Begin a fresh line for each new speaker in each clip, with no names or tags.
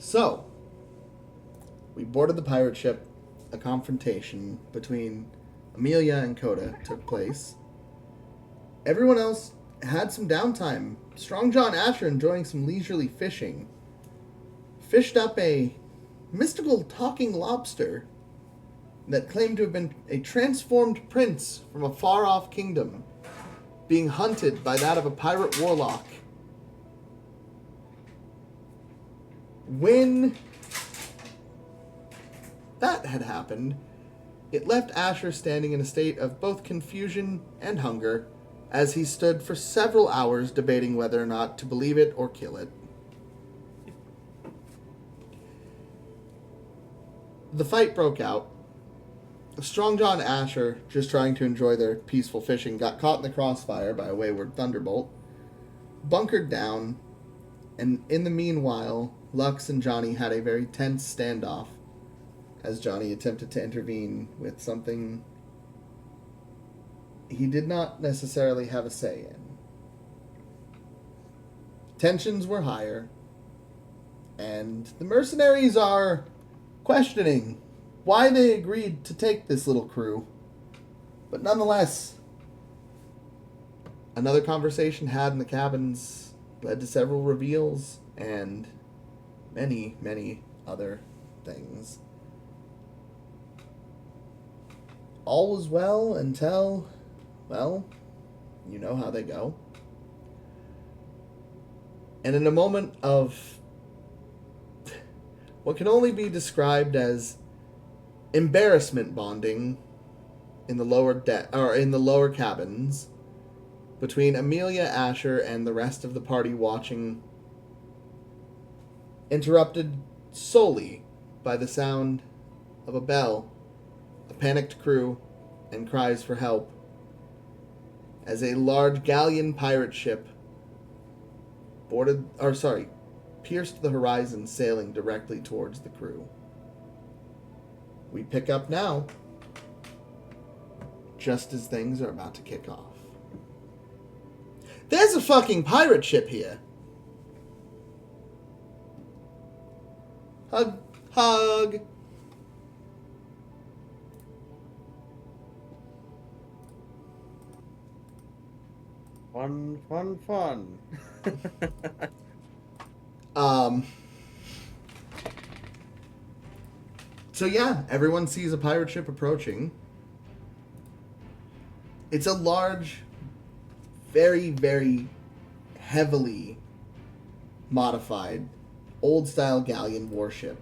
So, we boarded the pirate ship. A confrontation between Amelia and Coda took place. Everyone else had some downtime. Strong John Ascher enjoying some leisurely fishing. Fished up a mystical talking lobster that claimed to have been a transformed prince from a far-off kingdom, being hunted by that of a pirate warlock. When that had happened, it left Ascher standing in a state of both confusion and hunger as he stood for several hours debating whether or not to believe it or kill it. The fight broke out. Strong John Ascher, just trying to enjoy their peaceful fishing, got caught in the crossfire by a wayward thunderbolt, bunkered down, and in the meanwhile, Lux and Johnny had a very tense standoff as Johnny attempted to intervene with something he did not necessarily have a say in. Tensions were higher, and the mercenaries are questioning why they agreed to take this little crew. But nonetheless, another conversation had in the cabins led to several reveals and many, many other things. All was well until, well, you know how they go. And in a moment of what can only be described as embarrassment bonding in the lower cabins between Amelia, Ascher, and the rest of the party watching, interrupted solely by the sound of a bell, a panicked crew, and cries for help as a large galleon pirate ship pierced the horizon, sailing directly towards the crew. We pick up now, just as things are about to kick off. There's a fucking pirate ship here. Hug. Hug.
Fun.
So yeah, everyone sees a pirate ship approaching. It's a large, very, very heavily modified, old-style galleon warship.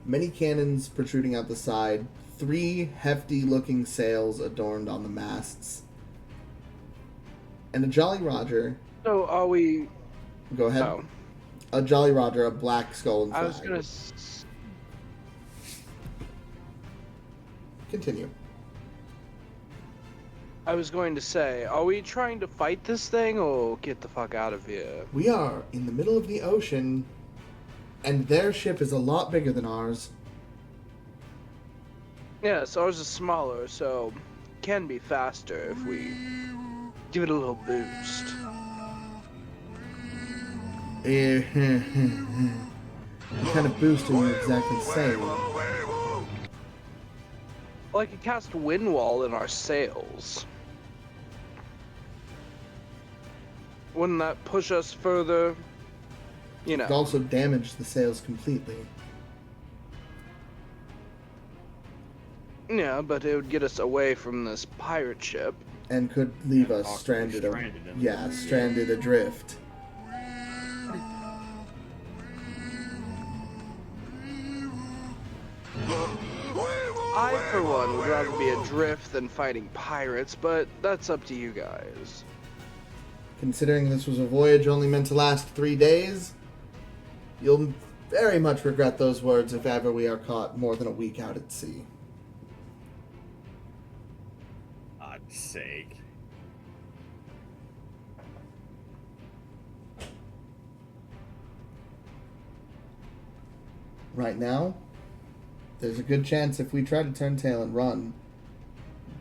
Many cannons protruding out the side, 3 hefty-looking sails adorned on the masts, and a Jolly Roger.
So are we...
Go ahead.
Oh.
A Jolly Roger, a black skull and flag.
I was gonna...
Continue.
I was going to say, are we trying to fight this thing or get the fuck out of here?
We are in the middle of the ocean, and their ship is a lot bigger than ours.
Yes, ours is smaller, so can be faster if we give it a little boost.
What kind of boost are you exactly saying?
Well, I could cast wind wall in our sails. Wouldn't that push us further? You know.
It could also damage the sails completely.
Yeah, but it would get us away from this pirate ship.
And could leave us stranded adrift.
I, for one, would rather be adrift than fighting pirates, but that's up to you guys.
Considering this was a voyage only meant to last 3 days, you'll very much regret those words if ever we are caught more than a week out at sea.
God's sake.
Right now, there's a good chance if we try to turn tail and run,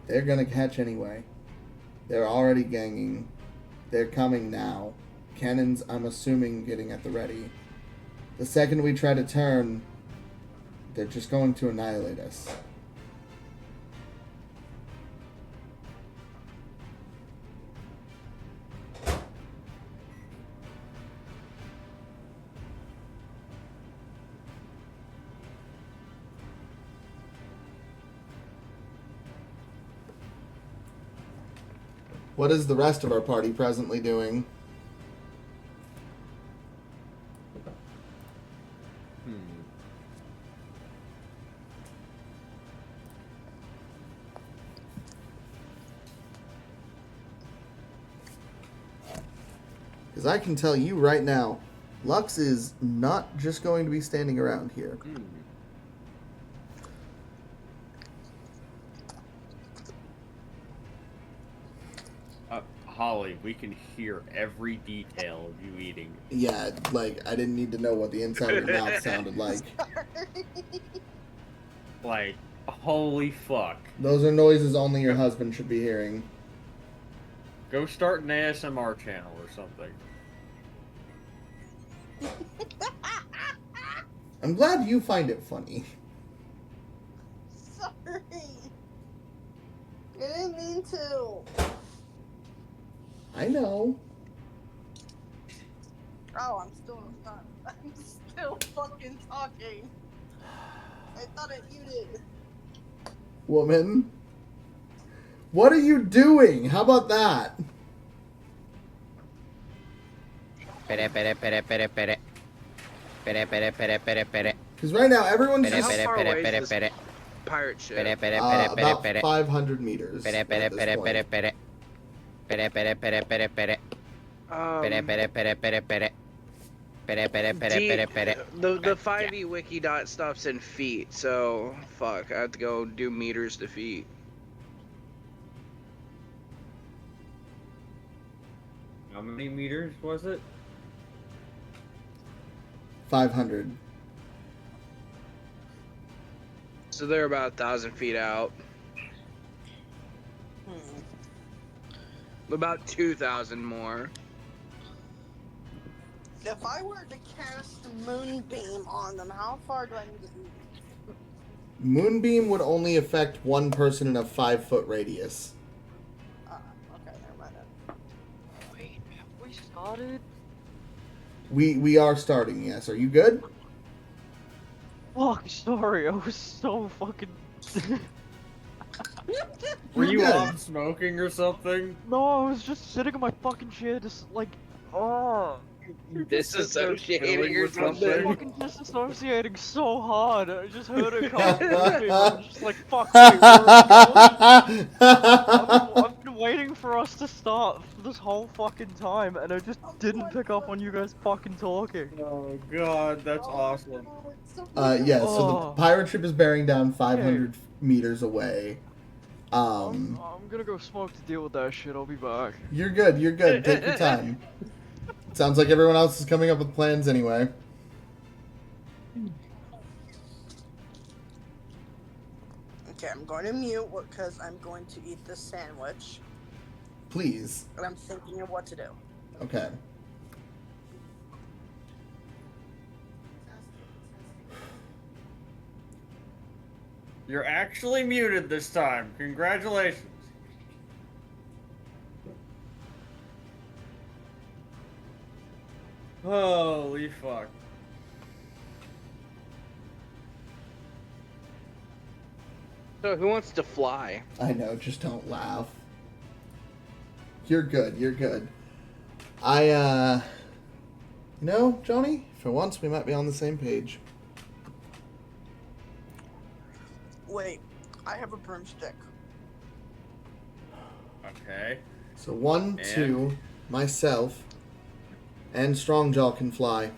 they're gonna catch anyway. They're already ganging. They're coming now. Cannons, I'm assuming, getting at the ready. The second we try to turn, they're just going to annihilate us. What is the rest of our party presently doing? Because I can tell you right now, Lux is not just going to be standing around here.
Holly, we can hear every detail of you eating.
Yeah, like, I didn't need to know what the inside of your mouth sounded like.
Like, holy fuck.
Those are noises only your husband should be hearing.
Go start an ASMR channel or something.
I'm glad you find it funny.
Sorry. I didn't mean to.
I know.
Oh, I'm still not. I'm still fucking talking. I thought it muted.
Woman. What are you doing? How about that? Because right now everyone's just
How far away is this pirate ship?
about 500 meters at this point.
The 5e wiki dot stuff's in feet, so fuck, I have to go do meters to feet.
How many meters was it?
500.
So they're about 1,000 feet out. About 2,000 more.
If I were to cast Moonbeam on them, how far do I need to move?
Moonbeam would only affect one person in a 5-foot radius.
Okay, never mind then.
Wait, have we started?
We are starting, yes. Are you good?
Fuck, sorry, I was so fucking...
Were you
Good.
off smoking or something?
No, I was just sitting in my fucking chair, just like... Oh.
Disassociating or
I was
something.
fucking disassociating so hard, I just heard it come through me, I was just like, fuck you, where I've been waiting for us to start for this whole fucking time, and I just didn't pick up on you guys fucking talking.
Oh god, that's awesome.
Oh, it's so
Yeah, so the
Oh.
pirate ship is bearing down 500 meters away.
I'm gonna go smoke to deal with that shit, I'll be back.
You're good, you're good. Take your time. Sounds like everyone else is coming up with plans anyway.
Okay, I'm going to mute because I'm going to eat this sandwich,
Please.
and I'm thinking of what to do.
Okay.
You're actually muted this time. Congratulations. Holy fuck.
So who wants to fly?
I know, just don't laugh. You're good, you're good. You know, Johnny, for once we might be on the same page.
Wait, I have a broomstick.
Okay.
So 1,
And?
2, myself, and Strongjaw can fly.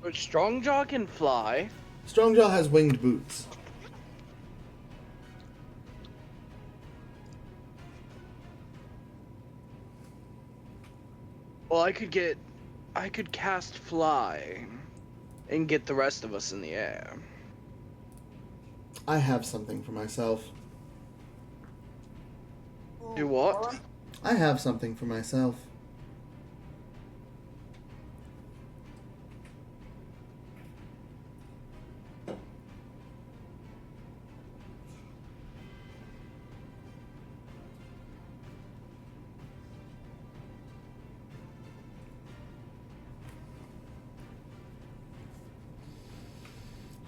But Strongjaw can fly.
Strongjaw has winged boots.
Well, I could cast fly and get the rest of us in the air.
I have something for myself.
Do what?
I have something for myself.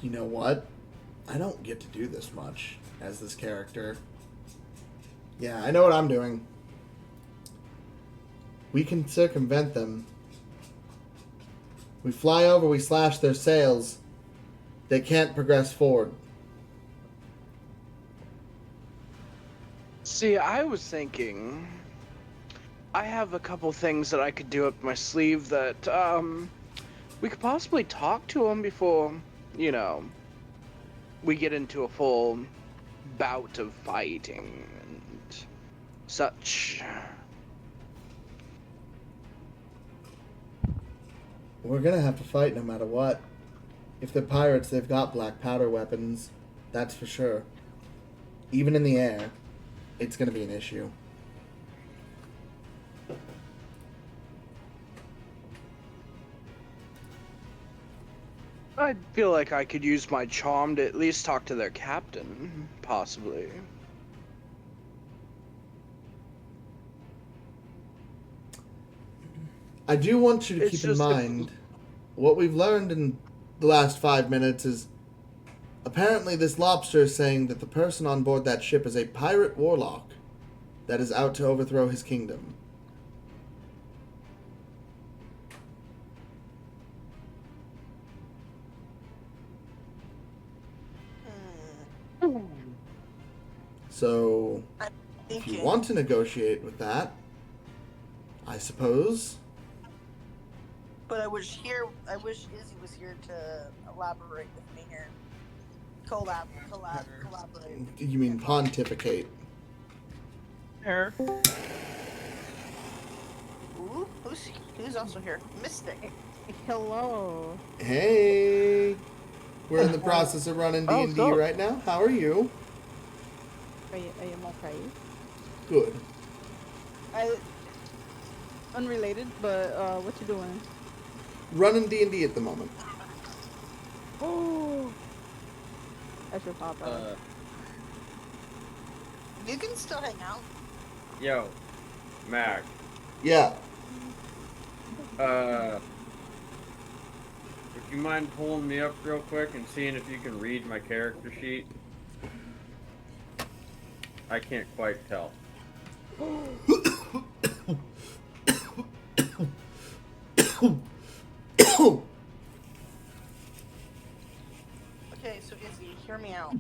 You know what? I don't get to do this much as this character. Yeah, I know what I'm doing. We can circumvent them. We fly over, we slash their sails. They can't progress forward.
See, I was thinking I have a couple things that I could do up my sleeve that we could possibly talk to them before, you know, we get into a full bout of fighting and such.
We're gonna have to fight no matter what. If they're pirates, they've got black powder weapons. That's for sure. Even in the air, it's gonna be an issue.
I feel like I could use my charm to at least talk to their captain, possibly.
I do want you to
It's
keep in
just
mind what we've learned in the last 5 minutes is apparently this lobster is saying that the person on board that ship is a pirate warlock that is out to overthrow his kingdom. So, if you want to negotiate with that, I suppose.
But I wish Izzy was here to elaborate with me here. Collaborate.
You mean pontificate?
Here.
Ooh, who's also here? Mystic.
Hello.
Hey! We're in the process of running
Oh,
D&D
so-
right now. How are you?
I am okay.
Good.
Unrelated, but what you doing?
Running D&D at the moment.
Oh, I should pop out.
You can still hang out.
Yo, Mac.
Yeah.
Would you mind pulling me up real quick and seeing if you can read my character sheet? I can't quite tell.
Okay, so Izzy, hear me out.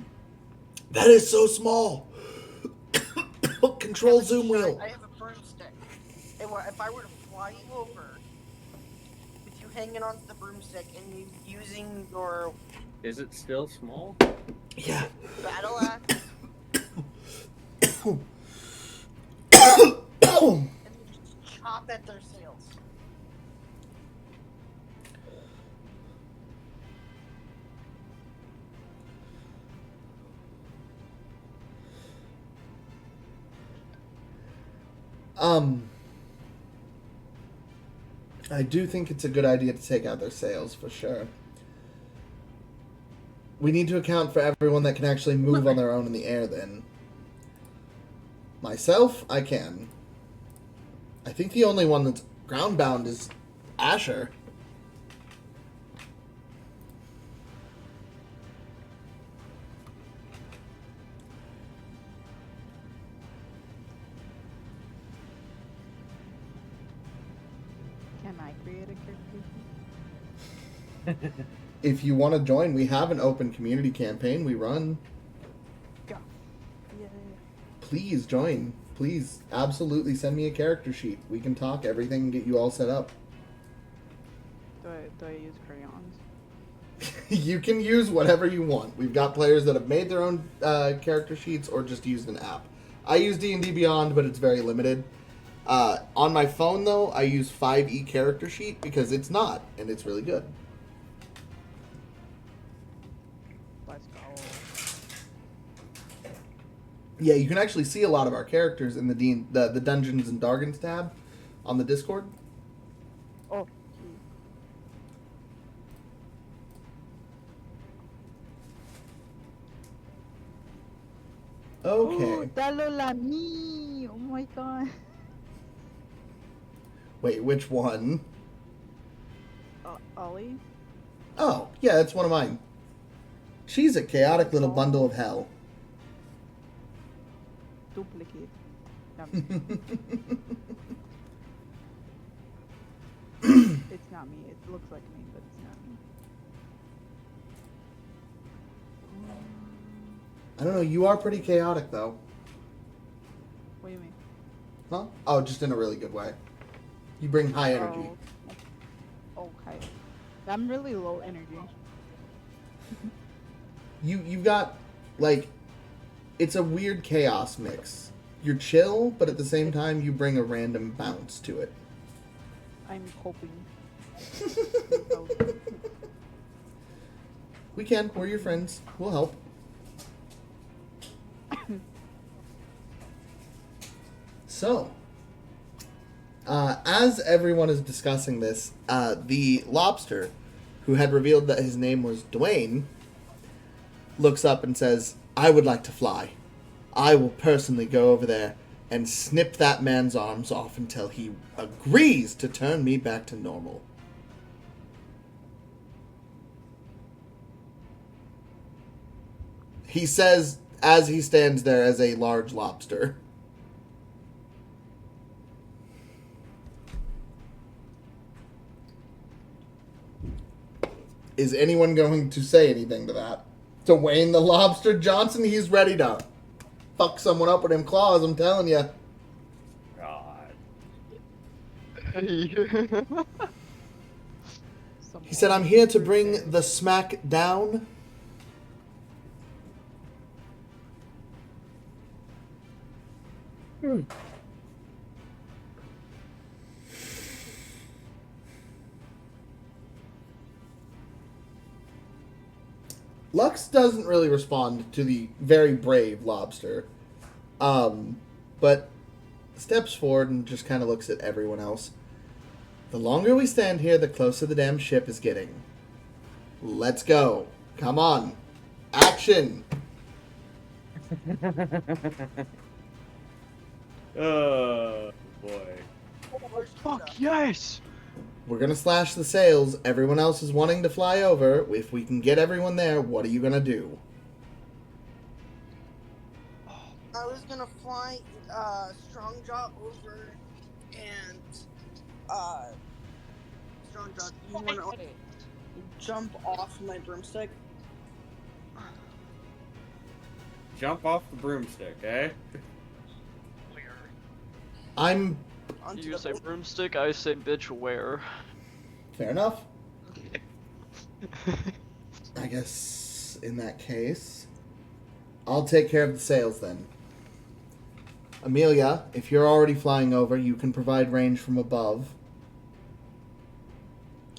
That is so small. Control zoom wheel.
I have a broomstick. If I were to fly you over, with you hanging onto the broomstick and you using your
Is it still small?
Yeah.
battle axe and just chop at their sails.
I do think it's a good idea to take out their sails for sure. We need to account for everyone that can actually move on their own in the air then. Myself, I can. I think the only one that's groundbound is Ascher.
Can I create a character?
If you want to join, we have an open community campaign we run.
Go. Yeah.
Please join. Please, absolutely send me a character sheet. We can talk everything and get you all set up.
Do I use crayons?
You can use whatever you want. We've got players that have made their own character sheets or just used an app. I use D&D Beyond, but it's very limited. On my phone, though, I use 5e character sheet because it's not, and it's really good.
Let's go.
Yeah, you can actually see a lot of our characters in the Dungeons and Dragons tab on the Discord.
Oh.
Okay.
Oh, Dalolami! Oh my god.
Wait, which one?
Ollie?
Oh, yeah, that's one of mine. She's a chaotic little bundle of hell.
Duplicate. No, it's not me. It looks like me, but it's not me.
I don't know, you are pretty chaotic, though.
What do you mean?
Huh? Oh, just in a really good way. You bring high energy.
Oh, okay. I'm really low energy.
You've got, like, it's a weird chaos mix. You're chill, but at the same time, you bring a random bounce to it.
I'm hoping.
We can. We're your friends. We'll help. So, as everyone is discussing this, the lobster, who had revealed that his name was Dwayne, looks up and says, "I would like to fly. I will personally go over there and snip that man's arms off until he agrees to turn me back to normal." He says as he stands there as a large lobster. Is anyone going to say anything to that? To Wayne the Lobster Johnson, he's ready to fuck someone up with them claws, I'm telling you.
God.
He said, "I'm here to bring the smack down." Lux doesn't really respond to the very brave lobster, but steps forward and just kind of looks at everyone else. "The longer we stand here, the closer the damn ship is getting. Let's go. Come on. Action."
Oh, boy.
Fuck yes!
We're going to slash the sails. Everyone else is wanting to fly over. If we can get everyone there, what are you going to do?
I was gonna fly Strongjaw over and Strongjaw, you wanna like, jump off my broomstick?
Jump off the broomstick, eh?
I'm...
Onto
You
the
say broomstick, I say bitch where.
Fair enough. I guess in that case, I'll take care of the sails then. Amelia, if you're already flying over, you can provide range from above.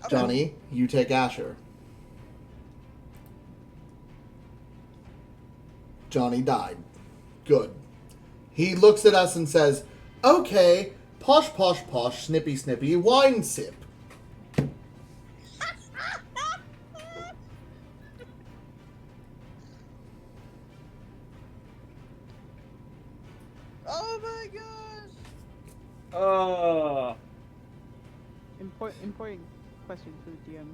Okay.
Johnny, you take Asher. Johnny died. Good. He looks at us and says, "Okay, posh, posh, posh, snippy, snippy, wine sip."
Oh my gosh!
Important question for the DM.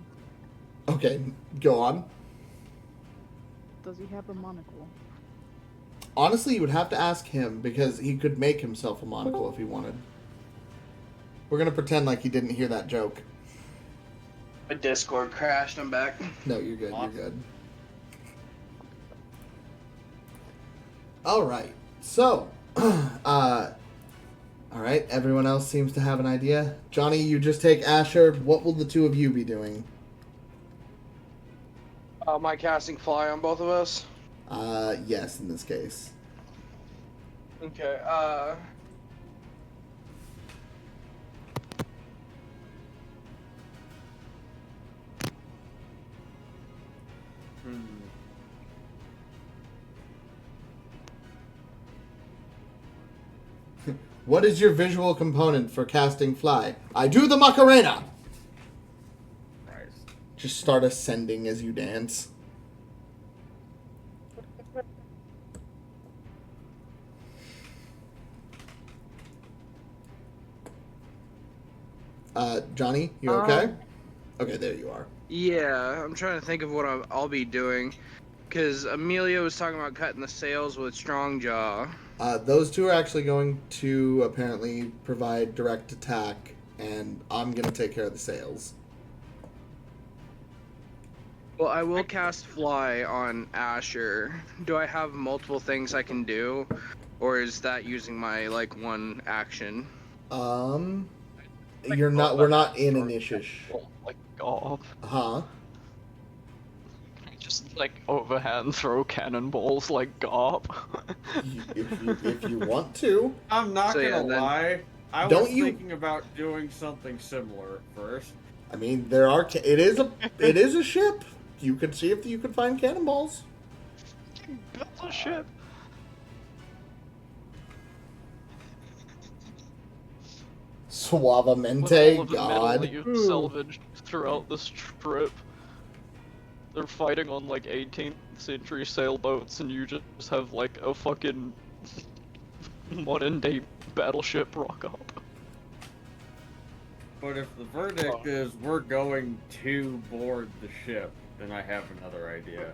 Okay, go on.
Does he have a monocle?
Honestly, you would have to ask him because he could make himself a monocle if he wanted. We're gonna pretend like he didn't hear that joke.
My Discord crashed. I'm back.
No, you're good.
Awesome.
You're good. All right. So, all right. Everyone else seems to have an idea. Johnny, you just take Asher. What will the two of you be doing?
Am I casting fly on both of us?
Yes, in this case.
Okay.
What is your visual component for casting fly? I do the Macarena.
Christ.
Just start ascending as you dance. Johnny, you okay? Okay, there you are.
Yeah, I'm trying to think of what I'll be doing. Because Amelia was talking about cutting the sails with Strong Jaw.
Those two are actually going to apparently provide direct attack, and I'm going to take care of the sails.
Well, I will cast Fly on Asher. Do I have multiple things I can do? Or is that using my, like, one action?
We're not in initiative.
Like, God.
Huh?
Just, like, overhand throw cannonballs like Garp.
If you want to.
I'm not gonna lie. I was thinking about doing something similar at first.
I mean, it is a ship. You could see if you could find cannonballs.
Build a ship.
Suavemente,
With all of the metal
God.
that you've salvaged throughout this trip. They're fighting on like 18th century sailboats, and you just have like a fucking modern day battleship rock up.
But if the verdict is we're going to board the ship, then I have another idea.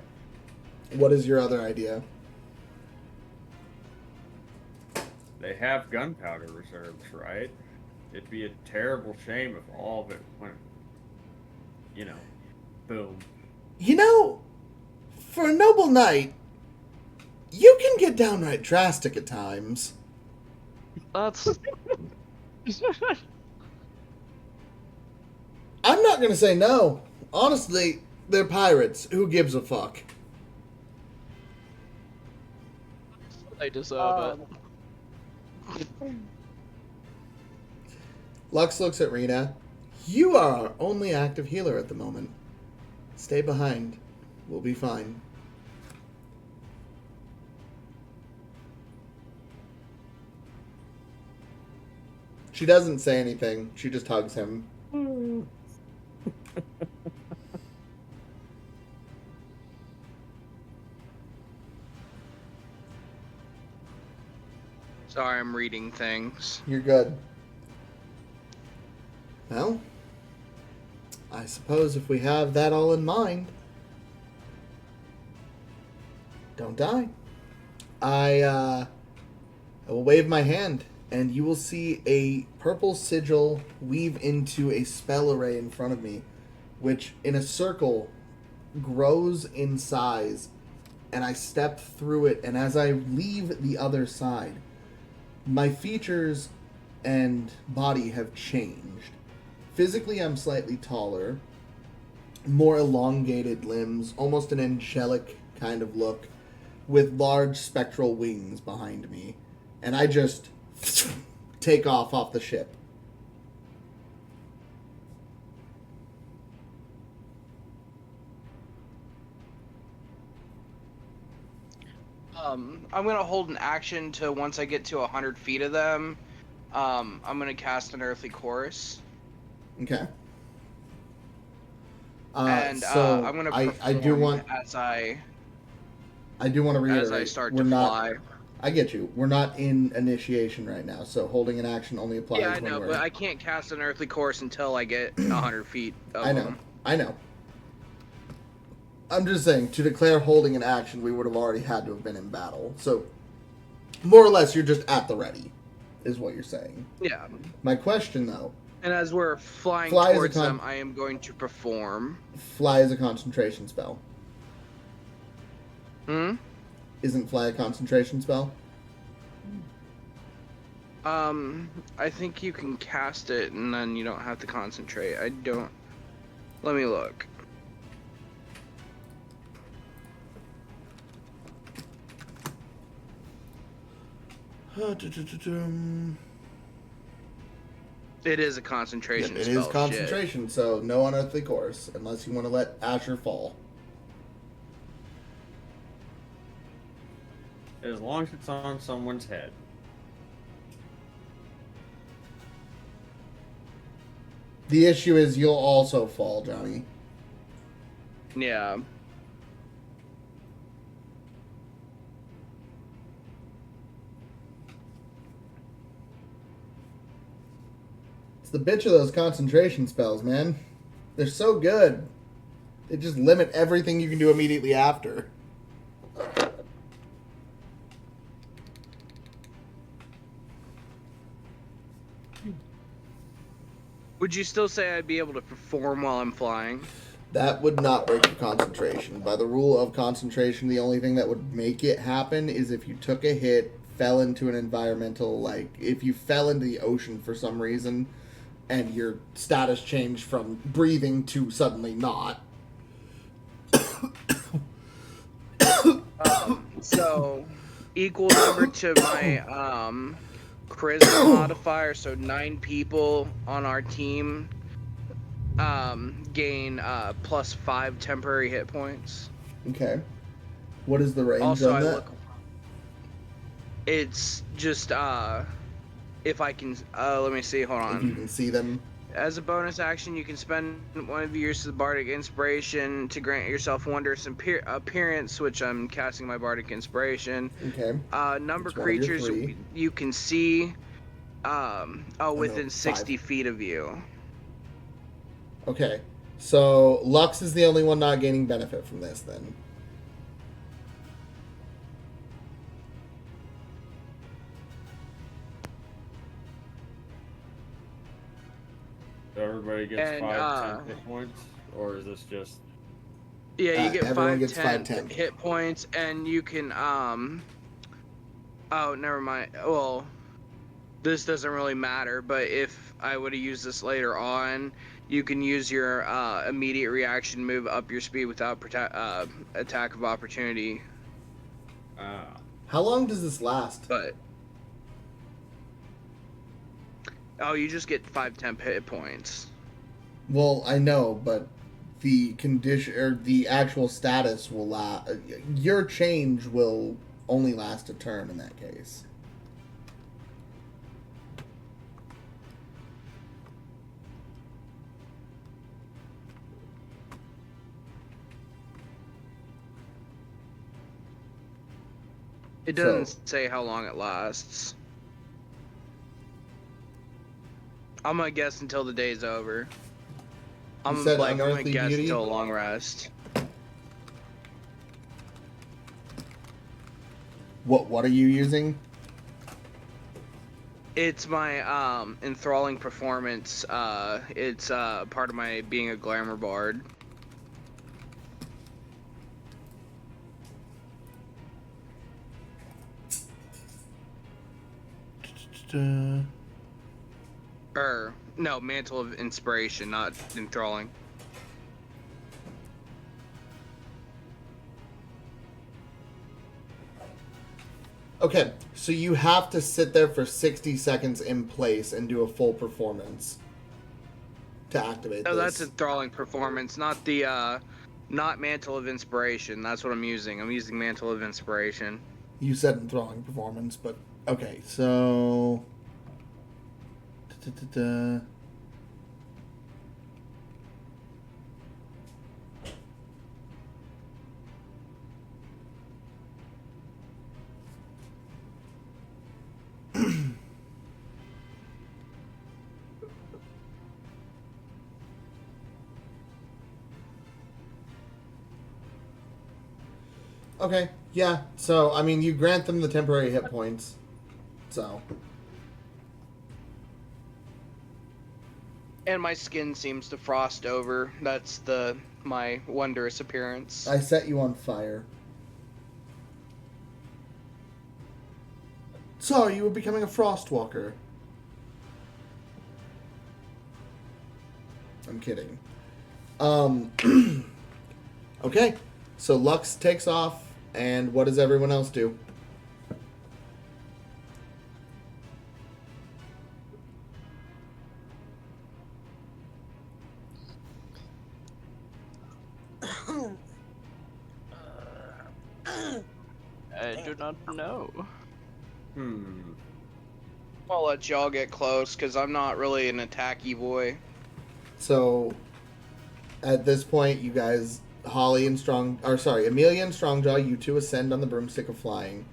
What is your other idea?
They have gunpowder reserves, right? It'd be a terrible shame if all of it went, boom.
You know, for a noble knight, you can get downright drastic at times.
That's...
I'm not gonna say no. Honestly, they're pirates. Who gives a fuck?
They deserve it.
Lux looks at Rena. You are our only active healer at the moment. Stay behind. We'll be fine. She doesn't say anything. She just hugs him.
Sorry, I'm reading things.
You're good. Well, I suppose if we have that all in mind, don't die. I will wave my hand, and you will see a purple sigil weave into a spell array in front of me, which in a circle grows in size, and I step through it, and as I leave the other side, my features and body have changed. Physically, I'm slightly taller, more elongated limbs, almost an angelic kind of look, with large spectral wings behind me. And I just take off the ship.
I'm gonna hold an action to once I get to 100 feet of them. I'm gonna cast an Earthly Chorus.
Okay.
And
so
I'm gonna
I do want
I
do want to reiterate.
as I start
we're
to
not,
fly.
I get you. We're not in initiation right now, so holding an action only applies
Yeah, I
when
know,
we're...
but I can't cast an Earthly Chorus until I get 100 feet of
I know.
them.
I know. I'm just saying, to declare holding an action, we would have already had to have been in battle. So, more or less, you're just at the ready, is what you're saying.
Yeah.
My question, though,
And as we're flying
Fly is a
towards
con-
them, I am going to perform.
fly is a concentration spell. Isn't fly a concentration spell?
I think you can cast it and then you don't have to concentrate. I don't... Let me look. It is a concentration
It
spell.
is concentration, so no unearthly course, unless you want to let Asher fall.
As long as it's on someone's head.
The issue is you'll also fall, Johnny.
Yeah.
It's the bitch of those concentration spells, man. They're so good. They just limit everything you can do immediately after.
Would you still say I'd be able to perform while I'm flying?
That would not break your concentration. By the rule of concentration, the only thing that would make it happen is if you took a hit, fell into an environmental, like, if you fell into the ocean for some reason, and your status changed from breathing to suddenly not.
So, equal number to my charisma modifier, so 9 people on our team gain plus 5 temporary hit points.
Okay. What is the range
Also,
on
I
that?
look. It's just if I can. Let me see. Hold
If you
on.
can see them.
As a bonus action, you can spend one of your uses of Bardic Inspiration to grant yourself wondrous appearance, which I'm casting my Bardic Inspiration.
Okay.
Number
It's one of your
creatures
3.
you can see within
no,
60
5.
feet of you.
Okay. So, Lux is the only one not gaining benefit from this, then.
So everybody gets
And,
5, 10 hit points, or is this just?
Yeah, you get
everyone
5,
gets
10
5, 10.
hit points, and you can oh, never mind. Well, this doesn't really matter, but if I would have used this later on, you can use your immediate reaction move up your speed without attack of opportunity.
How long does this last?
But oh, you just get 5 temp hit points.
Well, I know, but the condition or the actual status will last. Your change will only last a turn in that case.
It doesn't say how long it lasts. I'm gonna guess until the day's over. I'm
said
gonna
Unearthly
guess
Beauty?
until a long rest.
What are you using?
It's my enthralling performance. It's part of my being a glamour bard. No, mantle of inspiration, not enthralling.
Okay, so you have to sit there for 60 seconds in place and do a full performance to activate
No,
this.
that's enthralling performance, not the not mantle of inspiration. That's what I'm using. I'm using mantle of inspiration.
You said enthralling performance, but okay, so okay, yeah. So I mean, you grant them the temporary hit points. So
And my skin seems to frost over. That's my wondrous appearance.
I set you on fire. Sorry, you were becoming a frostwalker. I'm kidding. Okay, so Lux takes off, and what does everyone else do?
I do not know.
I'll let y'all get close, because I'm not really an attacky boy.
So, at this point, you guys, Amelia and Strongjaw, you two ascend on the broomstick of flying.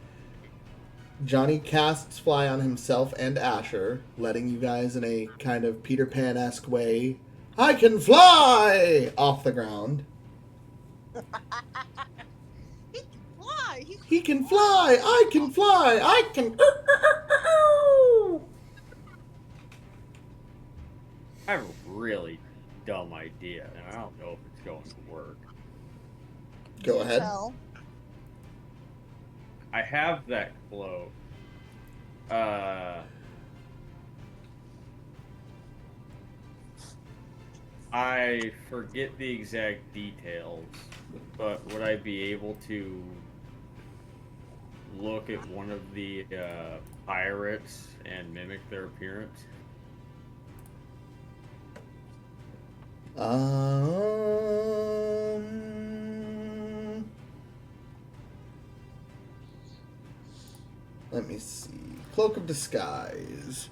Johnny casts fly on himself and Asher, letting you guys in a kind of Peter Pan-esque way, I can fly! Off the ground. He can fly! I can fly! I can...
I have a really dumb idea, and I don't know if it's going to work.
Go ahead.
Tell.
I have that cloak. I forget the exact details, but would I be able to look at one of the pirates and mimic their appearance?
Let me see. Cloak of Disguise.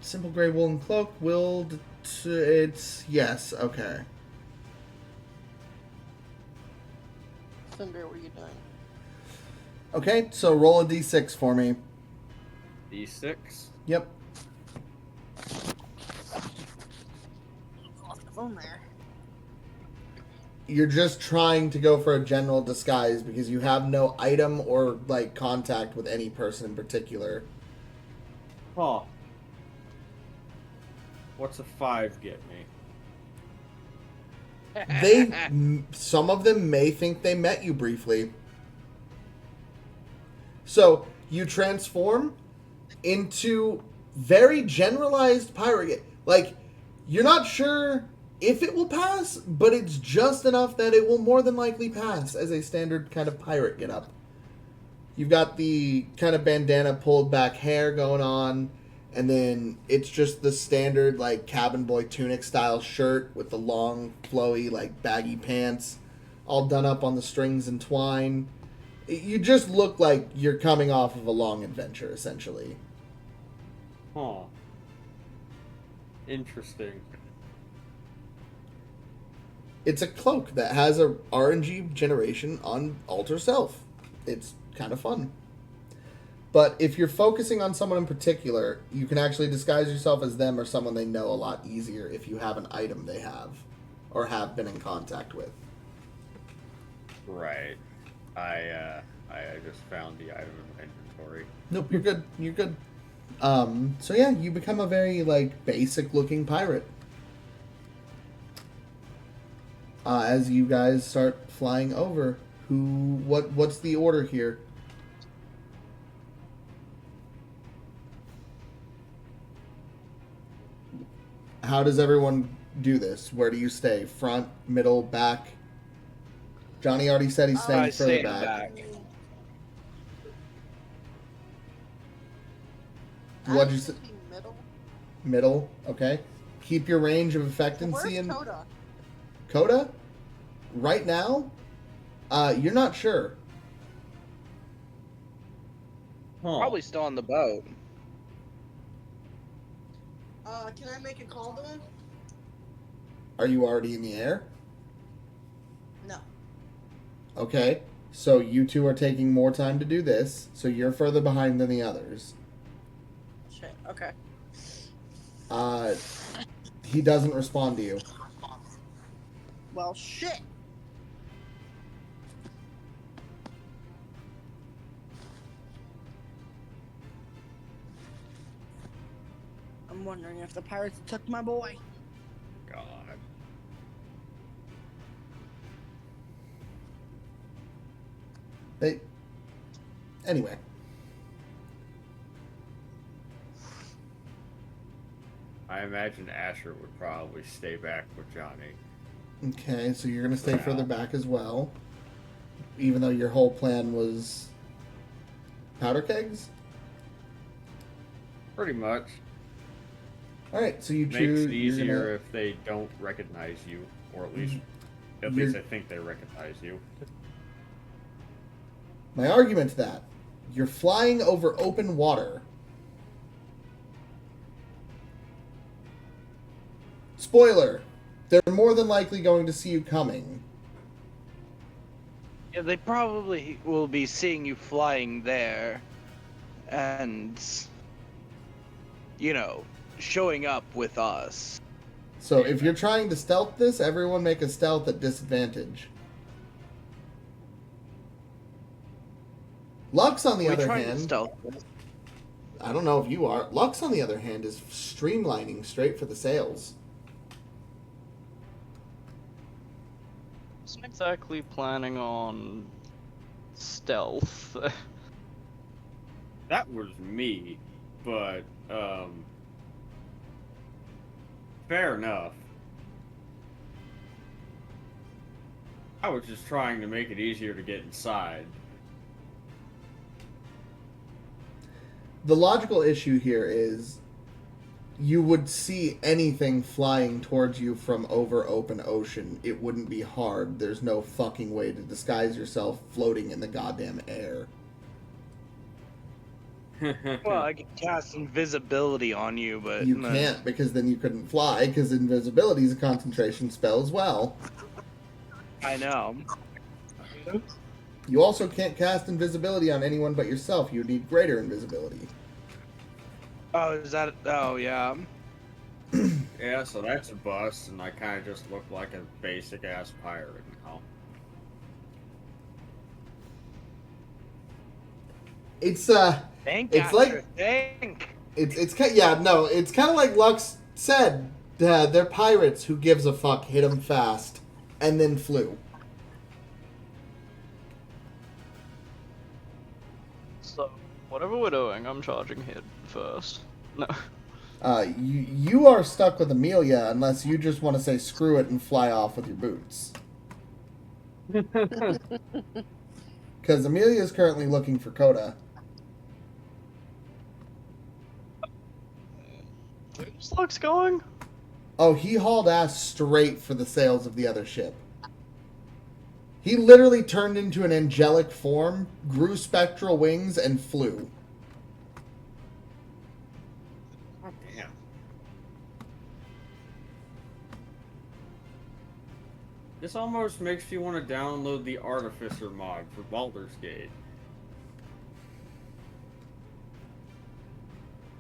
Simple gray woolen cloak will... It's... Yes, okay.
Cinder, what are you doing?
Okay, so roll a d6 for me.
D6?
Yep.
Off the phone there.
You're just trying to go for a general disguise because you have no item or, like, contact with any person in particular.
Huh. What's a 5 get me?
Some of them may think they met you briefly. So, you transform into very generalized pirate. Like, you're not sure if it will pass, but it's just enough that it will more than likely pass as a standard kind of pirate get-up. You've got the kind of bandana pulled back hair going on, and then it's just the standard, like, cabin boy tunic style shirt with the long, flowy, like, baggy pants, all done up on the strings and twine. You just look like you're coming off of a long adventure, essentially.
Huh. Interesting.
It's a cloak that has a RNG generation on Alter Self. It's kind of fun. But if you're focusing on someone in particular, you can actually disguise yourself as them or someone they know a lot easier if you have an item they have or have been in contact with.
Right. I just found the item in my inventory.
Nope, you're good. You're good. So yeah, you become a very, like, basic-looking pirate. As you guys start flying over, what's the order here? How does everyone do this? Where do you stay? Front, middle, back? Johnny already said he's staying further back. What'd you say?
Middle.
Middle, okay. Keep your range of effectivency
Where's
in...
Coda?
Coda? Right now? You're not sure.
Huh.
Probably still on the boat.
Can I make a call to him?
Are you already in the air?
No.
Okay. So you two are taking more time to do this, so you're further behind than the others.
Shit, okay.
He doesn't respond to you.
Well, shit. I'm wondering if the pirates took my boy.
God.
Anyway.
I imagine Asher would probably stay back with Johnny.
Okay, so you're gonna stay
Yeah.
further back as well. Even though your whole plan was powder kegs?
Pretty much.
Alright, so you
Makes
choose...
it
you're
easier
gonna-
if they don't recognize you, or at least
You're-
I think they recognize you.
My argument to that, you're flying over open water. Spoiler, they're more than likely going to see you coming.
Yeah, they probably will be seeing you flying there, and you know, showing up with us.
So if you're trying to stealth this, everyone make a stealth at disadvantage. Lux, on the
We're
other
trying to
hand...
stealth this.
I don't know if you are. Lux, on the other hand, is streamlining straight for the sails.
Wasn't exactly planning on stealth.
That was me, but, fair enough. I was just trying to make it easier to get inside.
The logical issue here is you would see anything flying towards you from over open ocean. It wouldn't be hard. There's no fucking way to disguise yourself floating in the goddamn air.
Well, I could cast invisibility on you, but...
You can't, because then you couldn't fly, because invisibility is a concentration spell as well.
I know.
You also can't cast invisibility on anyone but yourself. You need greater invisibility.
Oh, is that... Oh, yeah.
Yeah, so that's a bust, and I kind of just look like a basic-ass pirate now.
It's,
Thank
it's
Ascher,
like...
Thank!
It's kind of like Lux said. They're pirates. Who gives a fuck? Hit them fast. And then flew.
So, whatever we're doing, I'm charging hit first. No.
You are stuck with Amelia unless you just want to say screw it and fly off with your boots. Because Amelia is currently looking for Coda.
Where's Lux going?
Oh, he hauled ass straight for the sails of the other ship. He literally turned into an angelic form, grew spectral wings, and flew.
God damn. This almost makes you want to download the Artificer mod for Baldur's Gate.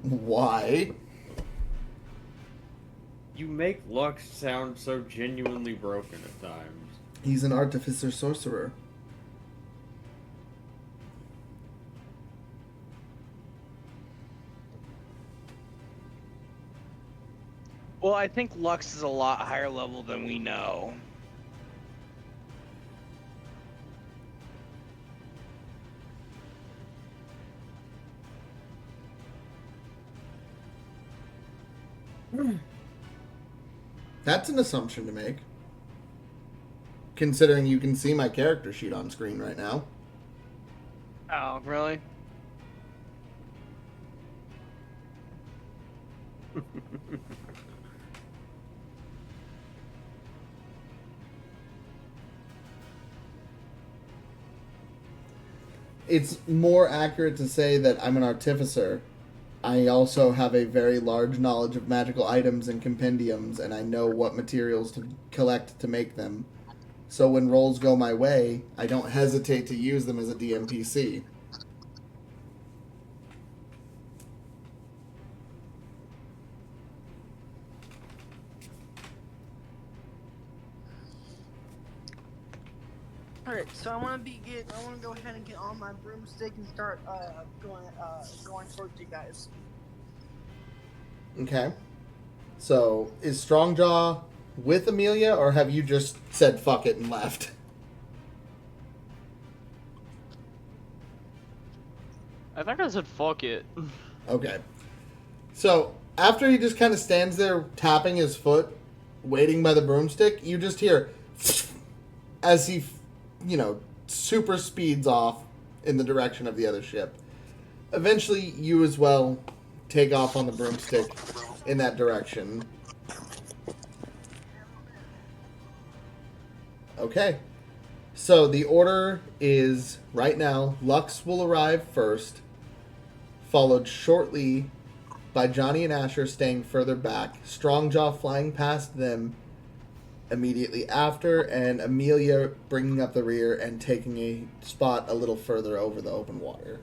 Why?
You make Lux sound so genuinely broken at times.
He's an artificer sorcerer.
Well, I think Lux is a lot higher level than we know.
That's an assumption to make. Considering you can see my character sheet on screen right now.
Oh, really?
It's more accurate to say that I'm an artificer. I also have a very large knowledge of magical items and compendiums, and I know what materials to collect to make them. So when rolls go my way, I don't hesitate to use them as a DMPC.
Alright, so I want to go ahead and get on my broomstick and start going towards you guys.
Okay. So, is Strongjaw with Amelia, or have you just said fuck it and left?
I think I said fuck it.
Okay. So, after he just kind of stands there tapping his foot, waiting by the broomstick, you just hear as he, super speeds off in the direction of the other ship. Eventually, you as well take off on the broomstick in that direction. Okay. So, the order is, right now, Lux will arrive first, followed shortly by Johnny and Asher staying further back, Strongjaw flying past them immediately after, and Amelia bringing up the rear and taking a spot a little further over the open water.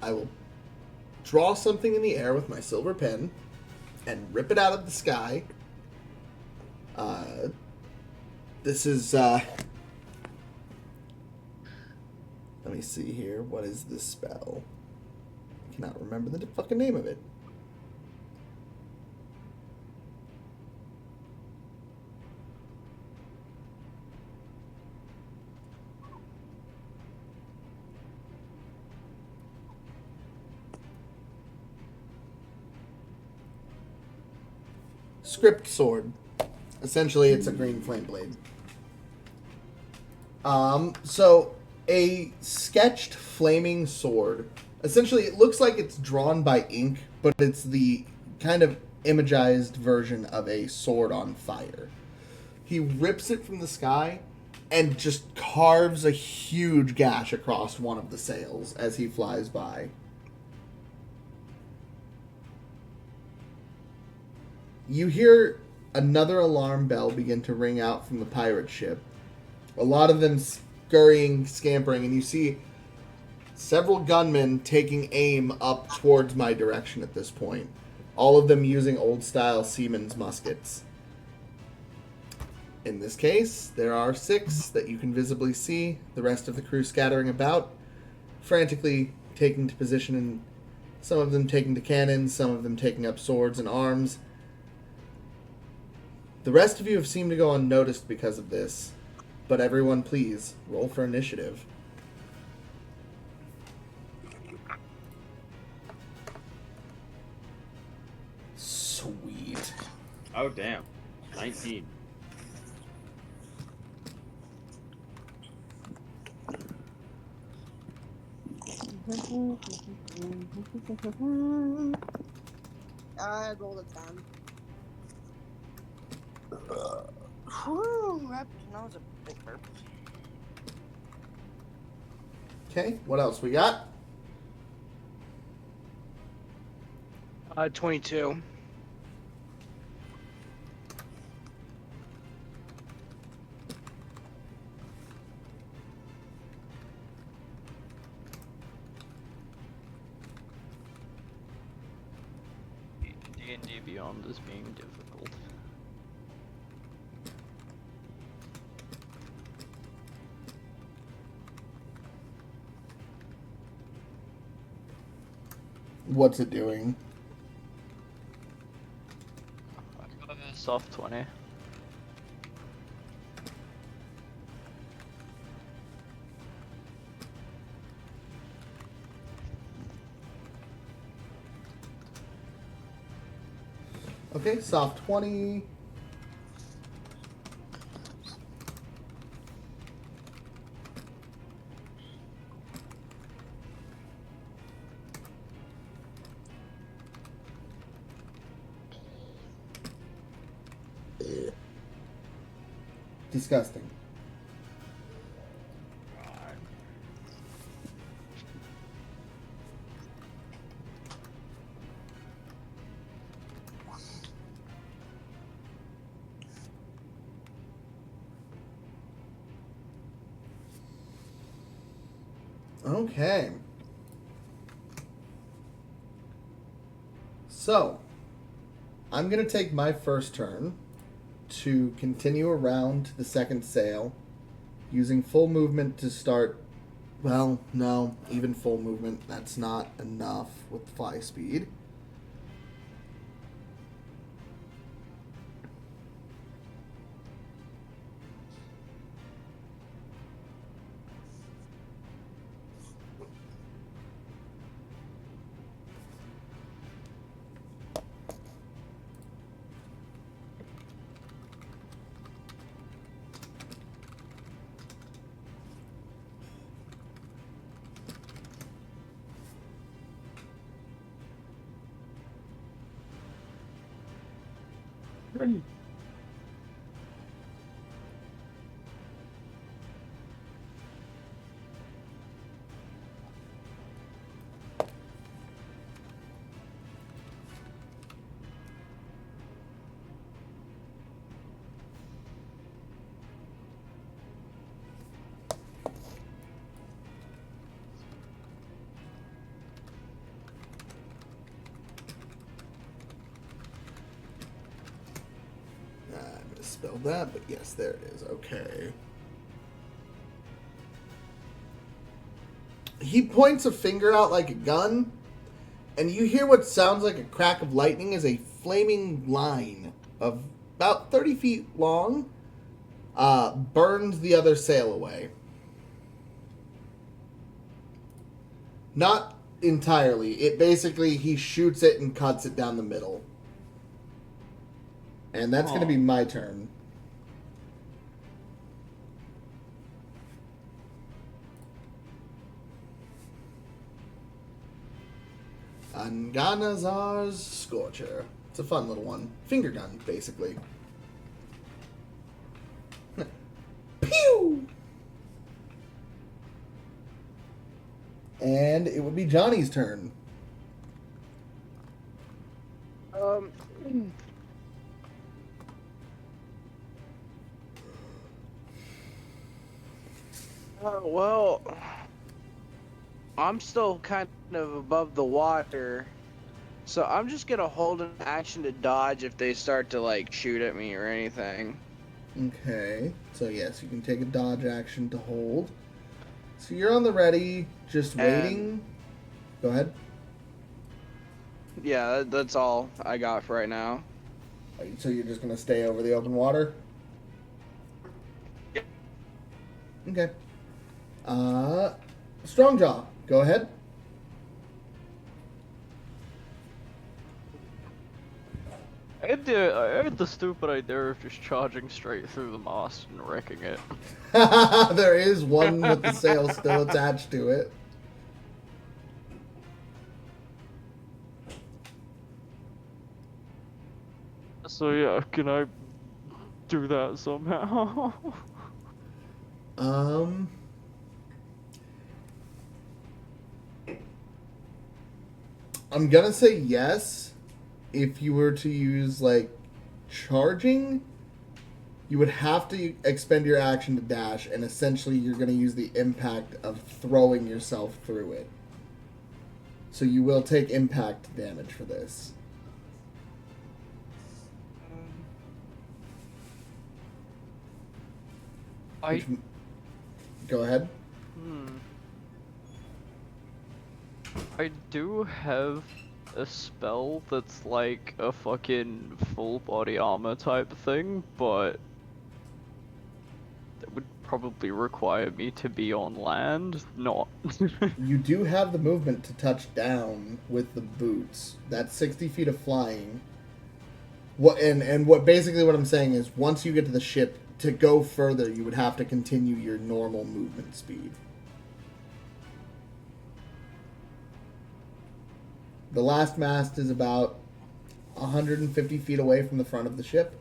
I will draw something in the air with my silver pen and rip it out of the sky. This is, let me see here. What is this spell? I cannot remember the fucking name of it. Script sword. Essentially, it's a green flame blade. So a sketched flaming sword. Essentially, it looks like it's drawn by ink, but it's the kind of imagized version of a sword on fire. He rips it from the sky and just carves a huge gash across one of the sails as he flies by. You hear another alarm bell begin to ring out from the pirate ship. A lot of them scurrying, scampering, and you see several gunmen taking aim up towards my direction at this point. All of them using old-style seaman's muskets. In this case, there are 6 that you can visibly see. The rest of the crew scattering about, frantically taking to position, and some of them taking to cannons, some of them taking up swords and arms. The rest of you have seemed to go unnoticed because of this, but everyone please, roll for initiative. Sweet.
Oh, damn. 19.
I rolled a 10. Whew, that was a big burp.
Okay, what else we got?
22.
D&D Beyond is being difficult.
What's it doing?
I got a soft 20.
Okay, soft 20. Disgusting.
God.
Okay. So, I'm going to take my first turn to continue around the second sail, using full movement to start. Well, no, even full movement, that's not enough with fly speed. spell that, but yes, there it is. Okay. He points a finger out like a gun, and you hear what sounds like a crack of lightning as a flaming line of about 30 feet long burns the other sail away. Not entirely. It basically, he shoots it and cuts it down the middle. And that's going to be my turn. Anganazar's Scorcher. It's a fun little one. Finger gun, basically. Pew! And it would be Johnny's turn.
Well, I'm still kind of above the water, so I'm just gonna hold an action to dodge if they start to like shoot at me or anything.
Okay. So yes, you can take a dodge action to hold. So you're on the ready, just waiting. Go ahead.
Yeah, that's all I got for right now.
So you're just gonna stay over the open water?
Yep.
Okay. Strongjaw, go ahead.
I had the stupid idea of just charging straight through the mast and wrecking it.
There is one with the sail still attached to it.
So yeah, can I do that somehow?
I'm gonna say yes. If you were to use, like, charging, you would have to expend your action to dash, and essentially you're gonna use the impact of throwing yourself through it. So you will take impact damage for this. Go ahead.
I do have a spell that's like a fucking full body armor type thing, but that would probably require me to be on land, not.
You do have the movement to touch down with the boots. That's 60 feet of flying. What basically what I'm saying is once you get to the ship, to go further, you would have to continue your normal movement speed. The last mast is about 150 feet away from the front of the ship.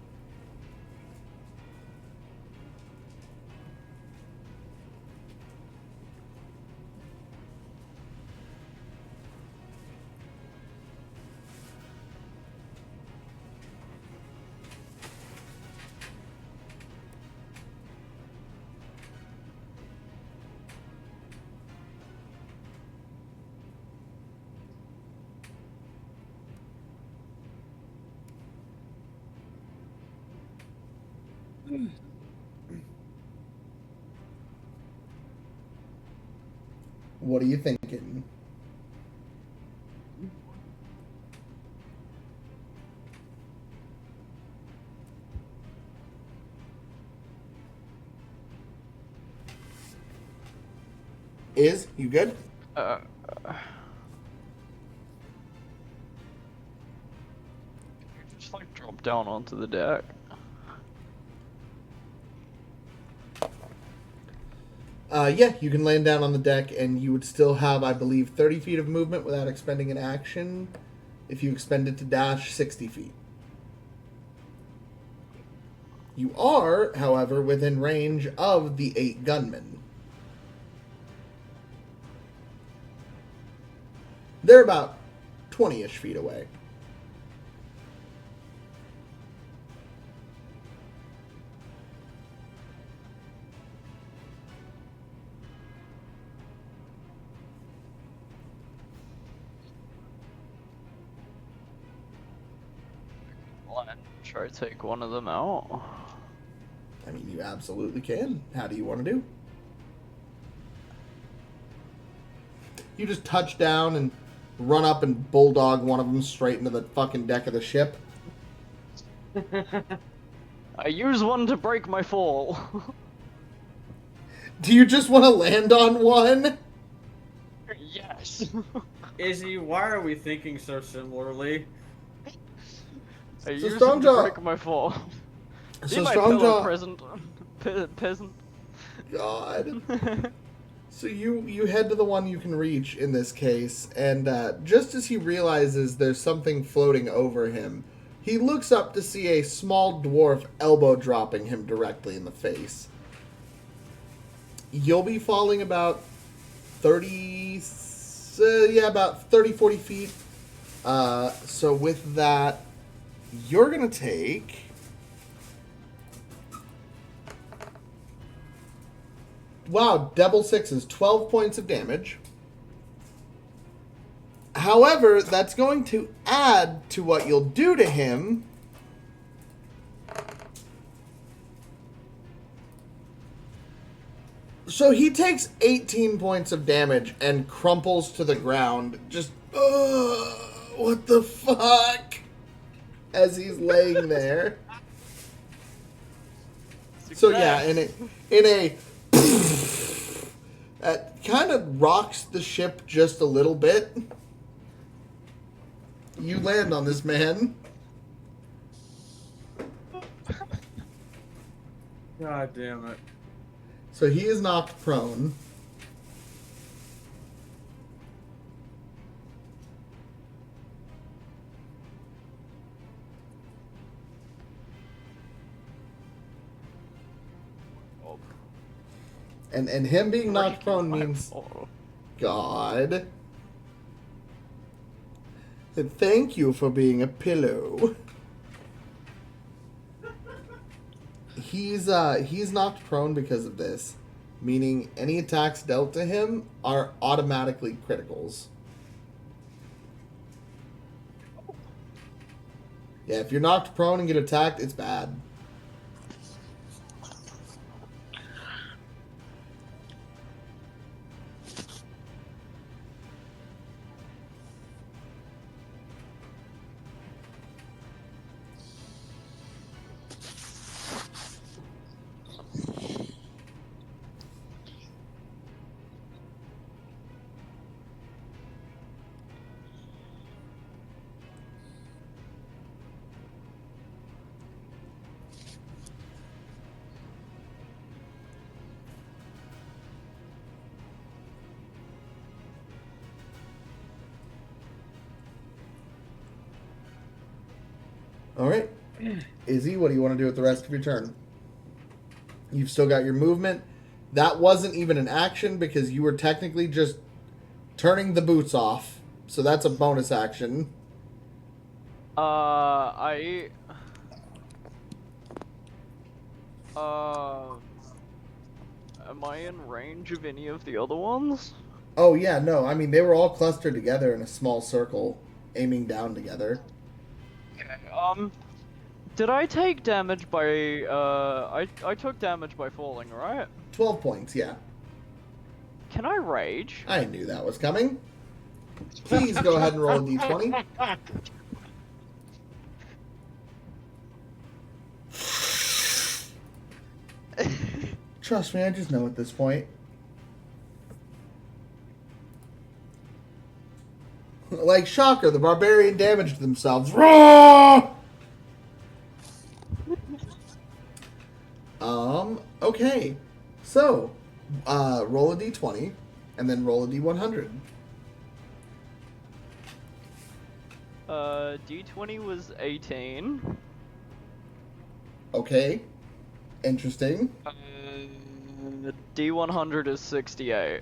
What are you thinking? You good?
Just like drop down onto the deck.
Yeah, you can land down on the deck, and you would still have, I believe, 30 feet of movement without expending an action. If you expend it to dash, 60 feet. You are, however, within range of the 8 gunmen. They're about 20-ish feet away.
Try to take one of them out.
mean, you absolutely can. How do you want to do? You just touch down and run up and bulldog one of them straight into the fucking deck of the ship.
I use one to break my fall.
Do you just want to land on one?
Yes.
Izzy, why are we thinking so similarly?
I use them
Strong
to
Jaw-
break my fall. Be
So
my
Strong
pillow
Jaw...
present. Peasant.
God. So you head to the one you can reach in this case, and just as he realizes there's something floating over him, he looks up to see a small dwarf elbow dropping him directly in the face. You'll be falling about 40 feet. So with that, you're going to take... Wow, double sixes, 12 points of damage. However, that's going to add to what you'll do to him. So he takes 18 points of damage and crumples to the ground. Just, what the fuck? As he's laying there. So yeah, in a that kind of rocks the ship just a little bit. You land on this man.
God damn it.
So he is knocked prone. And him being knocked prone means... God. Thank you for being a pillow. He's knocked prone because of this, meaning any attacks dealt to him are automatically criticals. Yeah, if you're knocked prone and get attacked, it's bad. All right. Izzy, what do you want to do with the rest of your turn? You've still got your movement. That wasn't even an action because you were technically just turning the boots off. So that's a bonus action.
Am I in range of any of the other ones?
Oh, yeah, no. I mean, they were all clustered together in a small circle, aiming down together.
Okay, did I take damage by, I took damage by falling, right?
12 points, yeah.
Can I rage?
I knew that was coming. Please go ahead and roll a d20. Trust me, I just know at this point. Like, shocker, the barbarian damaged themselves. Raw! Okay. So, roll a d20, and then roll a d100.
D20 was 18.
Okay. Interesting.
D100 is 68.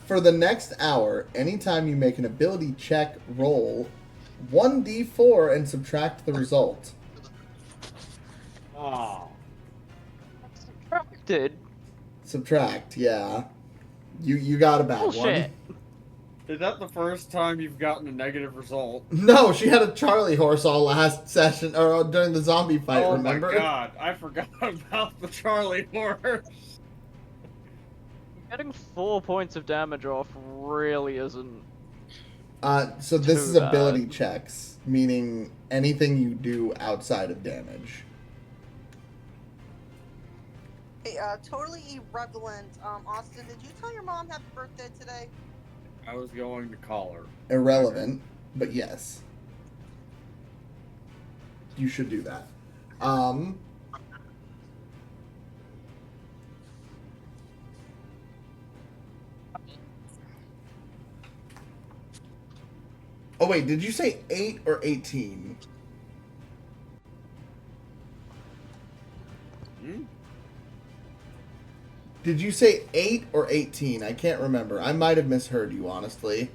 For the next hour, anytime you make an ability check, roll 1d4 and subtract the result.
Oh.
Subtracted.
Subtract, yeah. You got a bad
Bullshit.
one.
Is that the first time you've gotten a negative result?
No, she had a Charlie horse all last session, or during the zombie fight,
Oh
remember?
my god, I forgot about the Charlie horse.
Getting 4 points of damage off really isn't.
So this
Too
is ability
bad.
checks, meaning anything you do outside of damage.
Hey, totally irrelevant. Austin, did you tell your mom happy birthday today?
I was going to call her.
Irrelevant, but yes. You should do that. Oh wait, did you say 8 or 18?
Hmm?
Did you say 8 or 18? I can't remember. I might have misheard you, honestly.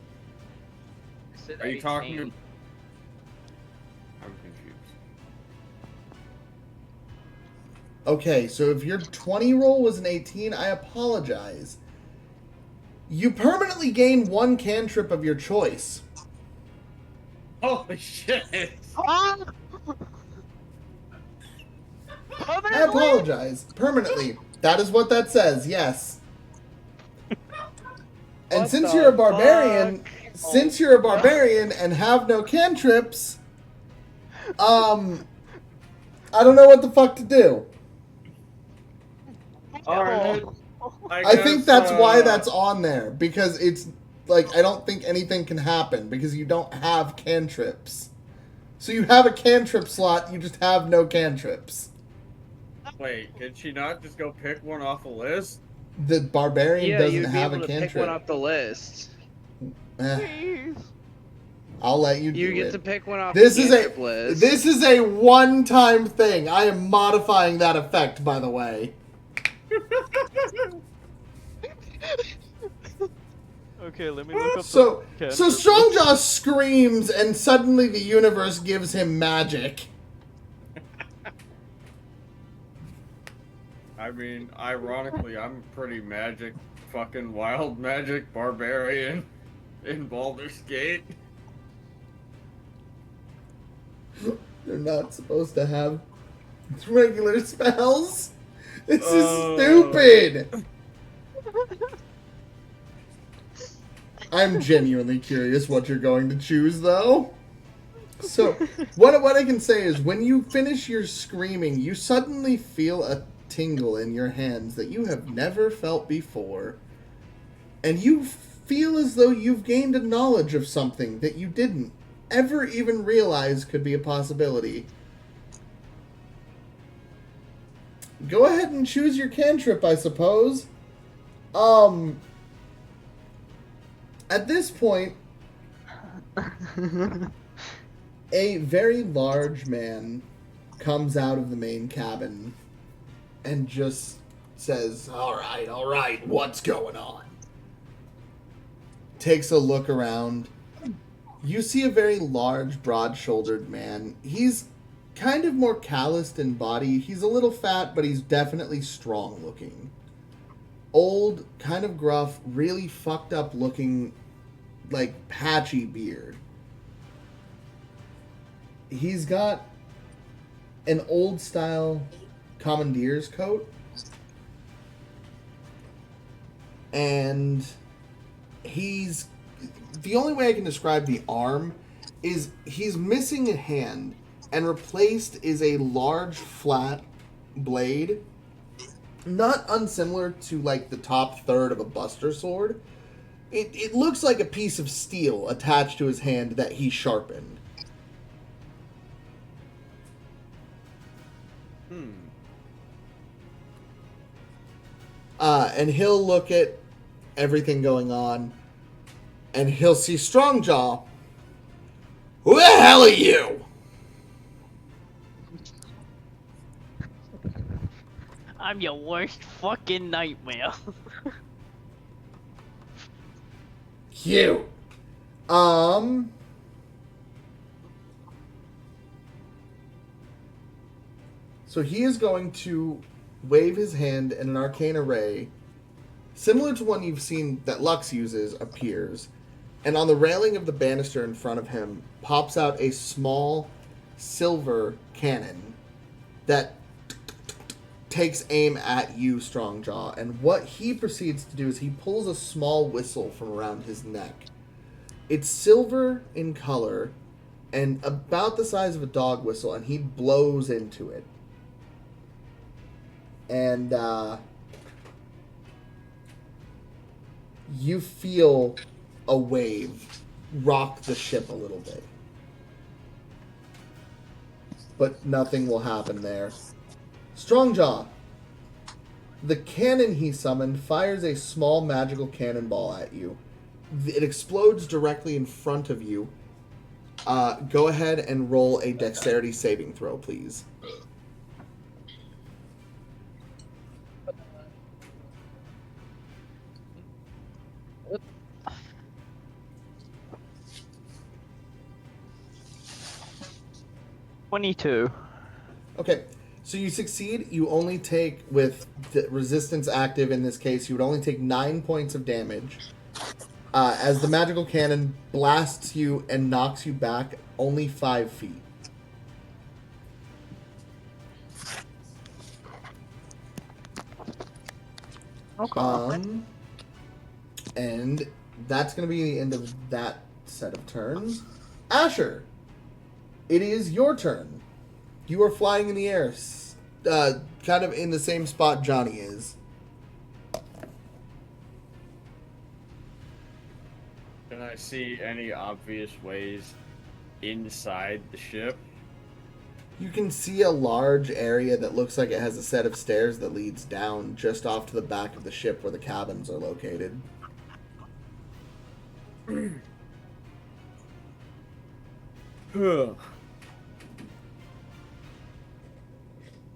Are you talking to... I'm confused.
Okay, so if your 20 roll was an 18, I apologize. You permanently gain 1 cantrip of your choice.
Holy shit!
I apologize. Permanently. That is what that says, yes. And
What
since
the
you're a barbarian,
fuck?
since you're a barbarian and have no cantrips, I don't know what the fuck to do.
Alright.
I think that's why that's on there, because it's like I don't think anything can happen because you don't have cantrips. So you have a cantrip slot, you just have no cantrips.
Wait, did she not just go pick one off the list?
The barbarian
Yeah,
doesn't
you'd be
have
able
a
to pick one
cantrip.
off the list.
Eh,
Please.
I'll let you do
You get
it.
to pick one off
This
the
is
cantrip
a
list.
this is a one-time thing. I am modifying that effect, by the way.
Okay, let me look up
So
the
so Strongjaw screams, and suddenly the universe gives him magic.
I mean, ironically, I'm a pretty fucking wild magic barbarian in Baldur's Gate.
They're not supposed to have regular spells. This is stupid. I'm genuinely curious what you're going to choose, though. So, what I can say is, when you finish your screaming, you suddenly feel a tingle in your hands that you have never felt before. And you feel as though you've gained a knowledge of something that you didn't ever even realize could be a possibility. Go ahead and choose your cantrip, I suppose. At this point, a very large man comes out of the main cabin and just says, all right, what's going on? Takes a look around. You see a very large, broad-shouldered man. He's kind of more calloused in body. He's a little fat, but he's definitely strong-looking. Old, kind of gruff, really fucked up looking, like, patchy beard. He's got an old-style commandier's coat. And he's... The only way I can describe the arm is he's missing a hand, and replaced is a large, flat blade. Not unsimilar to, like, the top third of a buster sword. It looks like a piece of steel attached to his hand that he sharpened. And he'll look at everything going on, and he'll see Strongjaw. Who the hell are you?
I'm your worst fucking nightmare.
Cute. So he is going to wave his hand in an arcane array similar to one you've seen that Lux uses, appears, and on the railing of the banister in front of him pops out a small silver cannon that takes aim at you, Strongjaw. And what he proceeds to do is he pulls a small whistle from around his neck. It's silver in color and about the size of a dog whistle, and he blows into it. And you feel a wave rock the ship a little bit. But nothing will happen there. Strongjaw. The cannon he summoned fires a small magical cannonball at you. It explodes directly in front of you. Go ahead and roll a dexterity saving throw, please.
$22.
Okay, so you succeed. You only take, with the resistance active in this case, you would only take 9 points of damage. As the magical cannon blasts you and knocks you back only 5 feet.
Okay.
And that's going to be the end of that set of turns. Asher, it is your turn. You are flying in the air, kind of in the same spot Johnny is.
Can I see any obvious ways inside the ship?
You can see a large area that looks like it has a set of stairs that leads down just off to the back of the ship where the cabins are located.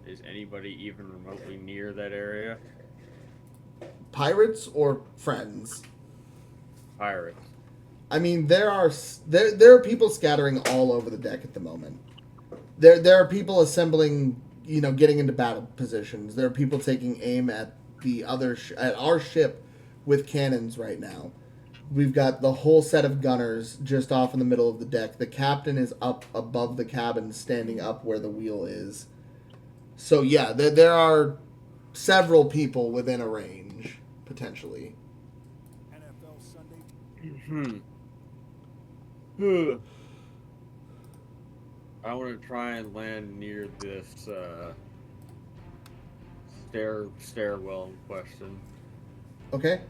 Is anybody even remotely near that area?
Pirates or friends?
Pirates.
I mean, there are people scattering all over the deck at the moment. There are people assembling, getting into battle positions. There are people taking aim at at our ship with cannons right now. We've got the whole set of gunners just off in the middle of the deck. The captain is up above the cabin, standing up where the wheel is. So yeah, there are several people within a range, potentially.
NFL Sunday.
I want to try and land near this stairwell in question.
Okay.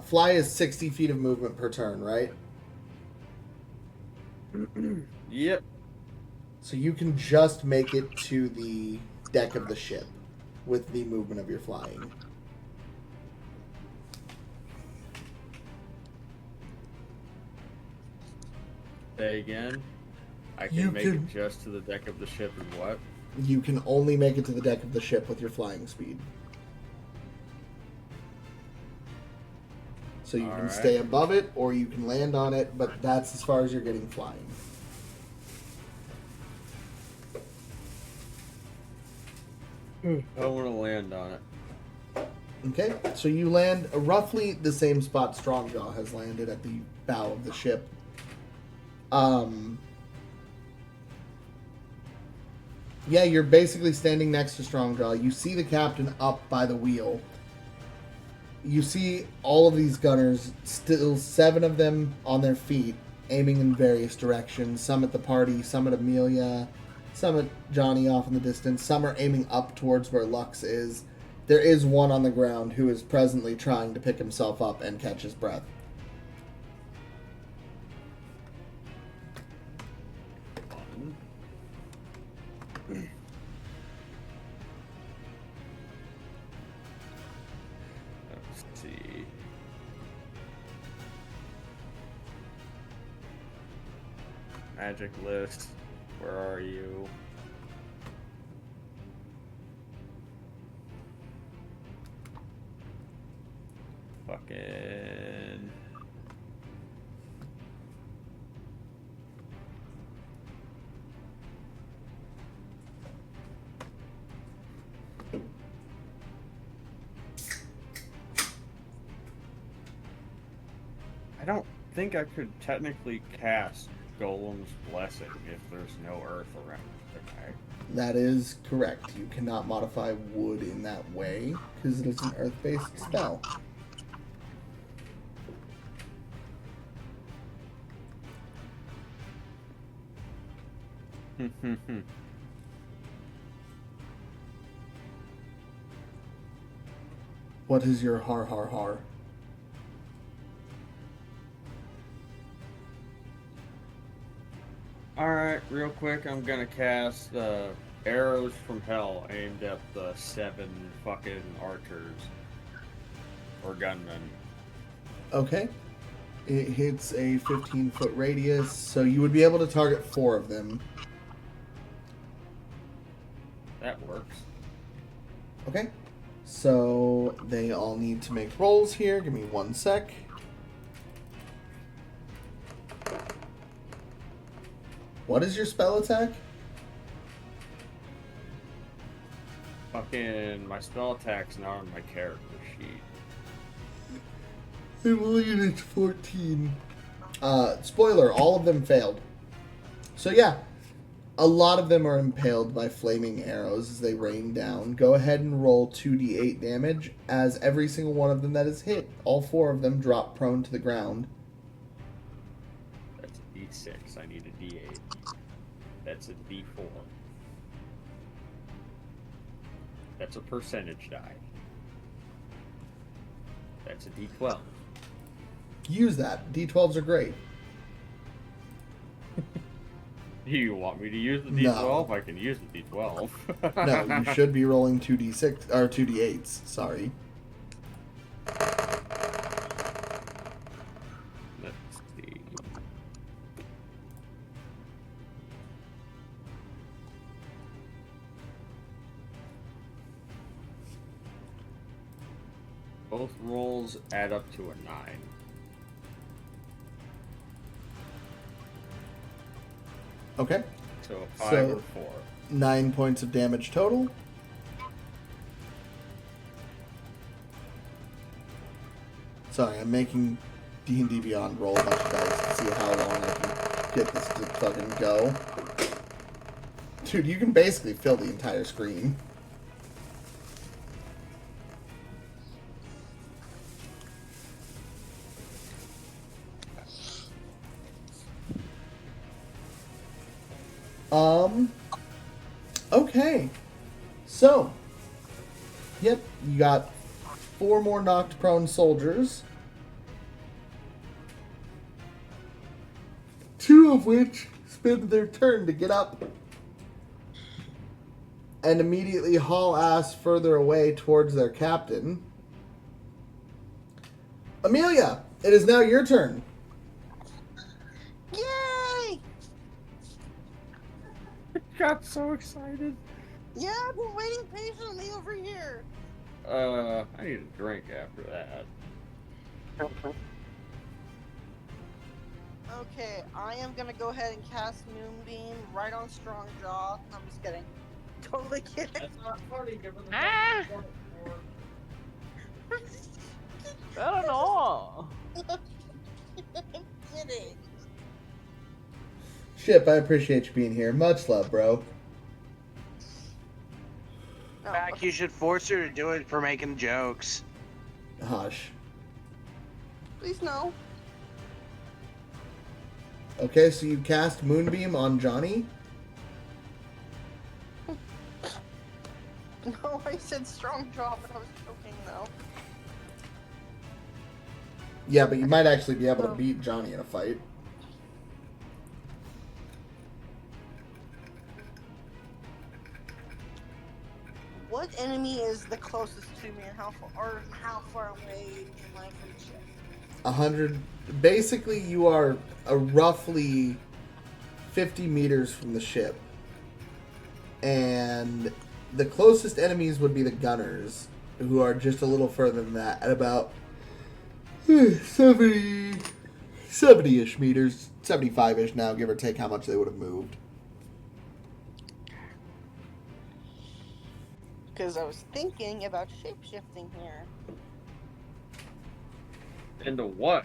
Fly is 60 feet of movement per turn, right?
Yep.
So you can just make it to the deck of the ship with the movement of your flying.
Say again. I
You
can make
can-
it just to the deck of the ship and what?
You can only make it to the deck of the ship with your flying speed. So you can
Alright.
stay above it or you can land on it, but that's as far as you're getting flying.
I want to land on it.
Okay, so you land roughly the same spot Strongjaw has landed at the bow of the ship. Yeah, you're basically standing next to Strongjaw. You see the captain up by the wheel. You see all of these gunners, still 7 of them on their feet, aiming in various directions. Some at the party, some at Amelia, some at Johnny off in the distance. Some are aiming up towards where Lux is. There is one on the ground who is presently trying to pick himself up and catch his breath.
Let's see. Magic list. Where are you? Fucking. think I could technically cast Golem's Blessing if there's no earth around the guy.
That is correct. You cannot modify wood in that way because it is an earth-based spell. What is your har har har?
Alright, real quick, I'm gonna cast arrows from hell aimed at the 7 fucking archers. Or gunmen.
Okay. It hits a 15-foot radius, so you would be able to target 4 of them.
That works.
Okay. So they all need to make rolls here. Give me 1 sec. What is your spell attack?
Fucking, my spell attack's not on my character sheet.
I believe it's 14. Spoiler, all of them failed. So yeah, a lot of them are impaled by flaming arrows as they rain down. Go ahead and roll 2d8 damage as every single one of them that is hit. All 4 of them drop prone to the ground.
That's a d6, I need a d8. That's a d4. That's a percentage die. That's a d12.
Use that. D12s are great.
Do you want me to use the d12?
No.
I can use the d12.
No, you should be rolling 2d6 or 2d8s. Sorry.
Let's see. Both rolls add up to a 9.
Okay.
So a 5
So-
or 4.
9 points of damage total. Sorry, I'm making D&D Beyond roll a bunch of dice to see how long I can get this to fucking go. Dude, you can basically fill the entire screen. Okay. So, yep, you got 4 more knocked prone soldiers. 2 of which spend their turn to get up and immediately haul ass further away towards their captain. Amelia, it is now your turn.
Yay!
Got so excited.
Yeah, I've been waiting patiently over here.
I need a drink after that.
Okay, I am gonna go ahead and cast Moonbeam right on Strongjaw. I'm just kidding. Totally kidding.
That's not funny, given the
Ah! I don't know.
I'm kidding.
Ship, I appreciate you being here. Much love, bro.
Oh,
Back, you should force her to do it for making jokes.
Hush.
please no.
Okay, so you cast Moonbeam on Johnny.
No, I said Strongjaw, but I was joking though.
Yeah, but you might actually be able to beat Johnny in a fight.
What enemy is the closest to me, and how far away am I from the ship?
100. Basically, you are roughly 50 meters from the ship. And the closest enemies would be the gunners, who are just a little further than that, at about 70-ish meters. 75-ish now, give or take how much they would have moved.
Because I was thinking about shapeshifting here.
Into what?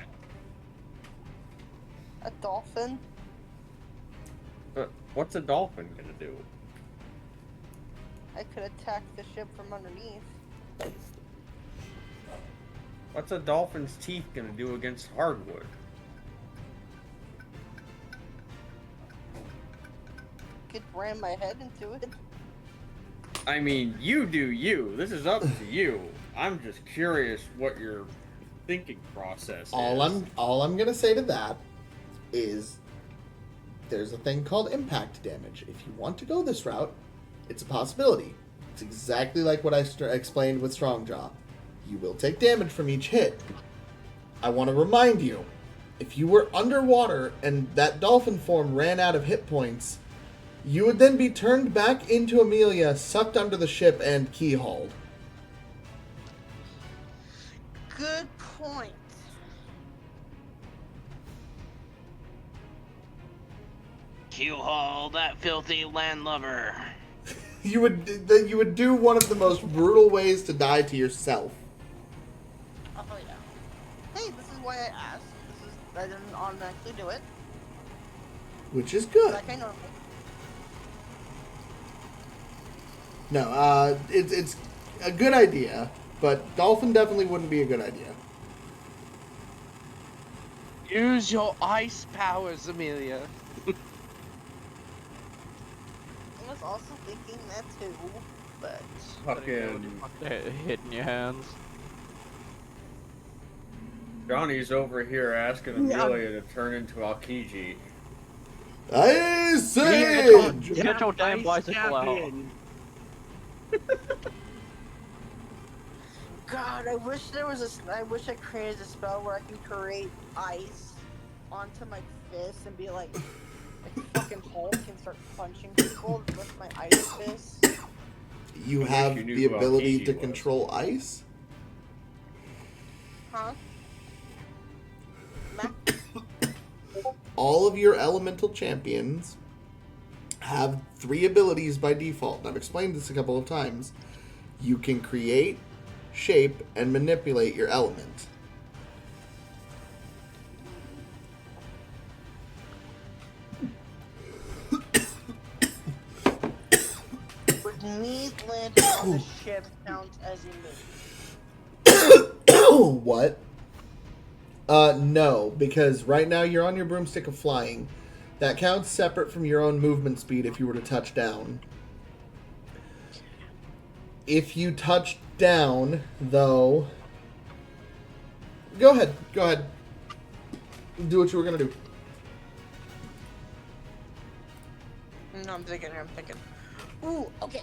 A dolphin?
But what's a dolphin gonna do?
I could attack the ship from underneath.
What's a dolphin's teeth gonna do against hardwood?
Could ram my head into it.
I mean, you do you. This is up to you. I'm just curious what your thinking process is.
All I'm gonna say to that is there's a thing called impact damage. If you want to go this route, it's a possibility. It's exactly like what I explained with Strongjaw. You will take damage from each hit. I want to remind you, if you were underwater and that dolphin form ran out of hit points, you would then be turned back into Amelia, sucked under the ship, and keyhauled.
Good point.
Keel-haul that filthy landlubber.
You would do one of the most brutal ways to die to yourself.
Oh yeah. Hey, this is why I asked. I didn't automatically do it.
Which is good.
Like I normally.
No, it's a good idea, but dolphin definitely wouldn't be a good idea.
Use your ice powers, Amelia.
I was also thinking that too, but
Fucking
Hit in your hands.
Johnny's over here asking Amelia to turn into Aokiji.
Ice Sage!
Get your damn bicycle out.
God, I wish there was I wish I created a spell where I can create ice onto my fist and be like fucking Hulk and start punching people with my ice fist.
You
I
have
wish you knew
the
who
ability
Aokiji
to
was.
control ice?
Huh?
All of your elemental champions have 3 abilities by default. And I've explained this a couple of times. You can create, shape, and manipulate your element.
Would me landing on the ship count as a move?
What? No, because right now you're on your broomstick of flying. That counts separate from your own movement speed if you were to touch down. If you touch down, though... Go ahead. Do what you were going to do.
No, I'm thinking. Ooh, okay.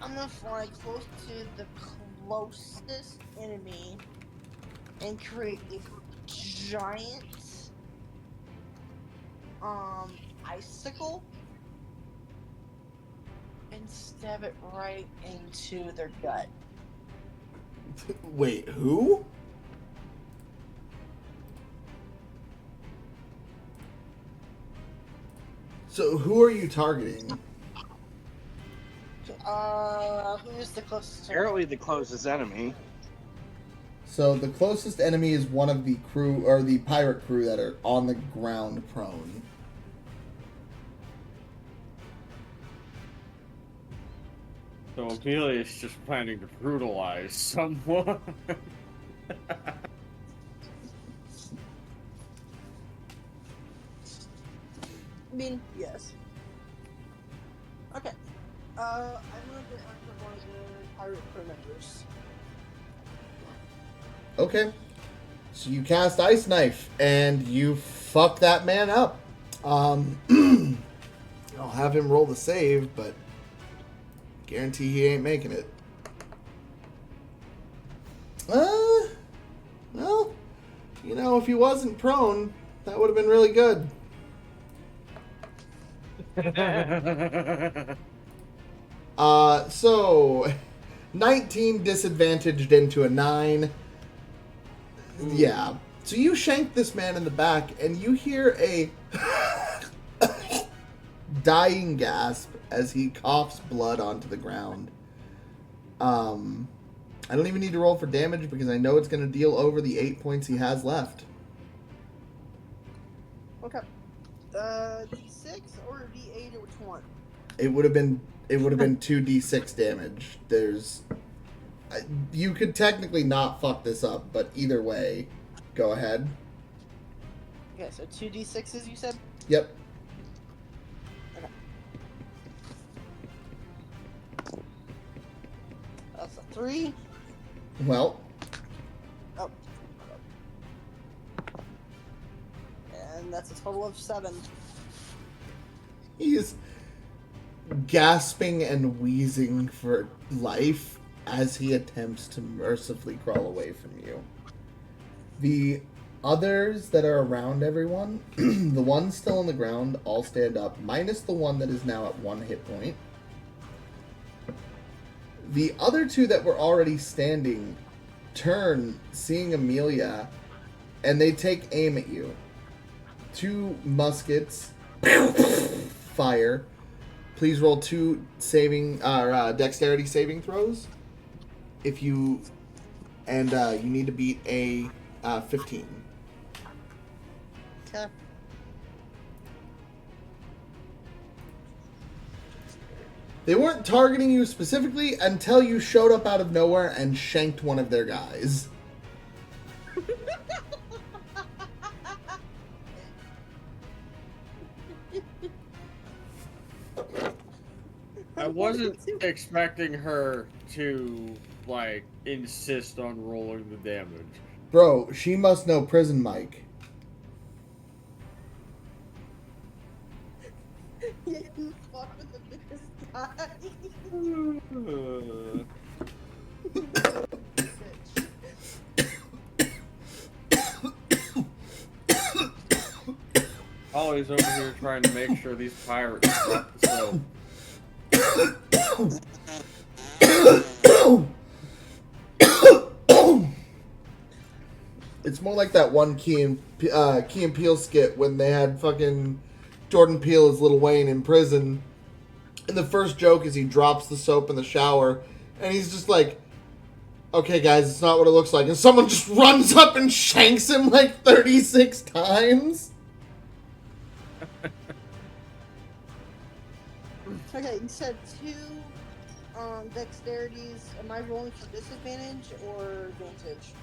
I'm gonna fly close to the closest enemy and create a giant icicle and stab it right into their gut.
Wait, who? So who are you targeting?
Who's the closest?
Apparently the closest enemy.
So the closest enemy is one of the crew, or the pirate crew that are on the ground prone.
So Amelia's just planning to brutalize someone.
I mean, yes. Okay. I'm gonna go after one of the pirate crew members.
Okay. So you cast Ice Knife, and you fuck that man up. I'll have him roll the save, but guarantee he ain't making it. Well, you know, if he wasn't prone, that would have been really good. So 19 disadvantaged into a 9. Yeah. So you shank this man in the back, and you hear a dying gasp as he coughs blood onto the ground. I don't even need to roll for damage because I know it's going to deal over the 8 points he has left.
Okay. D6 or D8 or which one?
It would have been 2d6 damage. You could technically not fuck this up, but either way, go ahead.
Okay, so 2d6s you said?
Yep.
Okay. That's a 3.
Well,
Oh. And that's a total of 7.
he's gasping and wheezing for life as he attempts to mercifully crawl away from you. The others that are around everyone, the ones still on the ground, all stand up, minus the one that is now at 1 hit point. The other two that were already standing turn, seeing Amelia, and they take aim at you. 2 muskets fire. Please roll 2 dexterity saving throws. If you you need to beat a 15.
Okay.
They weren't targeting you specifically until you showed up out of nowhere and shanked one of their guys.
I wasn't expecting her to, like, insist on rolling the damage.
Bro, she must know Prison Mike.
Yeah, you fuck with the biggest guy.
Ollie's over here trying to make sure these pirates drop the soap.
It's more like that one Key and Peele skit when they had fucking Jordan Peele as Lil Wayne in prison. And the first joke is he drops the soap in the shower, and he's just like, okay, guys, it's not what it looks like. And someone just runs up and shanks him like 36 times.
Okay, you said 2 dexterities. Am I rolling for disadvantage or advantage?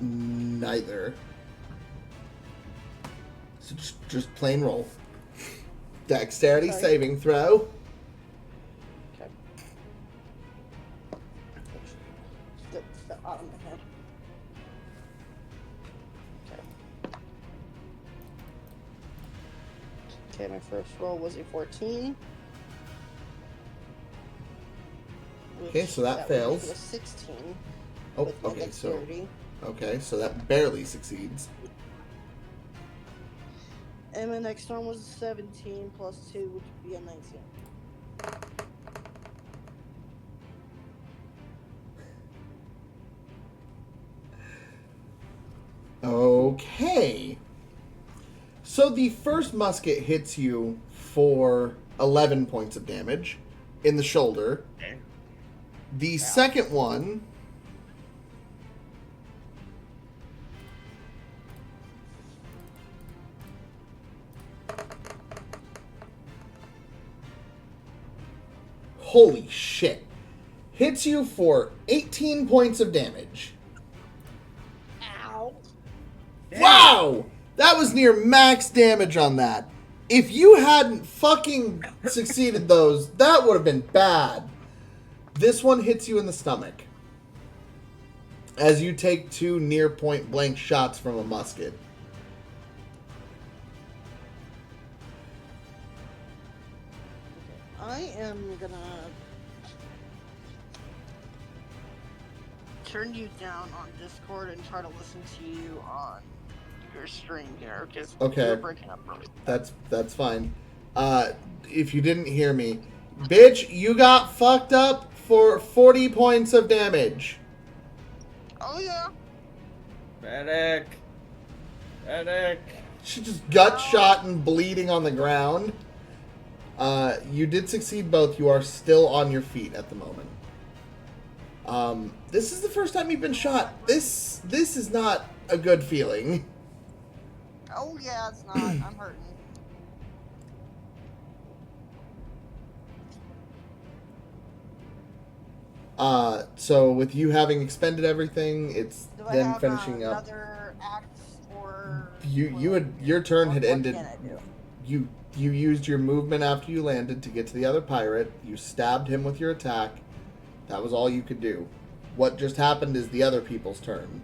Neither. So just plain roll. Dexterity
Sorry.
saving throw.
Okay. Get that out of my head. Okay. Okay, my first roll was a 14.
Okay, so that
would
fails.
make it a 16.
Oh,
with my
okay,
dexterity.
so that barely succeeds.
And my next one was a 17 plus 2, which would be a 19.
Okay. So the first musket hits you for 11 points of damage in the shoulder.
Okay.
The second one holy shit, hits you for 18 points of damage.
Ow!
Wow! That was near max damage on that. If you hadn't fucking succeeded those, that would have been bad. This one hits you in the stomach as you take 2 near point blank shots from a musket.
I am gonna turn you down on Discord and try to listen to you on your stream here, because
Okay.
you're breaking up really bad.
That's fine. If you didn't hear me, bitch, you got fucked up for 40 points of damage.
Oh yeah.
Medic! Medic!
She just gut shot and bleeding on the ground. You did succeed both. You are still on your feet at the moment. This is the first time you've been shot. This is not a good feeling.
Oh yeah, it's not. I'm hurting.
So with you having expended everything, it's
Do I
then
have
finishing up.
another act or
Your turn had
what
ended.
can I do?
You used your movement after you landed to get to the other pirate. You stabbed him with your attack. That was all you could do. What just happened is the other people's turn,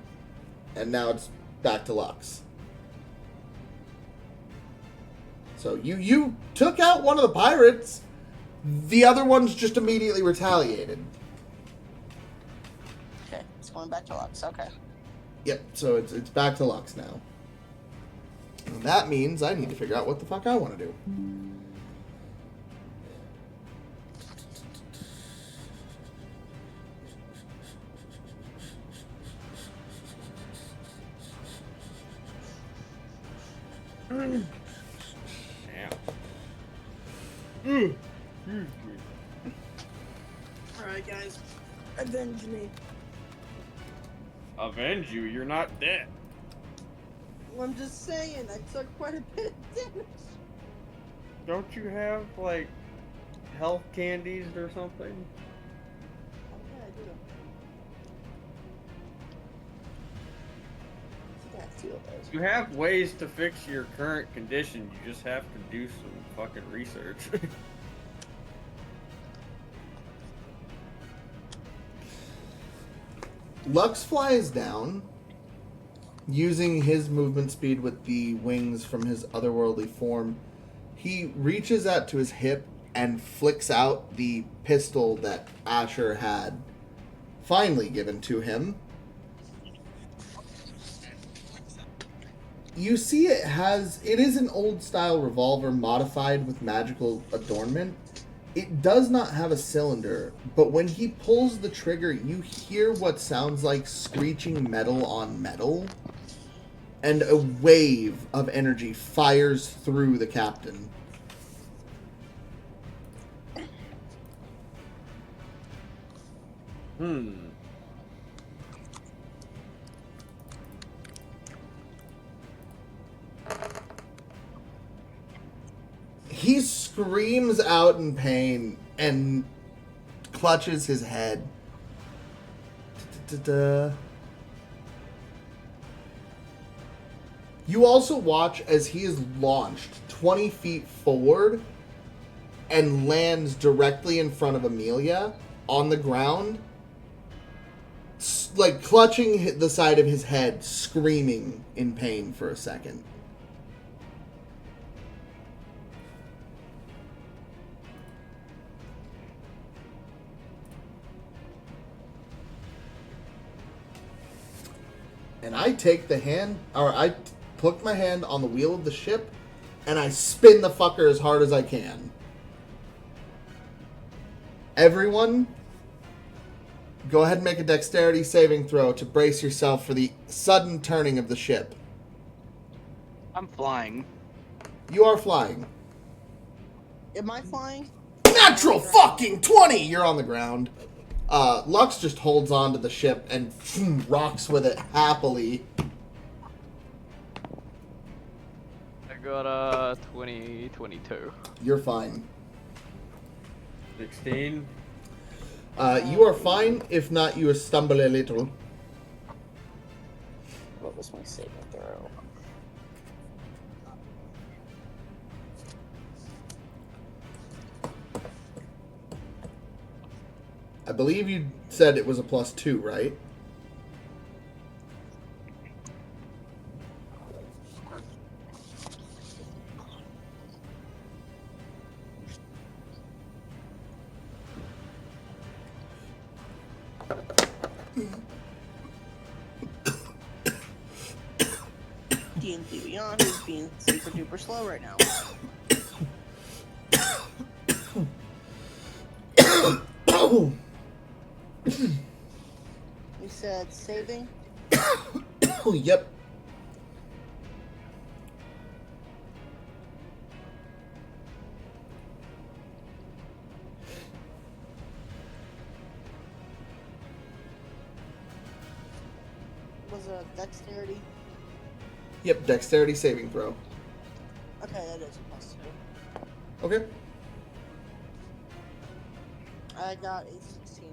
and now it's back to Lux. So you took out one of the pirates. The other ones just immediately retaliated.
Okay, it's going back to Lux. Okay.
Yep. So it's back to Lux now. And that means I need to figure out what the fuck I want to do.
Yeah.
Alright, guys. Avenge me.
Avenge you? You're not dead.
I'm just saying, I took quite a bit of damage.
Don't you have, like, health candies or something?
Oh, yeah, I do. I think I have 2 of those.
You have ways to fix your current condition. You just have to do some fucking research.
Lux flies down, using his movement speed with the wings from his otherworldly form. He reaches out to his hip and flicks out the pistol that Ascher had finally given to him. You see it is an old style revolver modified with magical adornment. It does not have a cylinder, but when he pulls the trigger, you hear what sounds like screeching metal on metal, and a wave of energy fires through the captain. He screams out in pain and clutches his head. You also watch as he is launched 20 feet forward and lands directly in front of Amelia on the ground, like clutching the side of his head, screaming in pain for a second. And I take the hand, or I put my hand on the wheel of the ship, and I spin the fucker as hard as I can. Everyone, go ahead and make a dexterity saving throw to brace yourself for the sudden turning of the ship.
I'm flying.
You are flying.
Am I flying?
Natural fucking 20! You're on the ground. Lux just holds on to the ship and rocks with it happily.
I got 22.
You're fine.
16.
You are fine. If not, you stumble a little.
What was my saving throw?
I believe you said it was a +2, right?
D&D Beyond is being super duper slow right now. You said saving?
Oh, yep.
Was a dexterity?
Yep, dexterity saving throw.
Okay, that is a +2.
Okay.
I got a 16.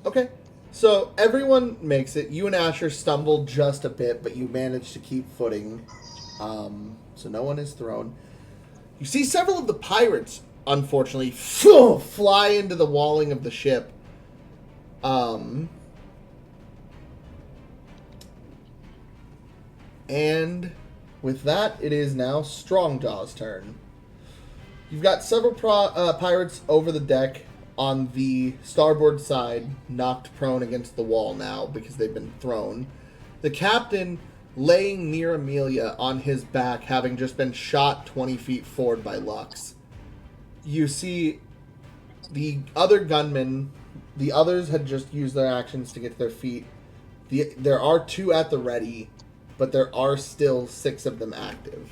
Okay. So everyone makes it. You and Asher stumble just a bit, but you manage to keep footing. So no one is thrown. You see several of the pirates, unfortunately, fly into the walling of the ship. And with that, it is now Strongjaw's turn. You've got several pirates over the deck on the starboard side, knocked prone against the wall now because they've been thrown. The captain laying near Amelia on his back, having just been shot 20 feet forward by Lux. You see the other gunmen, the others had just used their actions to get to their feet. There are 2 at the ready, but there are still 6 of them active.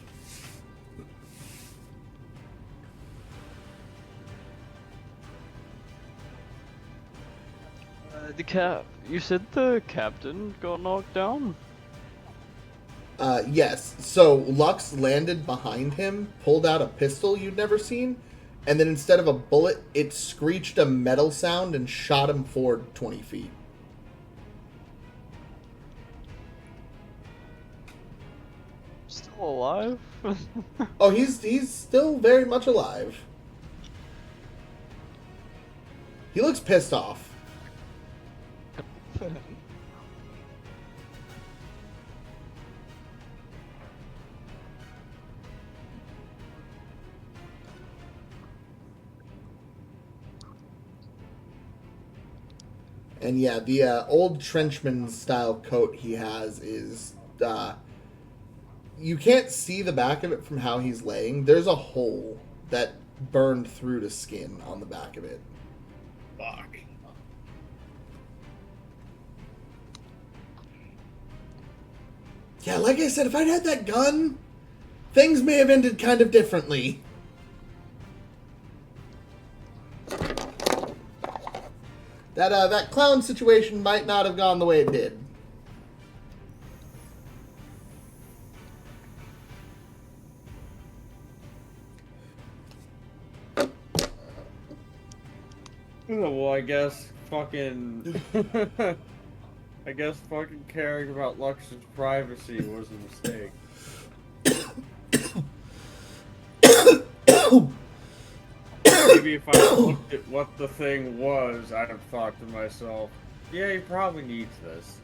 You said the captain got knocked down?
Yes. So Lux landed behind him, pulled out a pistol you'd never seen, and then instead of a bullet, it screeched a metal sound and shot him forward 20 feet.
Still alive?
Oh, he's still very much alive. He looks pissed off. And yeah, the old trenchman style coat he has is you can't see the back of it from how he's laying. There's a hole that burned through the skin on the back of it.
Fuck.
Yeah, like I said, if I'd had that gun, things may have ended kind of differently. That clown situation might not have gone the way it did.
Well, I guess fucking... I guess fucking caring about Lux's privacy was a mistake. Maybe if I looked at what the thing was, I'd have thought to myself, yeah, he probably needs this.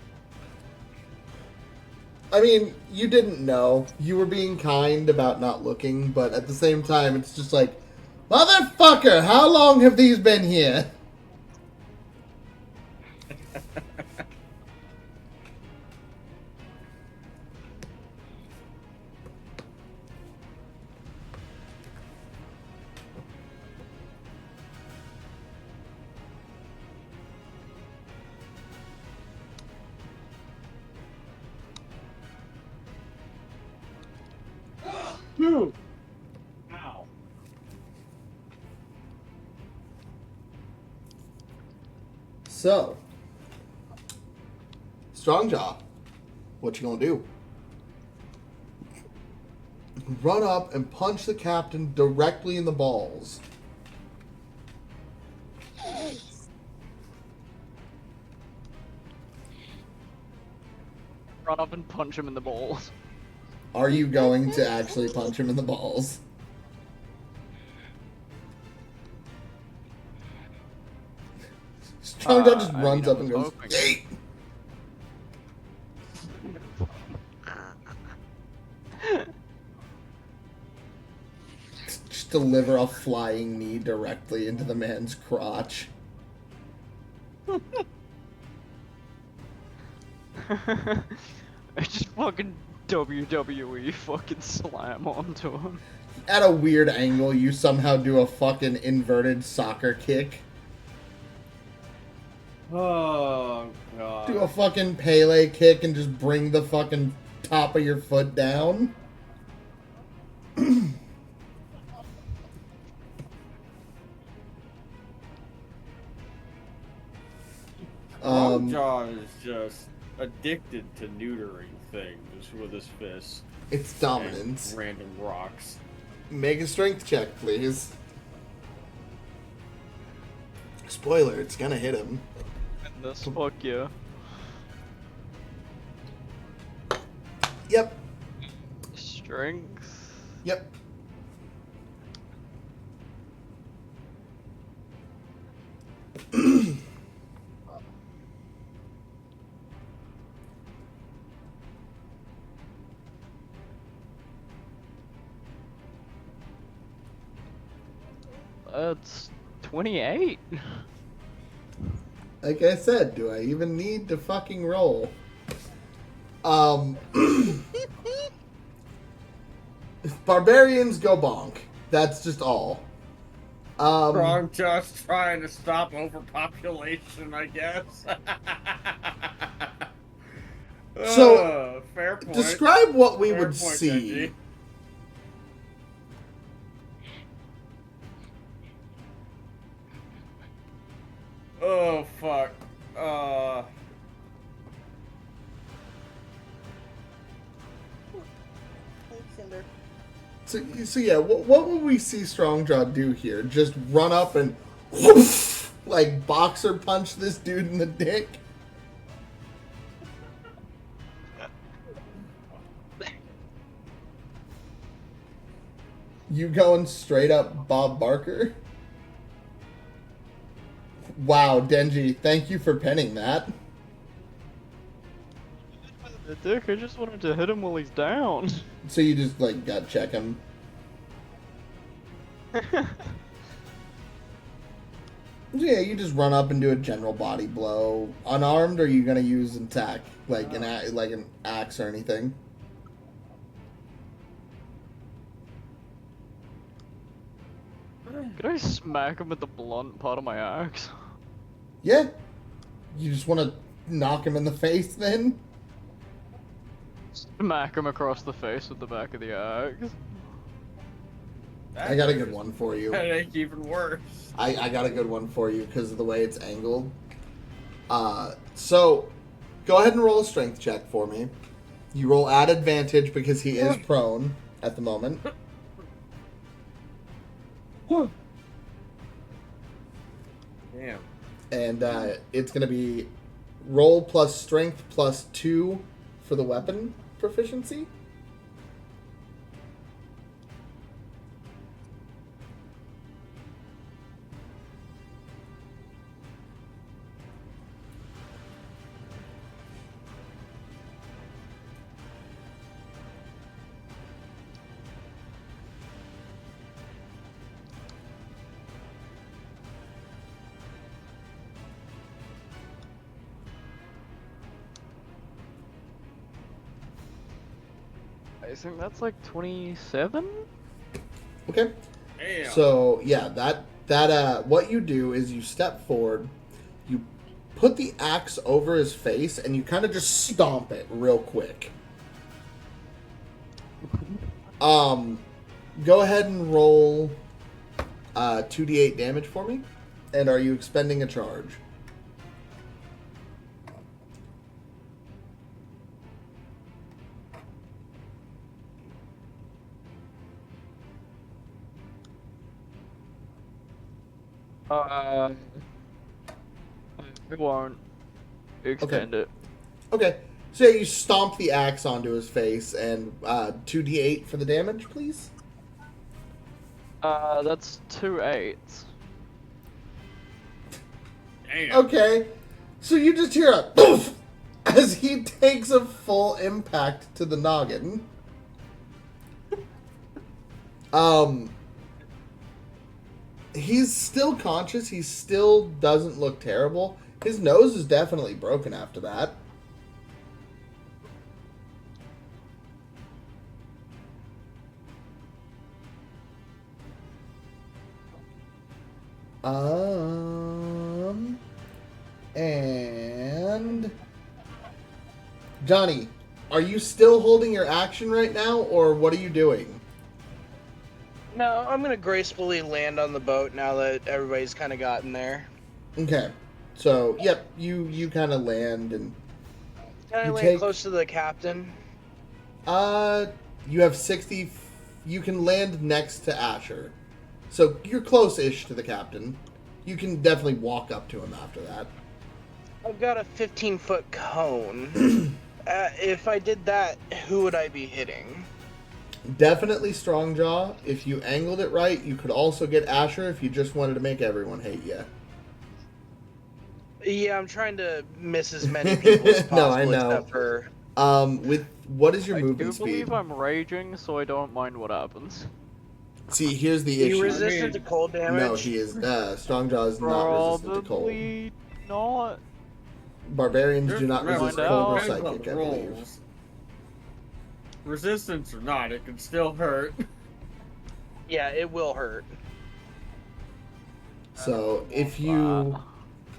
I mean, you didn't know. You were being kind about not looking, but at the same time, it's just like, motherfucker, how long have these been here?
Ow.
So, Strongjaw, what you gonna do? Run up and punch the captain directly in the balls.
Run up and punch him in the balls.
Are you going to actually punch him in the balls? Strongjaw just runs up and goes, "Yeet!" Just deliver a flying knee directly into the man's crotch.
I just fucking WWE fucking slam onto him.
At a weird angle, you somehow do a fucking inverted soccer kick.
Oh, God.
Do a fucking Pele kick and just bring the fucking top of your foot down.
Jaw is just addicted to neutering things with his fists.
It's dominance.
And random rocks.
Make a strength check, please. Spoiler, it's gonna hit him.
This fuck yeah.
Yep.
Strength.
Yep.
That's 28.
Like I said, do I even need to fucking roll? Barbarians go bonk. That's just all.
I'm just trying to stop overpopulation, I guess.
So,
fair point.
describe what we
Fair
would
point,
see.
Genji. Oh, fuck.
Thanks, Cinder.
So yeah, what would we see Strongjaw do here? Just run up and whoosh, like boxer punch this dude in the dick? You going straight up Bob Barker? Wow, Denji, thank you for penning that.
The dick, I just wanted to hit him while he's down.
So you just like gut check him. Yeah, you just run up and do a general body blow. Unarmed, or are you gonna use an attack like an axe or anything?
Could I smack him with the blunt part of my axe?
Yeah. You just want to knock him in the face then?
Smack him across the face with the back of the axe.
I got a good one for you.
That ain't even worse.
I got a good one for you because of the way it's angled. So, go ahead and roll a strength check for me. You roll at advantage because he is prone at the moment.
Damn.
And it's going to be roll plus strength plus 2 for the weapon proficiency.
I think that's like 27?
Okay.
Damn.
So yeah, that what you do is you step forward, you put the axe over his face, and you kind of just stomp it real quick. Go ahead and roll 2d8 damage for me. And are you expending a charge?
I won't extend it.
Okay. So yeah, you stomp the axe onto his face, and 2d8 for the damage, please.
That's 2 8s.
Damn.
Okay. So you just hear a poof as he takes a full impact to the noggin. He's still conscious. He still doesn't look terrible. His nose is definitely broken after that. And Johnny, are you still holding your action right now, or what are you doing?
No, I'm gonna gracefully land on the boat now that everybody's kind of gotten there.
Okay. So, yep, you kind of land and
Can I
You
land
take-
close to the captain?
You have 60. You can land next to Asher. So you're close-ish to the captain. You can definitely walk up to him after that.
I've got a 15-foot cone. If I did that, who would I be hitting?
Definitely Strongjaw. If you angled it right, you could also get Asher if you just wanted to make everyone hate you.
Yeah, I'm trying to miss as many people as possible,
No, I know.
except for...
With what is your
I
movement
do
speed?
believe I'm raging, so I don't mind what happens.
See, here's the
Are you
issue.
resistant to cold damage?
No, he is. Strongjaw is not resistant to cold.
Probably not.
Barbarians do not
Remember,
resist
find
cold or
out.
depends on
psychic,
the
I believe.
rolls. Resistance or not, it can still hurt.
Yeah, it will hurt.
So if you,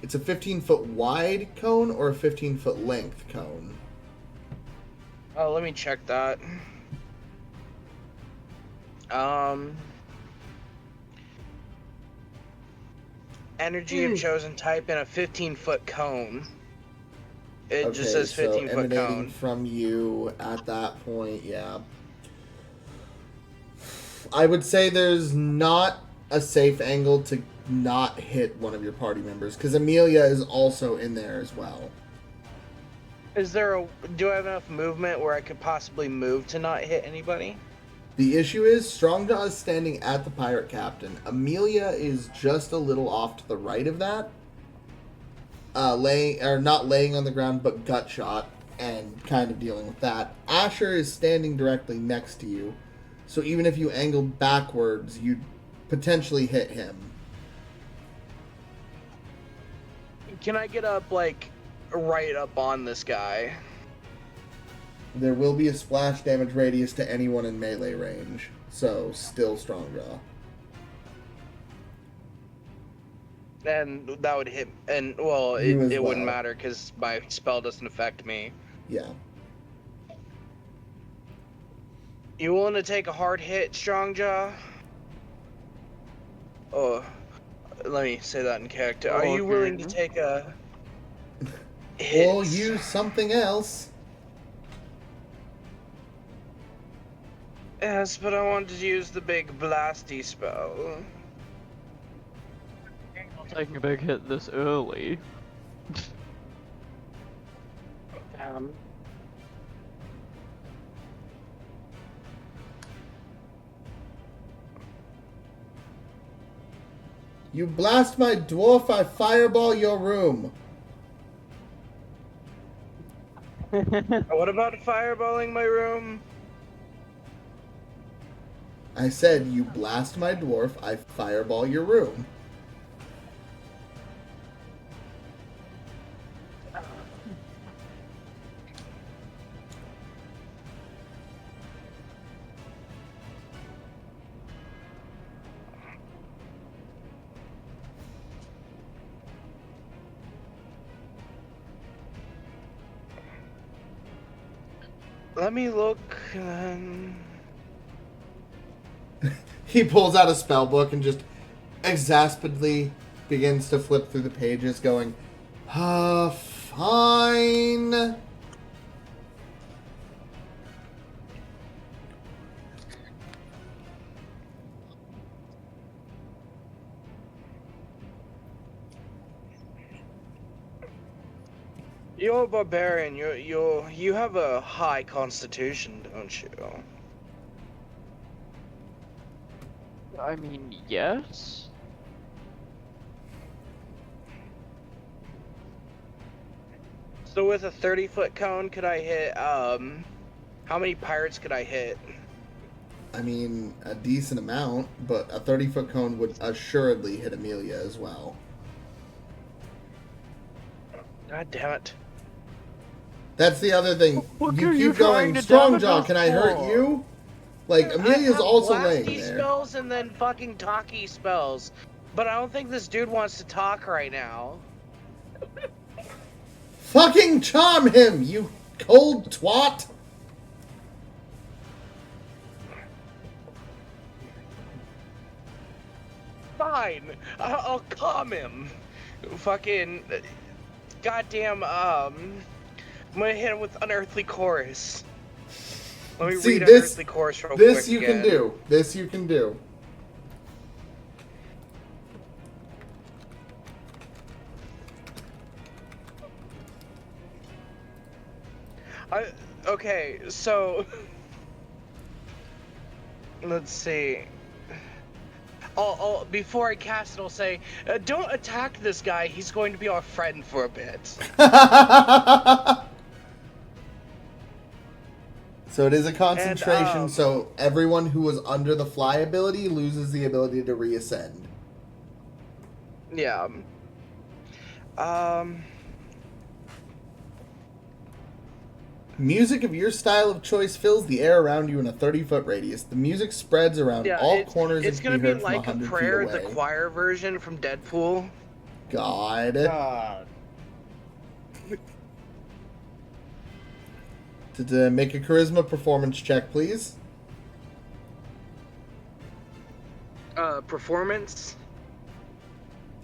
it's a 15-foot wide cone or a 15-foot length cone.
Oh, let me check that. Energy of chosen type in a 15-foot cone. It just says 15-foot
emanating
cone.
from you at that point, yeah. I would say there's not a safe angle to not hit one of your party members, because Amelia is also in there as well.
Is there a... Do I have enough movement where I could possibly move to not hit anybody?
The issue is Strongjaw is standing at the pirate captain. Amelia is just a little off to the right of that. Not laying on the ground, but gut shot, and kind of dealing with that. Asher is standing directly next to you, so even if you angled backwards, you'd potentially hit him.
Can I get up, like, right up on this guy?
There will be a splash damage radius to anyone in melee range, so still Strongjaw.
And that would hit... And, well,
You as
it wouldn't
well.
matter because my spell doesn't affect me.
Yeah.
You willing to take a hard hit, Strongjaw? Oh, let me say that in character. Are you willing to take a hit?
Or use something else.
Yes, but I wanted to use the big blasty spell.
Not taking a big hit this early.
You blast my dwarf, I fireball your room.
What about fireballing my room?
I said, you blast my dwarf, I fireball your room.
Let me look, and then...
He pulls out a spell book and just exasperately begins to flip through the pages, going, fine.
You're a barbarian. You have a high constitution, don't you?
I mean, yes.
So with a 30-foot cone, could I hit, how many pirates could I hit?
I mean, a decent amount, but a 30-foot cone would assuredly hit Amelia as well.
God damn it.
That's the other thing.
What
You
are you
keep going,
trying to damage
Strongjaw,
us
can I hurt
for?
you? Like, Amelia's also laying
blasty
there.
spells and then fucking talky spells. But I don't think this dude wants to talk right now.
Fucking charm him, you cold twat!
Fine, I'll calm him. Fucking, goddamn, I'm gonna hit him with unearthly chorus. Let me
See,
read
this-
Unearthly Chorus real
This
quick
you can
again.
do. This you can do.
Okay, so let's see. Before I cast it, I'll say, don't attack this guy. He's going to be our friend for a bit.
So it is a concentration,
And,
so everyone who was under the fly ability loses the ability to reascend.
Yeah.
Music of your style of choice fills the air around you in a 30-foot radius. The music spreads around
Yeah,
all corners
it's
and
gonna
can be
be
heard from
like a
100
prayer,
feet
the
away.
choir version from Deadpool.
God.
God.
To make a charisma performance check, please.
Performance.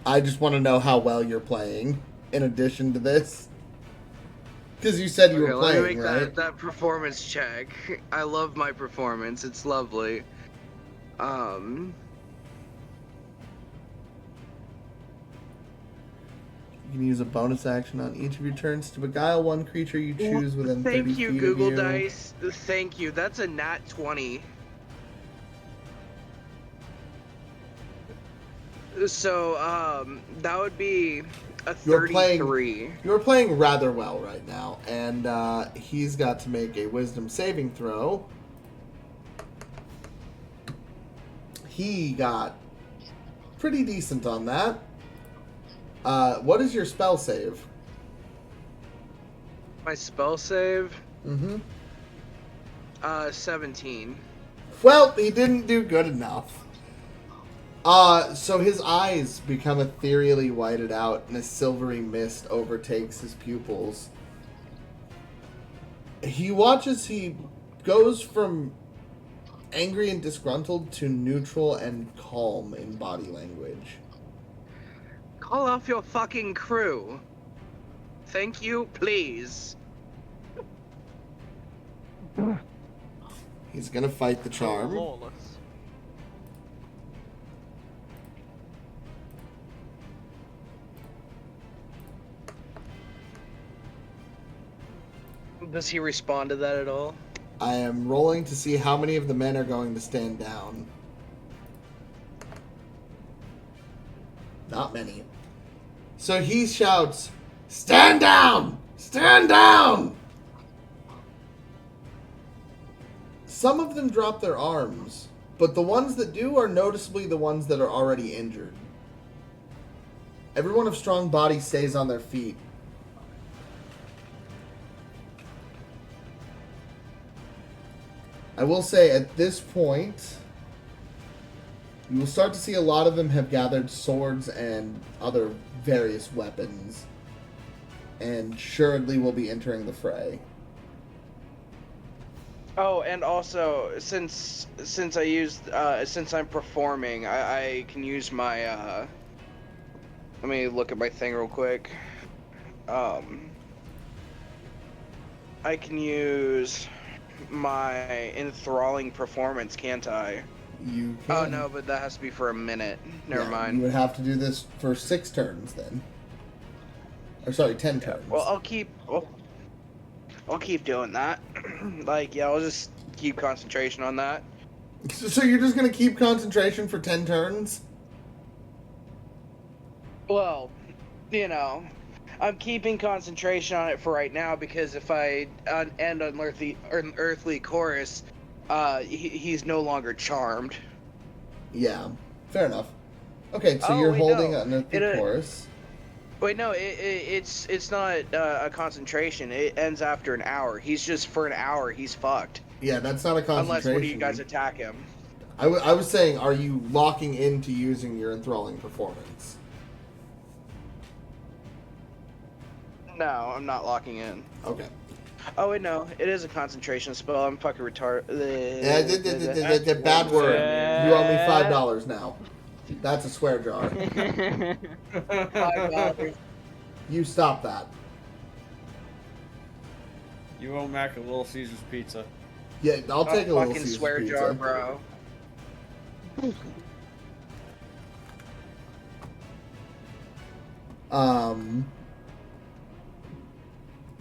I just want to know how well you're playing, in addition to this. Because you said you were
Let me
playing,
make
right?
that performance check. I love my performance. It's lovely.
You can use a bonus action on each of your turns to beguile one creature you choose within 30
Thank you,
feet
Google
of you.
Dice. Thank you. That's a nat 20. So, that would be a
You're playing-
33.
You're playing rather well right now, and he's got to make a wisdom saving throw. He got pretty decent on that. What is your spell save?
My spell save,
Mm-hmm.
17.
Well, he didn't do good enough. So his eyes become ethereally whited out, and a silvery mist overtakes his pupils. He watches, he goes from angry and disgruntled to neutral and calm in body language.
Call off your fucking crew. Thank you, please.
He's gonna fight the charm.
Lawless.
Does he respond to that at all?
I am rolling to see how many of the men are going to stand down. Not many. So he shouts, "Stand down! Stand down!" Some of them drop their arms, but the ones that do are noticeably the ones that are already injured. Everyone of strong body stays on their feet. I will say, at this point, you will start to see a lot of them have gathered swords and other various weapons, and assuredly will be entering the fray.
Oh, and also, since I used since I'm performing, I can use my let me look at my thing real quick. I can use my enthralling performance, can't I?
You can.
Oh no, but that has to be for a minute. Never
Yeah,
mind.
You would have to do this for 6 turns then. Or sorry, 10 turns.
Well, I'll keep doing that. Like, yeah, I'll just keep concentration on that.
So you're just gonna keep concentration for 10 turns?
Well, you know, I'm keeping concentration on it for right now because if I end on Earthly Chorus, he's no longer charmed.
Yeah, fair enough. Okay, so
Oh,
you're
wait,
holding
no.
an Earthly Chorus.
Wait, no, it's not a concentration. It ends after an hour. He's just for an hour. He's fucked.
Yeah, that's not a concentration.
Unless one of you guys attack him.
I was saying, are you locking into using your enthralling performance?
No, I'm not locking in.
Okay.
Oh wait, no, it is a concentration spell. I'm fucking retarded.
Bad word.
Yeah.
You owe me $5 now. That's a swear jar.
$5.
You stop that.
You owe Mac a Little Caesar's pizza.
Yeah, I'll take a little
fucking
Caesar
swear
pizza.
jar, bro.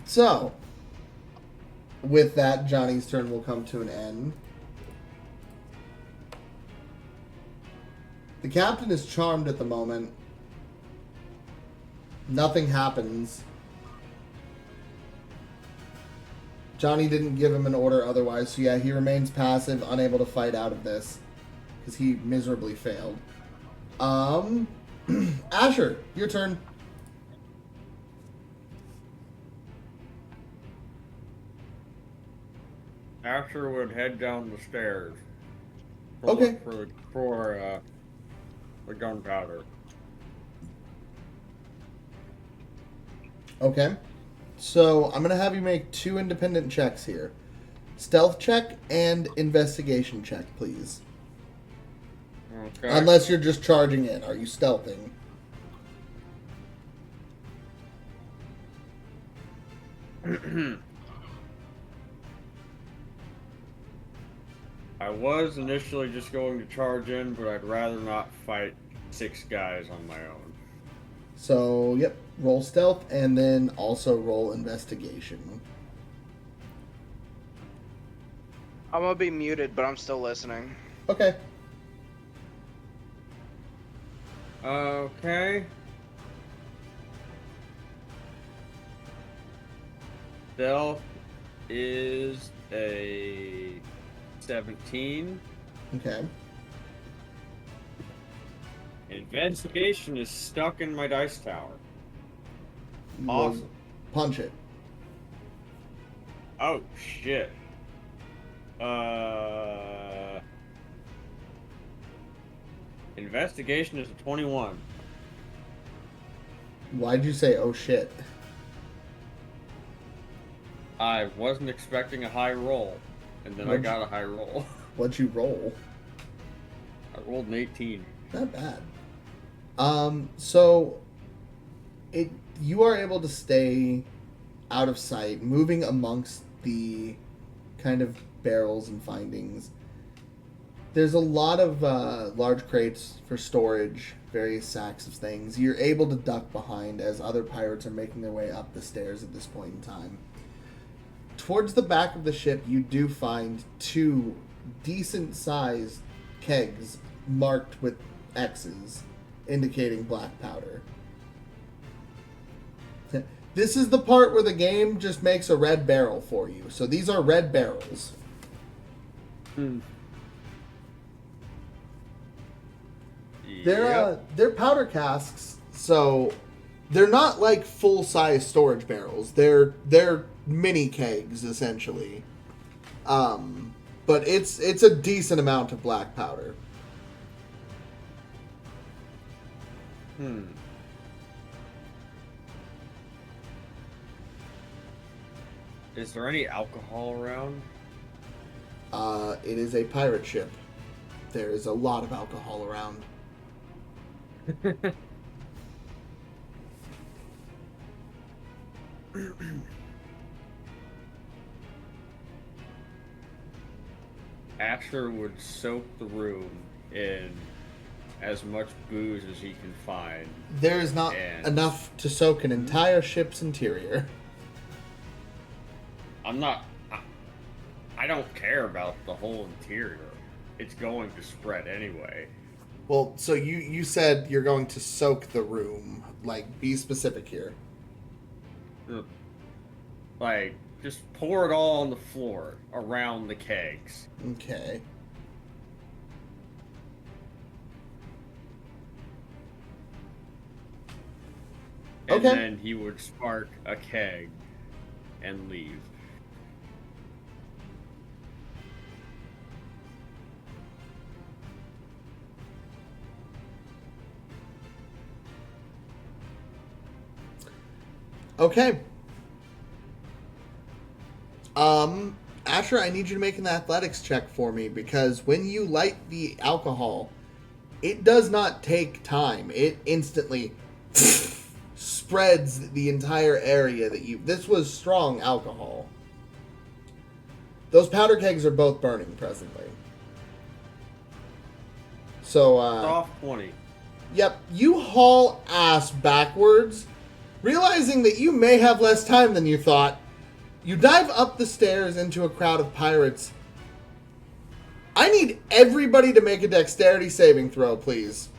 So, with that, Johnny's turn will come to an end. The captain is charmed at the moment. Nothing happens. Johnny didn't give him an order otherwise, so yeah, he remains passive, unable to fight out of this. Because he miserably failed. Asher, your turn.
Asher would head down the stairs.
Okay.
For the gunpowder.
Okay. So, I'm going to have you make 2 independent checks here. Stealth check and investigation check, please.
Okay.
Unless you're just charging in. Are you stealthing?
I was initially just going to charge in, but I'd rather not fight 6 guys on my own.
So, yep. Roll stealth and then also roll investigation.
I'm gonna be muted, but I'm still listening.
Okay.
Okay. Stealth is a 17.
Okay.
Investigation is stuck in my dice tower.
Roll-
Awesome.
Punch it.
Oh, shit. Investigation is a 21.
Why'd you say, oh shit?
I wasn't expecting a high roll, and then I
What'd
got a high roll.
What'd you roll?
I rolled an 18.
Not bad. So you are able to stay out of sight, moving amongst the kind of barrels and findings. There's a lot of large crates for storage, various sacks of things. You're able to duck behind as other pirates are making their way up the stairs at this point in time. Towards the back of the ship, you do find 2 decent-sized kegs marked with X's, indicating black powder. This is the part where the game just makes a red barrel for you. So these are red barrels. They're powder casks, so they're not like full-size storage barrels. They're mini kegs essentially. But it's a decent amount of black powder.
Is there any alcohol around?
It is a pirate ship. There is a lot of alcohol around.
Asher would soak the room in as much booze as he can find.
There is not enough to soak an entire ship's interior.
I don't care about the whole interior. It's going to spread anyway.
Well, so you said you're going to soak the room. Like, be specific here.
Like, just pour it all on the floor around the kegs.
Okay.
And
Okay.
then he would spark a keg and leave.
Okay. Asher, I need you to make an athletics check for me because when you light the alcohol, it does not take time. It instantly spreads the entire area that you... This was strong alcohol. Those powder kegs are both burning presently. So,
Off 20.
yep, you haul ass backwards, realizing that you may have less time than you thought. You dive up the stairs into a crowd of pirates. I need everybody to make a dexterity saving throw, please.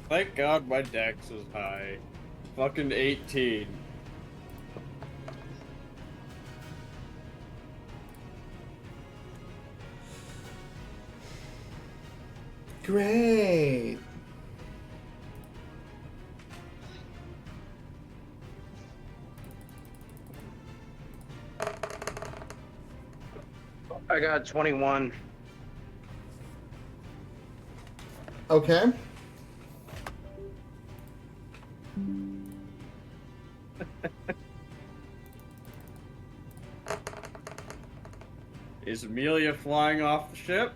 Thank God my dex is high. Fucking 18.
Great.
I got 21.
Okay.
Is Amelia flying off the ship?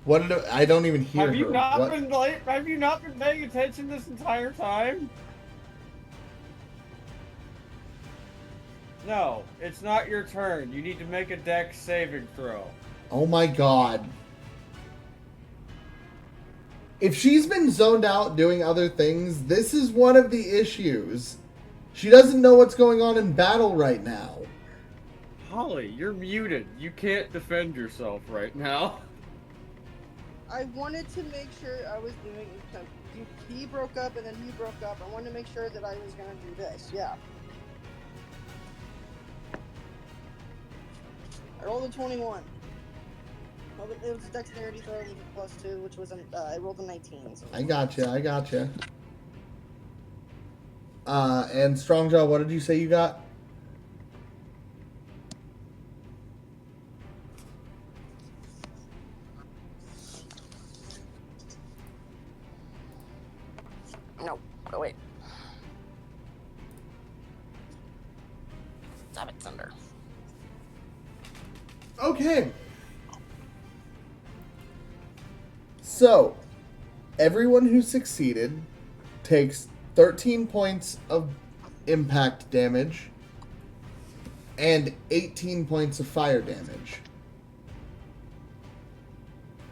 What did I don't even hear
Have you
her.
not
What?
been have you not been paying attention this entire time? No, it's not your turn. You need to make a dex saving throw.
Oh my god. If she's been zoned out doing other things, this is one of the issues. She doesn't know what's going on in battle right now.
Holly, you're muted. You can't defend yourself right now.
I wanted to make sure I was doing. He broke up and then he broke up. I wanted to make sure that I was gonna do this. Yeah. I rolled a 21. Well, it was a dexterity throw with a +2, which was I rolled a 19. So
I gotcha. And Strongjaw, what did you say you got?
No. Oh wait. Stop it, Thunder.
Okay. So, everyone who succeeded takes 13 points of impact damage and 18 points of fire damage.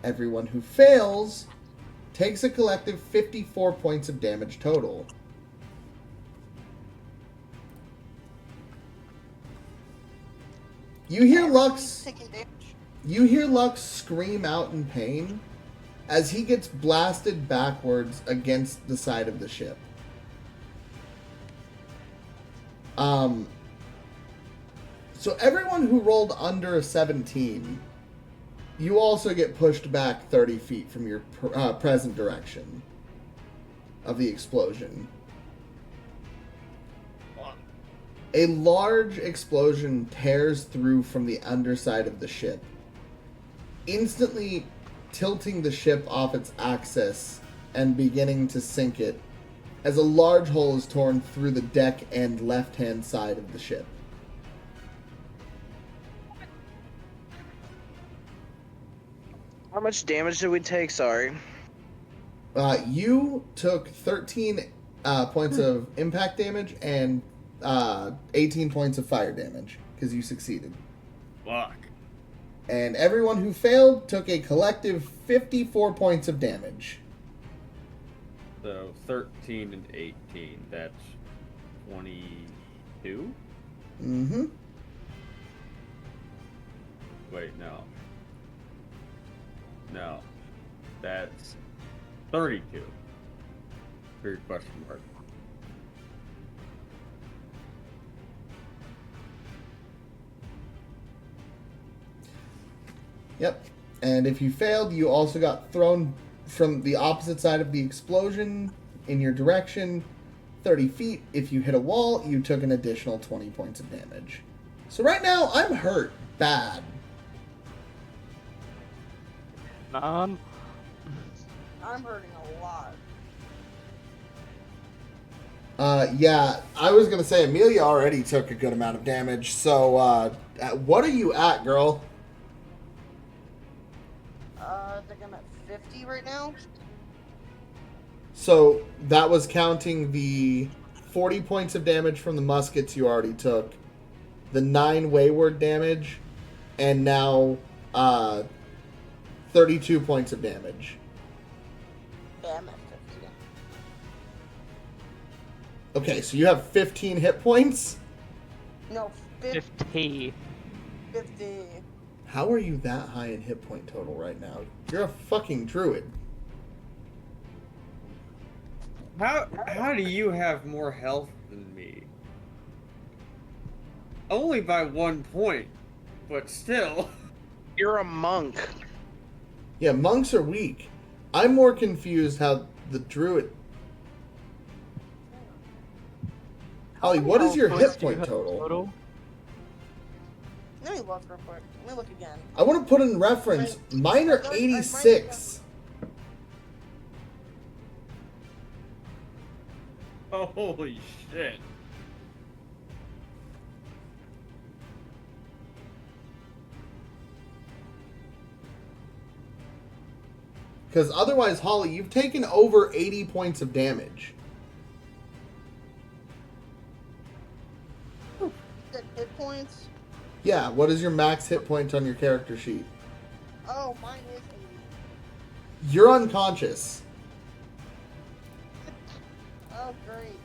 Everyone who fails takes a collective 54 points of damage total. You hear Lux
Taking damage.
You hear Lux scream out in pain as he gets blasted backwards against the side of the ship. So everyone who rolled under a 17, you also get pushed back 30 feet from your present direction of the explosion. A large explosion tears through from the underside of the ship, instantly tilting the ship off its axis and beginning to sink it, as a large hole is torn through the deck and left-hand side of the ship.
How much damage did we take? Sorry.
You took 13 points of impact damage and 18 points of fire damage, because you succeeded.
Fuck.
And everyone who failed took a collective 54 points of damage.
So 13 and 18, that's 22?
Mm-hmm.
Wait, no. No. That's 32. Weird question mark.
Yep. And if you failed, you also got thrown from the opposite side of the explosion in your direction 30 feet. If you hit a wall, you took an additional 20 points of damage. So right now, I'm hurt bad.
Man.
I'm hurting a lot.
Yeah, I was going to say Amelia already took a good amount of damage. So what are you at, girl?
I think I'm at 50 right now.
So that was counting the 40 points of damage from the muskets you already took, the 9 wayward damage, and now 32 points of damage.
Yeah, I'm at 50.
Okay, so you have 15 hit points?
No,
50.
50.
How are you that high in hit point total right now? You're a fucking druid.
How do you have more health than me? Only by 1 point, but still.
You're a monk.
Yeah, monks are weak. I'm more confused how the druid... Ollie, what is your hit point total?
Let me look real quick. Let me look again.
I want to put in reference. Mine are 86.
Holy shit.
Because otherwise, Holly, you've taken over 80 points of damage.
Hit points?
Yeah, what is your max hit point on your character sheet?
Oh, mine is 80.
You're unconscious.
Oh, great.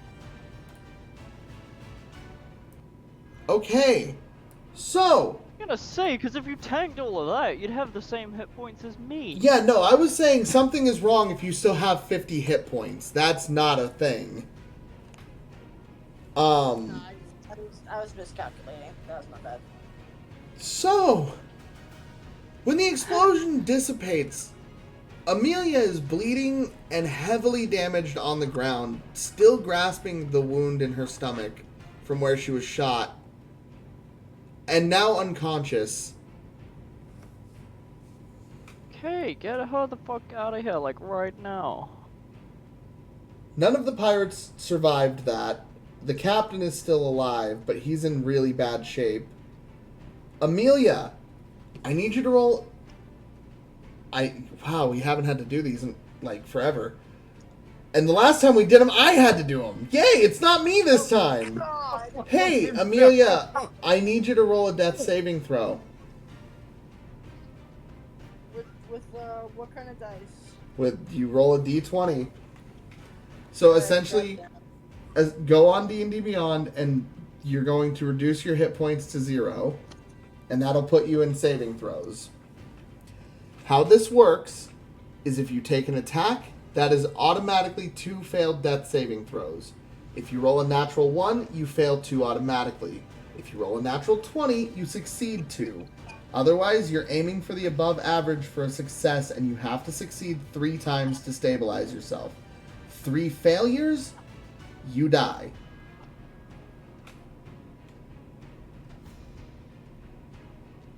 Okay, so...
I'm gonna say, because if you tanked all of that, you'd have the same hit points as me.
Yeah, no, I was saying something is wrong if you still have 50 hit points. That's not a thing.
No, I was miscalculating. That was my bad.
So, when the explosion dissipates, Amelia is bleeding and heavily damaged on the ground, still grasping the wound in her stomach from where she was shot, and now unconscious.
Okay, get her the fuck out of here, like right now.
None of the pirates survived that. The captain is still alive, but he's in really bad shape. Amelia, I need you to roll... Wow, we haven't had to do these in, like, forever. And the last time we did them, I had to do them. Yay, it's not me this time.
God.
Hey, Amelia, I need you to roll a death saving throw.
With what kind of dice?
You roll a d20. So essentially, go on D&D Beyond, and you're going to reduce your hit points to 0, and that'll put you in saving throws. How this works is if you take an attack, that is automatically 2 failed death saving throws. If you roll a natural 1, you fail 2 automatically. If you roll a natural 20, you succeed 2. Otherwise, you're aiming for the above average for a success, and you have to succeed 3 times to stabilize yourself. 3 failures, you die.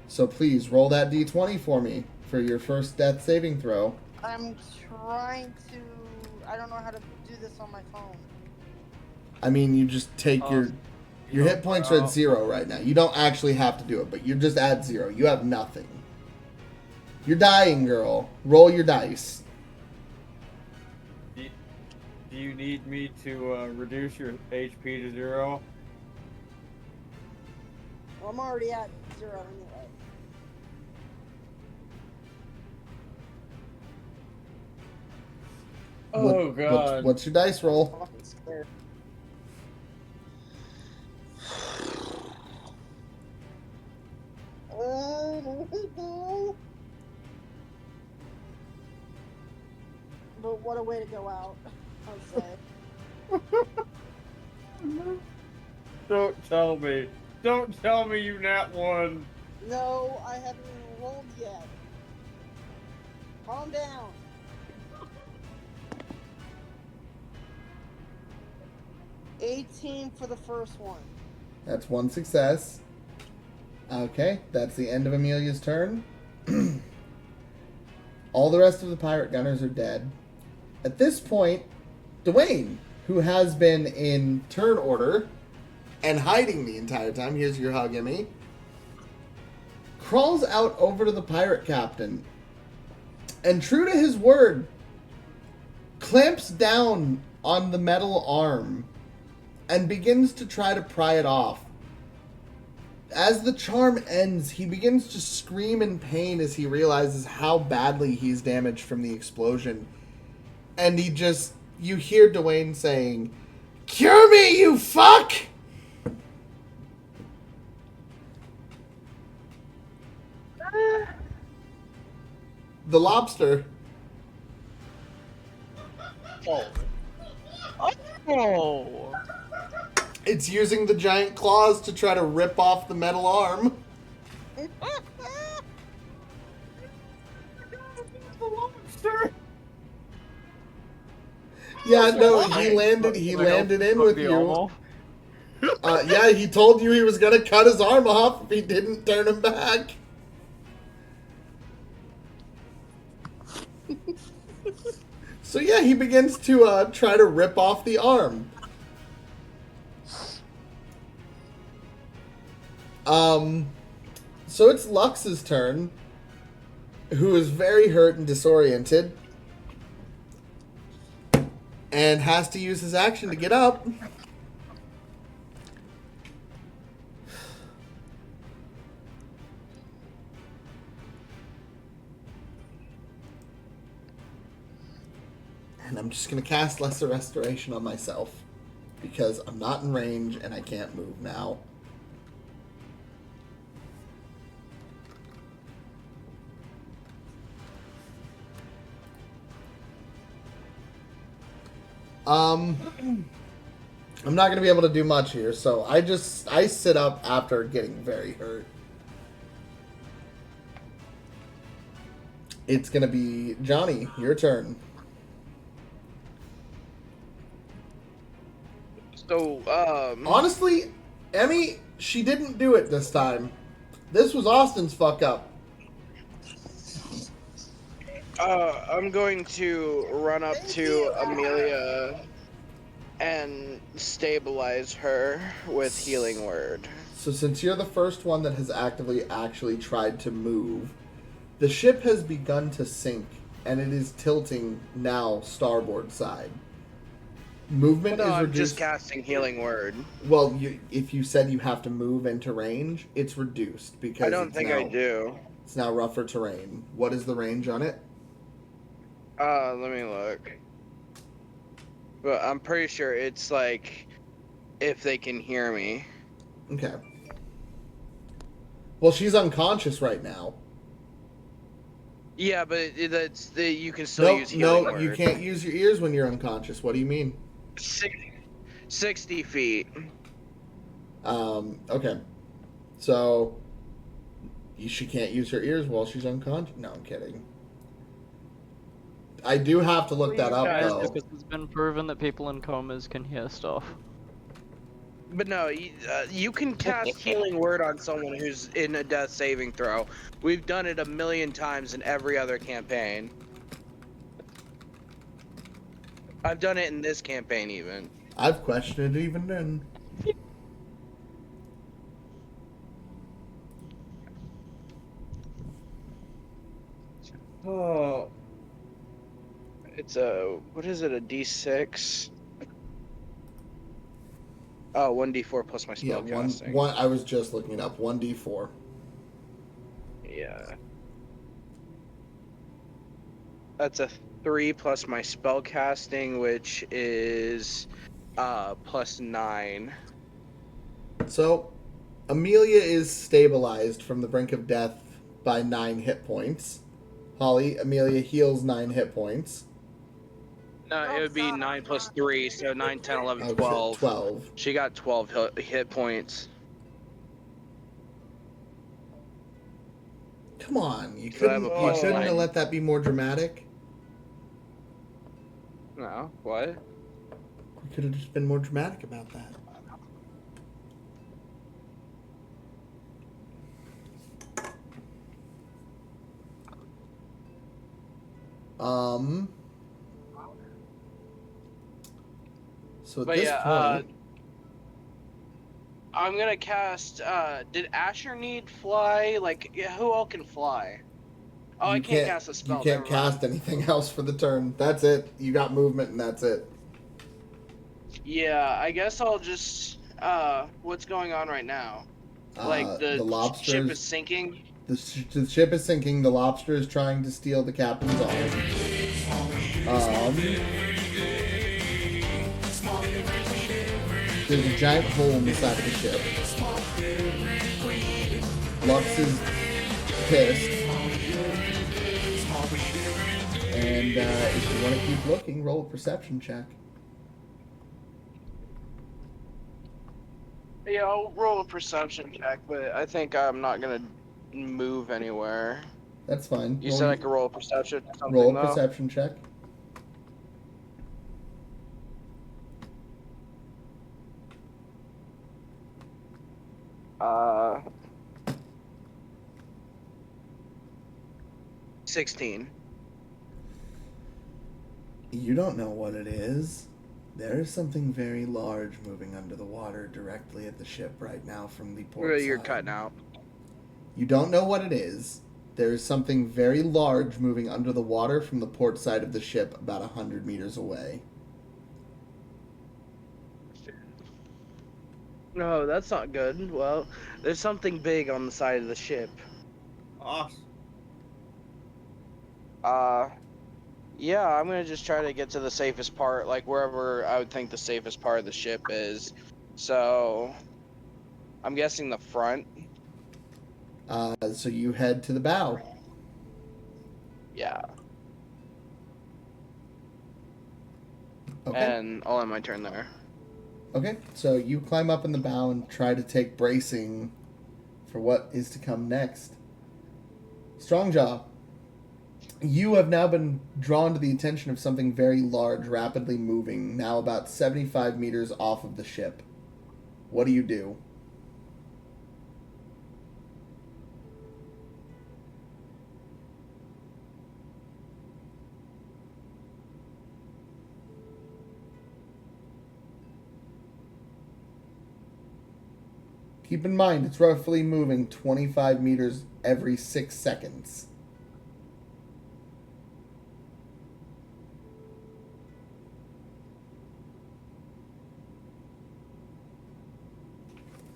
So please, roll that d20 for me for your first death saving throw.
I'm trying to... I don't know how to do this on my phone.
I mean, you just take your hit points are at 0 right now. You don't actually have to do it, but you're just at 0. You have nothing. You're dying, girl. Roll your dice.
Do you need me to reduce your HP to 0?
Well, I'm already at 0 anyway.
Oh, God.
What's your dice roll?
I'm fucking scared. But what a way to go out, I'll say.
Don't tell me. Don't tell me you nat 1.
No, I haven't even rolled yet. Calm down. $18 for the first one.
That's 1 success. Okay, that's the end of Amelia's turn. All the rest of the pirate gunners are dead. At this point, Dwayne, who has been in turn order and hiding the entire time, here's your hug, Emmy, crawls out over to the pirate captain and true to his word, clamps down on the metal arm and begins to try to pry it off. As the charm ends, he begins to scream in pain as he realizes how badly he's damaged from the explosion. And you hear Dwayne saying, "Cure me, you fuck!" The lobster,
Oh.
it's using the giant claws to try to rip off the metal arm. Yeah, no, he landed in with you. Yeah, he told you he was gonna cut his arm off if he didn't turn him back. So yeah, he begins to try to rip off the arm. So it's Lux's turn, who is very hurt and disoriented, and has to use his action to get up. And I'm just going to cast Lesser Restoration on myself, because I'm not in range and I can't move now. I'm not going to be able to do much here, so I sit up after getting very hurt. It's going to be Johnny, your turn.
So,
Honestly, Emmy, she didn't do it this time. This was Austin's fuck up.
I'm going to run up to Amelia and stabilize her with Healing Word.
So since you're the first one that has actually tried to move, the ship has begun to sink, and it is tilting now starboard side. Movement is
I'm
reduced.
just casting Healing Word.
Well, if you said you have to move into range, it's reduced because
I don't think I do.
It's now rougher terrain. What is the range on it?
Let me look. But I'm pretty sure it's like if they can hear me.
Okay. Well, she's unconscious right now.
Yeah, but you can still use Healing Word.
No, you can't use your ears when you're unconscious. What do you mean?
60 feet.
Okay. So, she can't use her ears while she's unconscious? No, I'm kidding. I do have to look that up, though.
Because it's been proven that people in comas can hear stuff.
But no, you can cast Healing Word on someone who's in a death saving throw. We've done it 1,000,000 times in every other campaign. I've done it in this campaign even.
I've questioned it even then.
Oh. It's what is it, a D6? Oh, 1d4 plus my spellcasting.
One. I was just looking it up. 1d4.
Yeah. That's a 3 plus my spellcasting, which is plus 9.
So, Amelia is stabilized from the brink of death by 9 hit points. Holly, Amelia heals 9 hit points.
No, it would be 9 plus 3, so 9, 10, 11, 12.
12.
She got 12 hit points.
Come on, you
So I
couldn't,
have a
you
plus
couldn't have
9.
let that be more dramatic?
No, what?
You could have just been more dramatic about that. So at
But
this
yeah,
point,
I'm gonna cast, did Asher need fly? Like, who all can fly? Oh, I
You
can't cast a spell.
You can't
never mind.
cast anything else for the turn. That's it. You got movement, and that's it.
Yeah, I guess I'll just. What's going on right now? Like
The
the ship is
lobsters.
sinking.
The ship is sinking. The lobster is trying to steal the captain's arm. There's a giant hole in the side of the ship. Lux is pissed. And if you want to keep looking, roll a perception check.
Yeah, I'll roll a perception check, but I think I'm not gonna move anywhere.
That's fine.
You said I could roll a perception or something,
roll a
though?
perception check.
Uh, 16.
You don't know what it is. There is something very large moving under the water directly at the ship right now from the port side.
You're cutting out.
You don't know what it is. There is something very large moving under the water from the port side of the ship about 100 meters away.
No, that's not good. Well, there's something big on the side of the ship.
Awesome.
Yeah, I'm gonna just try to get to the safest part, like wherever I would think the safest part of the ship is. So, I'm guessing the front.
So you head to the bow.
Yeah.
Okay.
And I'll end my turn there.
Okay, so you climb up in the bow and try to take bracing for what is to come next. Strongjaw, you have now been drawn to the attention of something very large, rapidly moving, now about 75 meters off of the ship. What do you do? Keep in mind, it's roughly moving 25 meters every 6 seconds.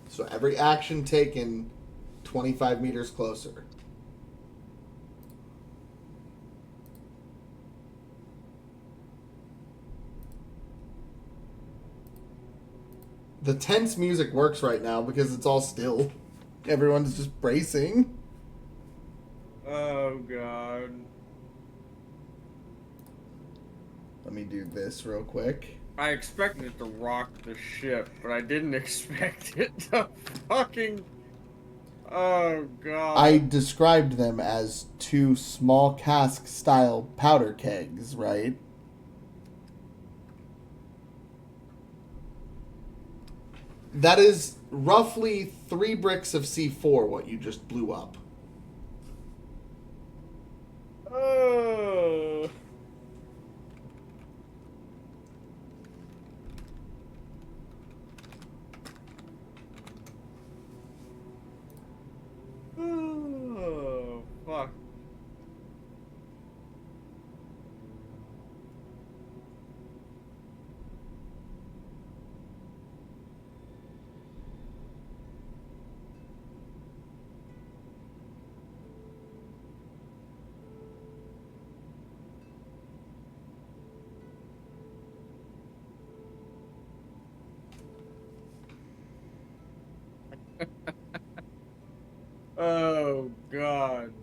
So every action taken, 25 meters closer. The tense music works right now because it's all still. Everyone's just bracing.
Oh, God.
Let me do this real quick.
I expected it to rock the ship, but I didn't expect it to fucking... Oh, God.
I described them as 2 small cask-style powder kegs, right? That is roughly 3 bricks of C4, what you just blew up.
Oh. Oh, fuck. Oh, God.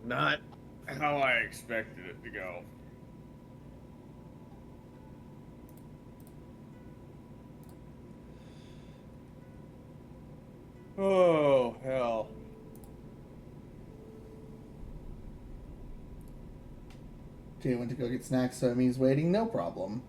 Not how I expected it to go. Oh, hell.
Jay went to go get snacks, so he's waiting, no problem.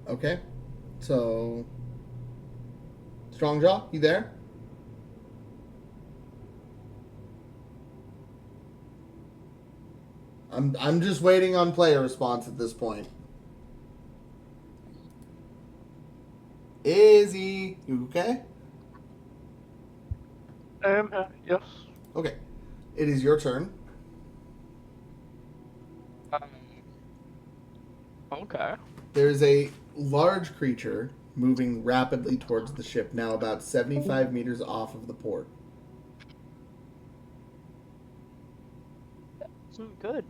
Okay. So, Strongjaw, you there? I'm just waiting on player response at this point. Izzy, you okay?
Yes.
Okay. It is your turn.
Okay.
There's a large creature moving rapidly towards the ship, now about 75 meters off of the port.
Good.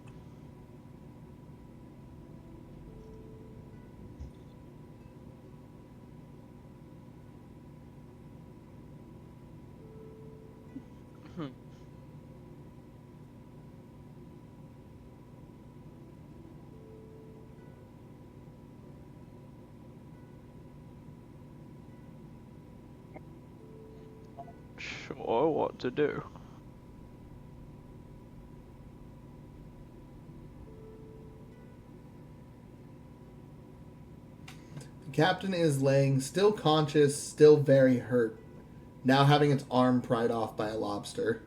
Sure, what to do?
The captain is laying, still conscious, still very hurt, now having its arm pried off by a lobster.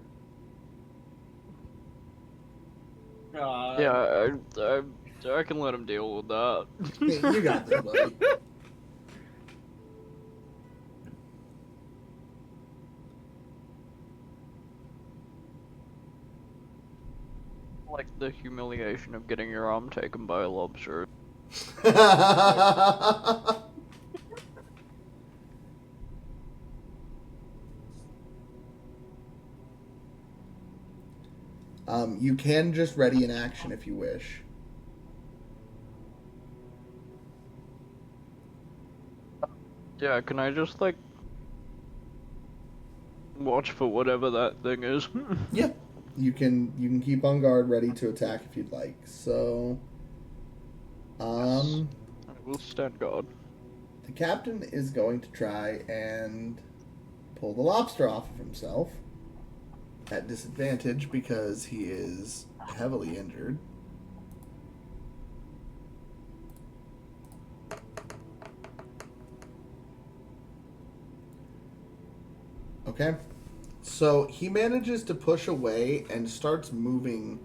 Yeah, I can let him deal with that.
You got this, buddy.
Like the humiliation of getting your arm taken by a lobster.
You can just ready an action if you wish.
Yeah, can I just like watch for whatever that thing is?
Yeah, you can keep on guard, ready to attack if you'd like. So,
I will stand guard.
the captain is going to try and pull the lobster off of himself at disadvantage because he is heavily injured. Okay. So he manages to push away and starts moving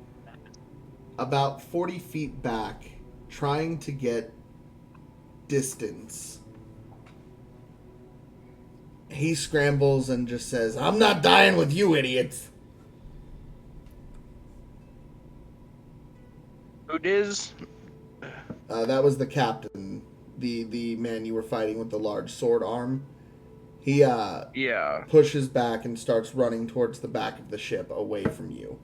about 40 feet back, trying to get distance. He scrambles and just says, "I'm not dying with you, idiots."
Who is?
That was the captain, the man you were fighting with the large sword arm. He
Yeah.
pushes back and starts running towards the back of the ship, away from you.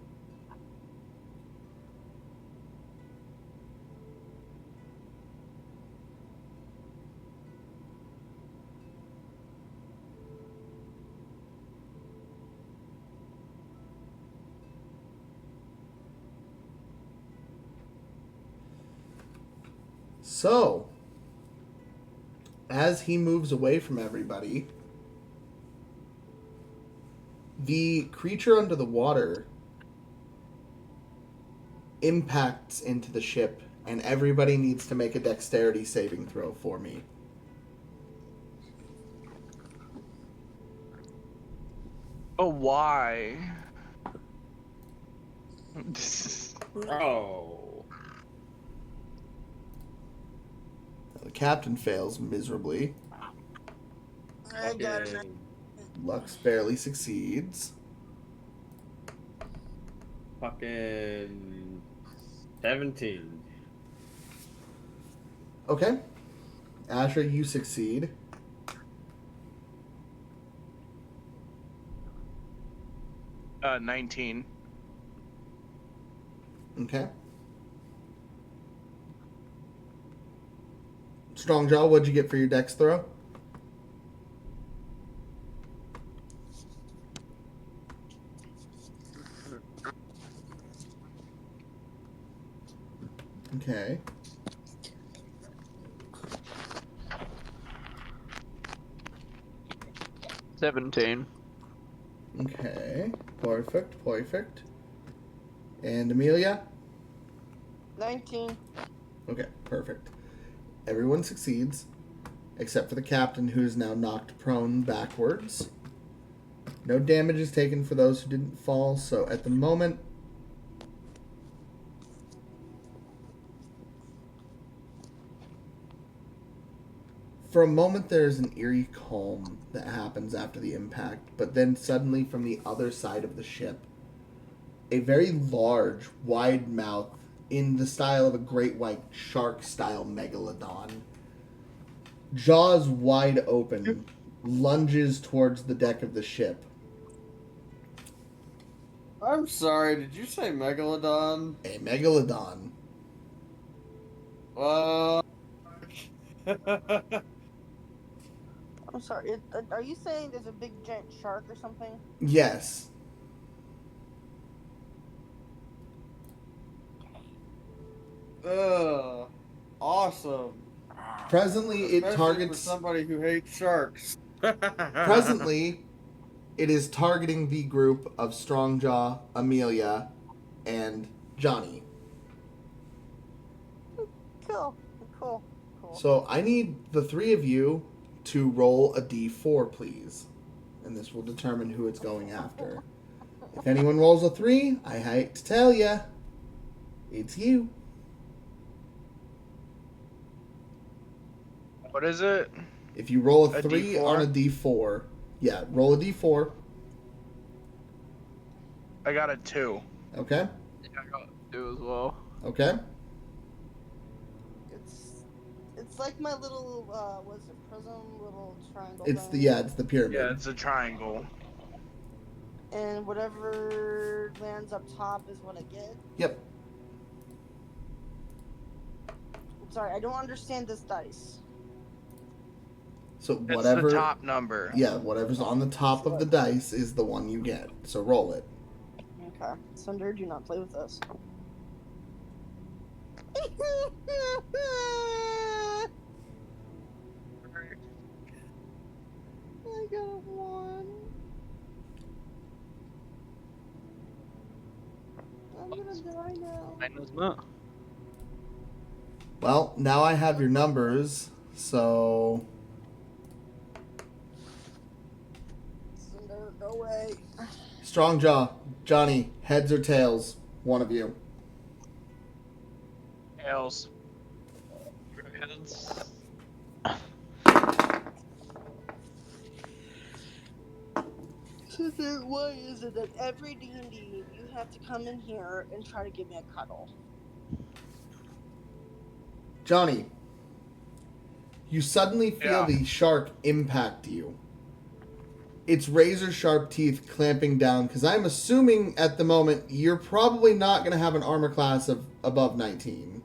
So, as he moves away from everybody, the creature under the water impacts into the ship, and everybody needs to make a dexterity saving throw for me.
Oh, why?
Oh.
The captain fails miserably.
I got it.
Fucking,
Lux barely succeeds.
fucking 17.
Okay. Asher, you succeed.
Uh, 19.
Okay. Strongjaw, what'd you get for your dex throw? Okay.
$17.
Okay. Perfect. Perfect. And Amelia?
19.
Okay, perfect. Everyone succeeds, except for the captain, who is now knocked prone backwards. No damage is taken for those who didn't fall, so at the moment... For a moment, there's an eerie calm that happens after the impact, but then suddenly from the other side of the ship, a very large, wide mouth, in the style of a great white shark-style megalodon, jaws wide open, lunges towards the deck of the ship.
I'm sorry, did you say Megalodon?
A megalodon.
I'm sorry. Are you saying there's a big giant shark or something?
Yes.
Awesome.
Presently, it
Especially
targets...
for somebody who hates sharks.
Presently, it is targeting the group of Strongjaw, Amelia, and Johnny.
Cool.
So I need the three of you to roll a d4, please. And this will determine who it's going after. If anyone rolls a 3, I hate to tell ya, it's you.
What is it?
If you roll a
A
3
D4?
on a d4, yeah, roll a d4.
I got a 2.
Okay?
Yeah, I got 2 as well.
Okay?
It's like my little what's it, prism little triangle.
It's
thing.
it's the pyramid.
Yeah, it's a triangle.
And whatever lands up top is what I get.
Yep.
I'm sorry, I don't understand this dice.
So
It's
whatever...
the top number.
Yeah, whatever's on the top of the dice is the one you get. So roll it.
Okay. Sunder, do not play with this. I got 1. I'm gonna die now.
Mine was not.
Well, now I have your numbers, so...
Sunder, go away.
Strongjaw, Johnny, heads or tails? One of you.
Tails.
Heads.
Sunder, why is it that every D&D you have to come in here and try to give me a cuddle?
Johnny, you suddenly feel
Yeah.
the shark impact you. Its razor-sharp teeth clamping down, because I'm assuming at the moment you're probably not going to have an armor class of above 19.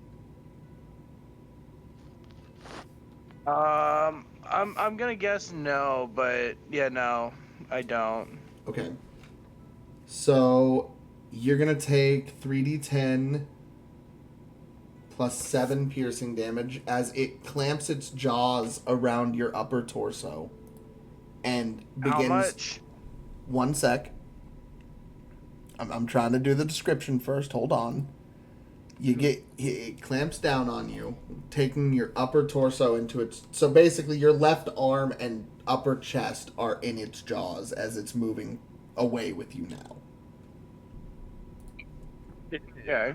I'm gonna guess no, but yeah, no, I don't.
Okay. So, you're going to take 3d10 plus 7 piercing damage as it clamps its jaws around your upper torso and begins...
How much?
1 sec. I'm trying to do the description first. Hold on. It clamps down on you, taking your upper torso into its... So basically, your left arm and upper chest are in its jaws as it's moving away with you now.
Yeah.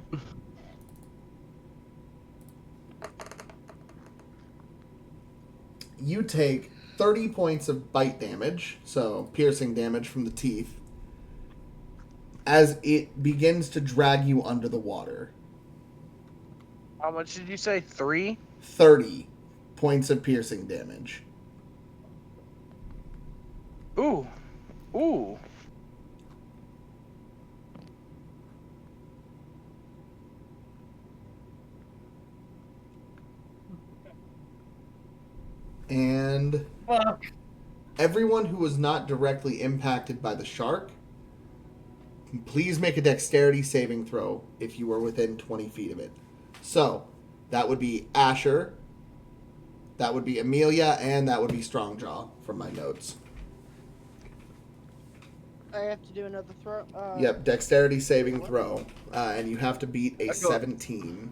You take 30 points of bite damage, so piercing damage from the teeth, as it begins to drag you under the water.
How much did you say? 3?
30 points of piercing damage.
Ooh. Ooh.
And everyone who was not directly impacted by the shark, please make a dexterity saving throw if you are within 20 feet of it. So, that would be Ascher, that would be Amelia, and that would be Strongjaw from my notes.
I have to do another throw.
Yep, dexterity saving throw. And you have to beat a
I go-
17.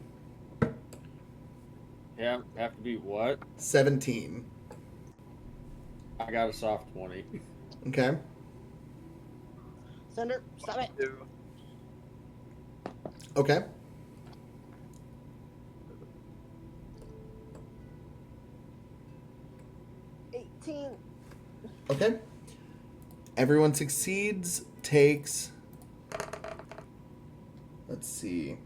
Yeah, have to be what?
17.
I got a soft 20.
Okay.
Cinder, stop it.
Okay. Okay. Everyone succeeds, takes... Let's see.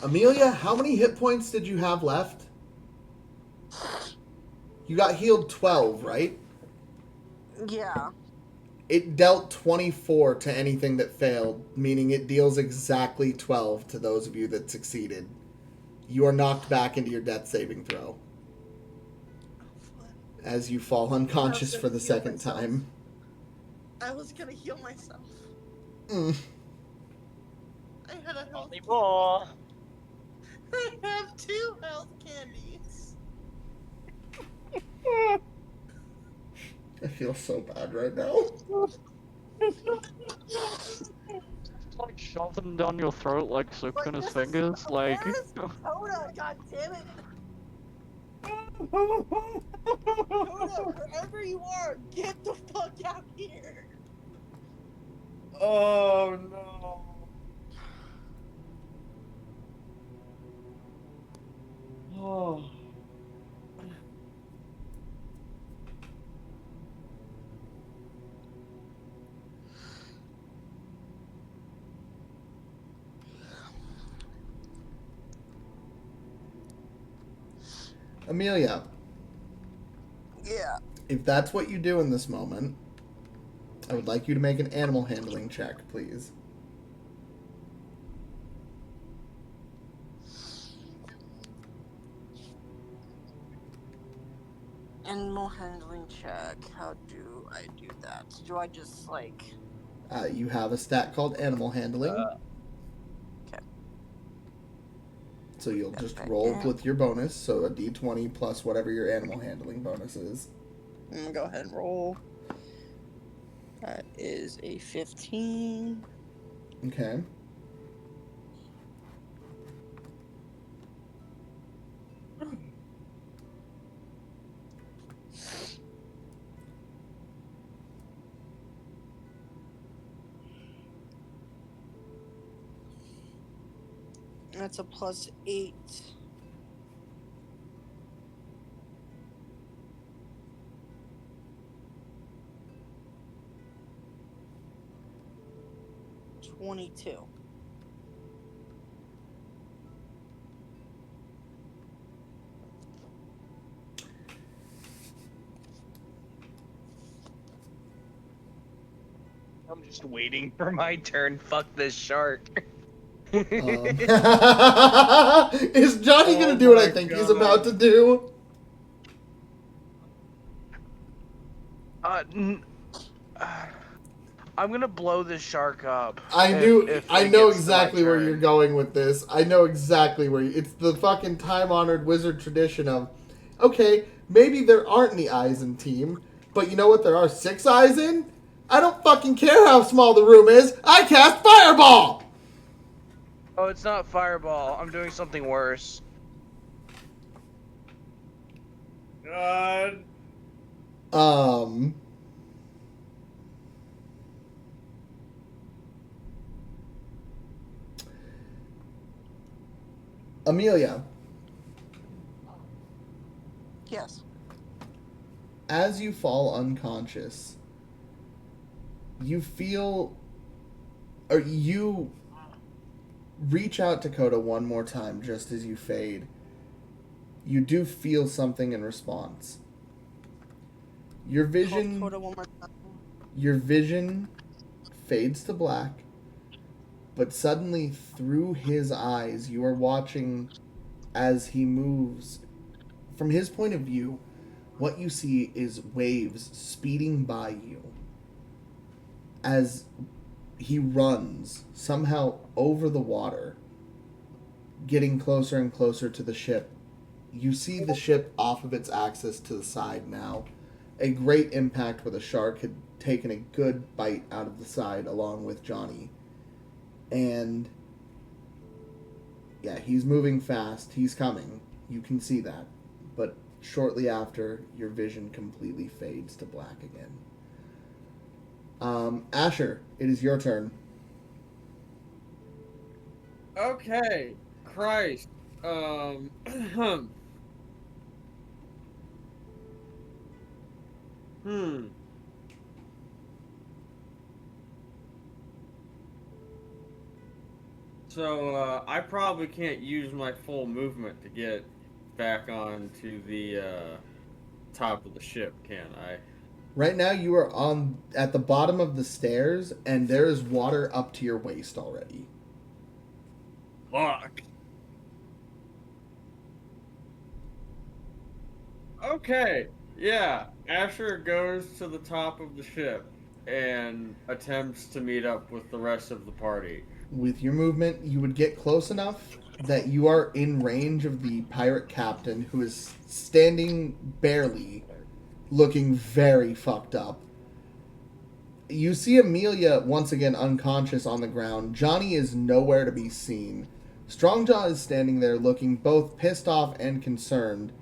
Amelia, how many hit points did you have left? You got healed 12, right?
Yeah.
It dealt 24 to anything that failed, meaning it deals exactly 12 to those of you that succeeded. You are knocked back into your death saving throw as you fall unconscious for the second time.
I was gonna heal myself.
Mm.
I had a health.
More.
I have 2 health candies.
I feel so bad right now.
Like shove them down your throat like Sook
But
on his
this is-
fingers, like.
Where's Coda? God damn it! Coda, wherever you are, get the fuck out here!
Oh no. Oh.
Amelia,
Yeah.
if that's what you do in this moment, I would like you to make an animal handling check, please.
Animal handling check. How do I do that? Do I just like...
You have a stat called animal handling.
Okay.
So you'll just
Okay.
roll with your bonus, so a d20 plus whatever your animal handling bonus is.
I'm gonna go ahead and roll. That is a 15.
Okay.
That's a +8. $22.
I'm just waiting for my turn. Fuck this shark.
Is Johnny gonna do what I think he's about to do?
I'm gonna blow this shark up.
I
if
know
it gets to my
exactly where
turn.
you're going with this. I know exactly where it's the fucking time-honored wizard tradition of, okay, maybe there aren't any eyes in team, but you know what there are 6 eyes in? I don't fucking care how small the room is. I cast Fireball!
Oh, it's not fireball. I'm doing something worse.
God.
Amelia,
Yes.
as you fall unconscious, you feel, or you reach out to Coda one more time just as you fade. You do feel something in response. Your vision,
Coda one more time.
your vision fades to black, but suddenly through his eyes, you are watching as he moves. From his point of view, what you see is waves speeding by you as he runs somehow over the water, getting closer and closer to the ship. You see the ship off of its axis to the side now, a great impact where the shark had taken a good bite out of the side along with Johnny. And yeah, he's moving fast. He's coming. You can see that. But shortly after, your vision completely fades to black again. Asher, it is your turn.
Okay. Christ. Hmm. So, I probably can't use my full movement to get back onto the, top of the ship, can I?
Right now, you are at the bottom of the stairs, and there is water up to your waist already.
Fuck. Okay. Yeah. Asher goes to the top of the ship and attempts to meet up with the rest of the party.
With your movement, you would get close enough that you are in range of the pirate captain, who is standing barely, looking very fucked up. You see Amelia once again unconscious on the ground. Johnny is nowhere to be seen. Strongjaw is standing there looking both pissed off and concerned.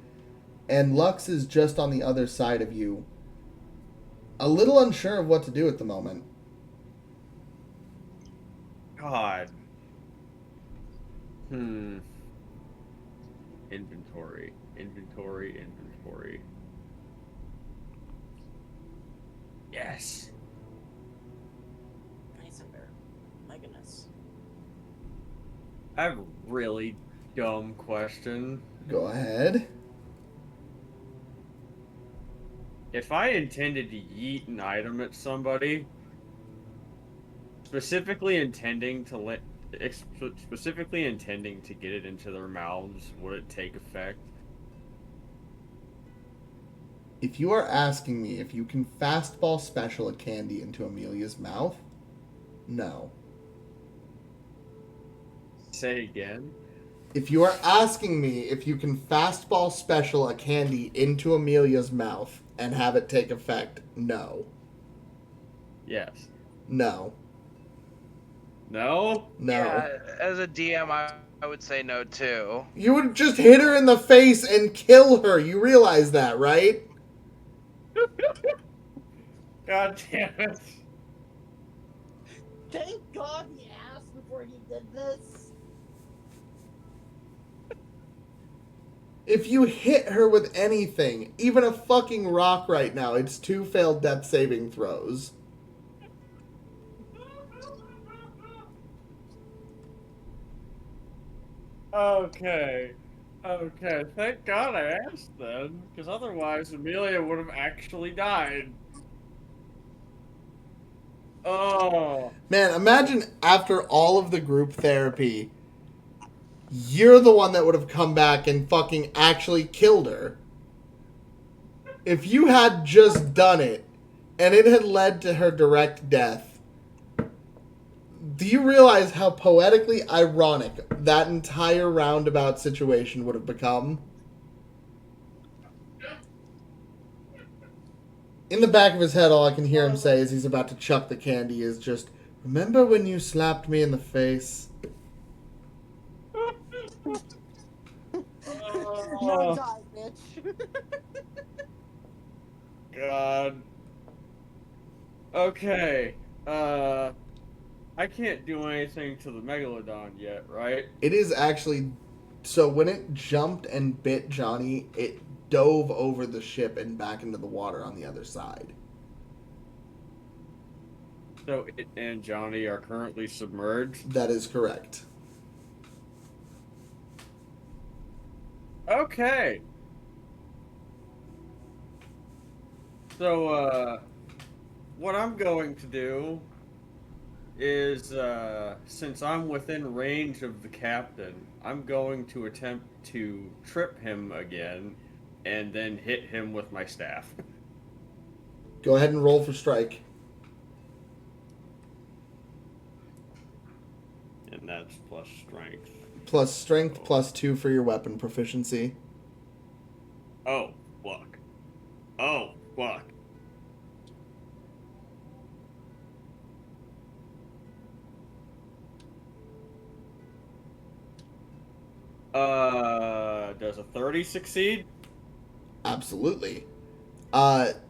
And Lux is just on the other side of you, a little unsure of what to do at the moment.
God. Inventory. Yes.
Nice and bear. My goodness.
I have a really dumb question.
Go ahead.
If I intended to yeet an item at somebody, specifically intending to get it into their mouths, would it take effect?
If you are asking me if you can fastball special a candy into Amelia's mouth, no.
Say again?
If you are asking me if you can fastball special a candy into Amelia's mouth and have it take effect, no.
Yes.
No.
No?
No.
Yeah, as a DM, I would say no too.
You would just hit her in the face and kill her. You realize that, right?
God damn it.
Thank God he asked before he did this.
If you hit her with anything, even a fucking rock right now, it's 2 failed death saving throws.
Okay. Thank God I asked then, because otherwise Amelia would have actually died. Oh.
Man, imagine after all of the group therapy, you're the one that would have come back and fucking actually killed her. If you had just done it, and it had led to her direct death, do you realize how poetically ironic that entire roundabout situation would have become? In the back of his head, all I can hear him say as he's about to chuck the candy is just, "Remember when you slapped me in the face?"
No, die, bitch.
God. Okay. I can't do anything to the Megalodon yet, right?
It is actually... So when it jumped and bit Johnny, it dove over the ship and back into the water on the other side.
So it and Johnny are currently submerged?
That is correct.
Okay. So, what I'm going to do is, since I'm within range of the captain, I'm going to attempt to trip him again and then hit him with my staff.
Go ahead and roll for strike.
And that's plus strength.
Plus strength, plus 2 for your weapon proficiency.
Oh, fuck. Oh, fuck. Does a 30 succeed?
Absolutely.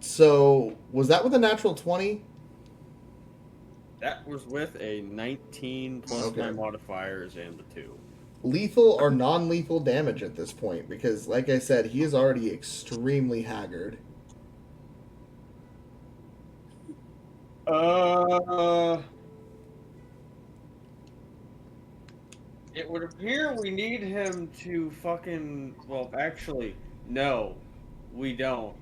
So was that with a natural 20?
That was with a 19 plus my
Okay.
modifiers and the 2.
Lethal or non-lethal damage at this point, because, like I said, he is already extremely haggard.
It would appear we need him to well, actually, no, we don't.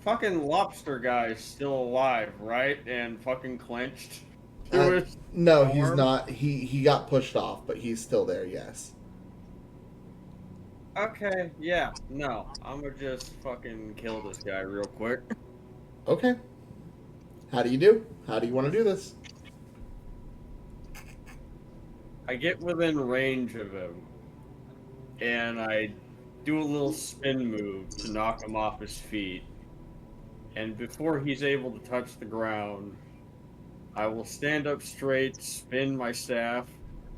Fucking lobster guy's still alive, right? And fucking clenched to his
No, he's
arm?
not. He got pushed off, but he's still there. Yes.
Okay, yeah, no. I'm gonna just fucking kill this guy real quick.
Okay. How do you do? How do you want to do this?
I get within range of him, and I do a little spin move to knock him off his feet. And before he's able to touch the ground, I will stand up straight, spin my staff,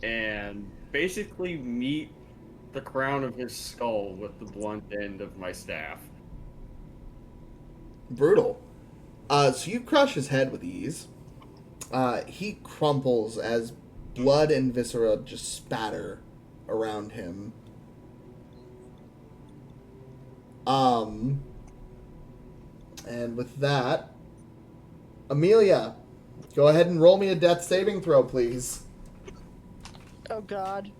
and basically meet the crown of his skull with the blunt end of my staff.
Brutal. So you crush his head with ease. He crumples as blood and viscera just spatter around him. And with that, Amelia, go ahead and roll me a death saving throw, please.
Oh God.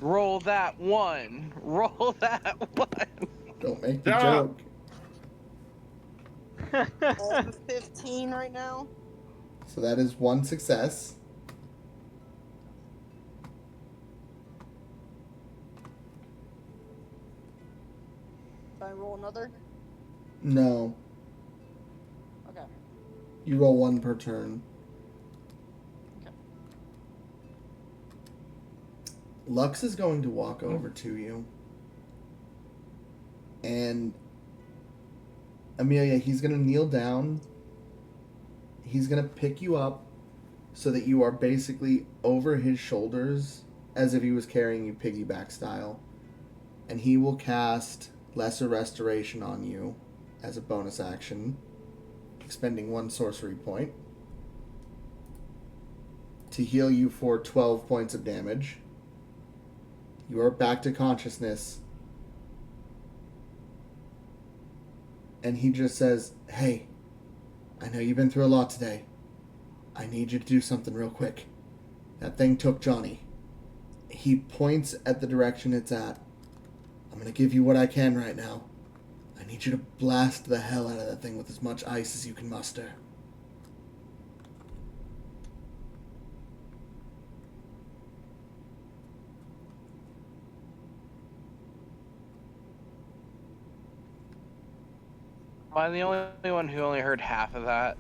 Roll that one. Roll that one.
Don't make the
Stop.
joke.
I have a 15 right now.
So that is one success.
Do I roll another?
No.
Okay.
You roll one per turn.
Okay.
Lux is going to walk over to you. And Amelia, he's going to kneel down. He's going to pick you up so that you are basically over his shoulders as if he was carrying you piggyback style. And he will cast Lesser Restoration on you as a bonus action, expending one sorcery point to heal you for 12 points of damage. You are back to consciousness. And he just says, "Hey, I know you've been through a lot today. I need you to do something real quick. That thing took Johnny." He points at the direction it's at. "I'm going to give you what I can right now. I need you to blast the hell out of that thing with as much ice as you can muster."
Am I the only one who only heard half of that?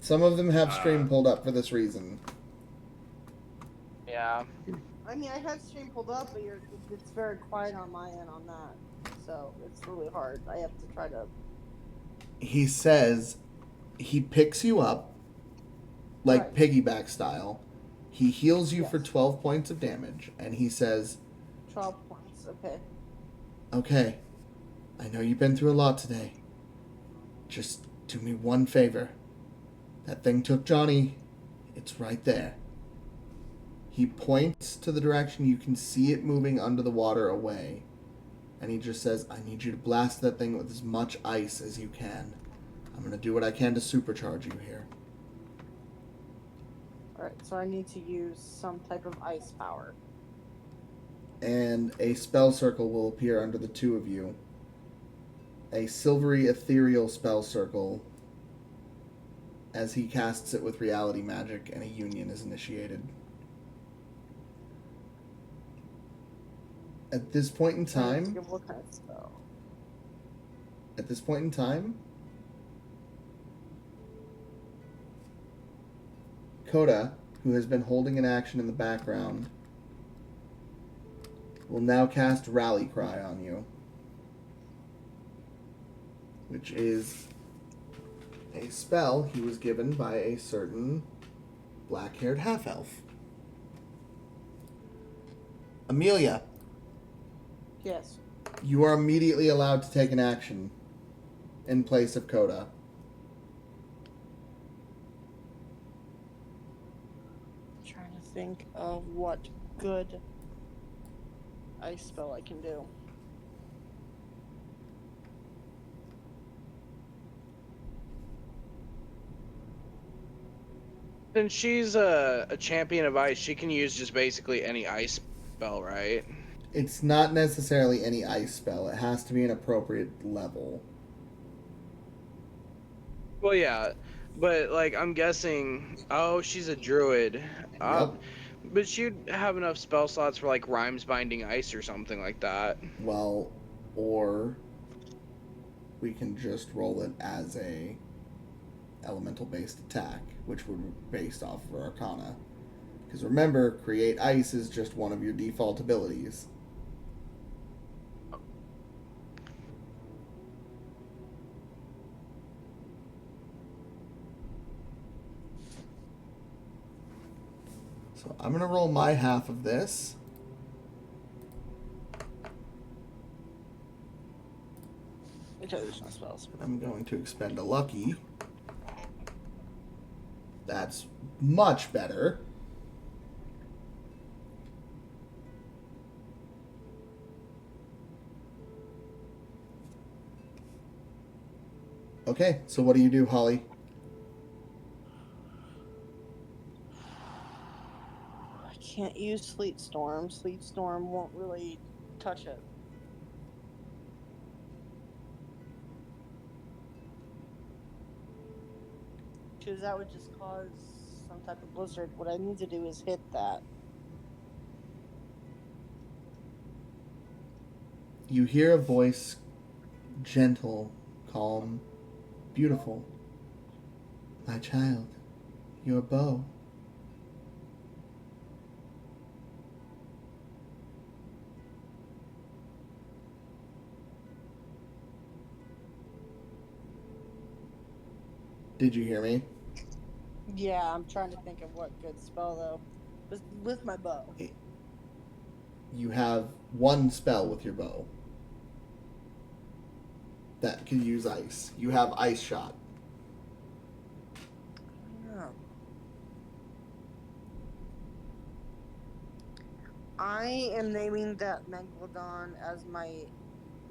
Some of them have stream pulled up for this reason.
Yeah.
I mean, I had stream pulled up, but it's very quiet on my end on that. So it's really hard. I have to try to...
He says he picks you up like
Right.
piggyback style. He heals you for
Yes.
12 points of damage, and he says,
12 points. Okay.
"Okay, I know you've been through a lot today. Just do me one favor. That thing took Johnny. It's right there." He points to the direction you can see it moving under the water away. And he just says, "I need you to blast that thing with as much ice as you can. I'm going to do what I can to supercharge you here."
Alright, so I need to use some type of ice power.
And a spell circle will appear under the two of you. A silvery ethereal spell circle as he casts it with reality magic and a union is initiated. At this point in time,
What kind of spell?
Coda, who has been holding an action in the background, will now cast Rally Cry on you, which is a spell he was given by a certain black-haired half-elf. Amelia,
Yes.
you are immediately allowed to take an action in place of Coda.
I'm trying to think of what good ice spell I can do.
Since she's a champion of ice, she can use just basically any ice spell, right?
It's not necessarily any ice spell. It has to be an appropriate level.
Well, yeah, but like I'm guessing. Oh, she's a druid.
Yep.
But she'd have enough spell slots for like rhymes binding ice or something like that.
Well, or we can just roll it as a elemental-based attack, which would be based off of Arcana. Because remember, create ice is just one of your default abilities. So I'm going to roll my half of this.
Okay, there's no spells.
I'm going to expend a lucky. That's much better. Okay, so what do you do, Holly?
I can't use Sleet Storm. Sleet Storm won't really touch it. Because that would just cause some type of blizzard. What I need to do is hit that.
You hear a voice, gentle, calm, beautiful. My child, your bow. Did you hear me?
Yeah, I'm trying to think of what good spell though. With my bow.
You have one spell with your bow that can use ice. You have Ice Shot.
Yeah. I am naming that Megalodon as my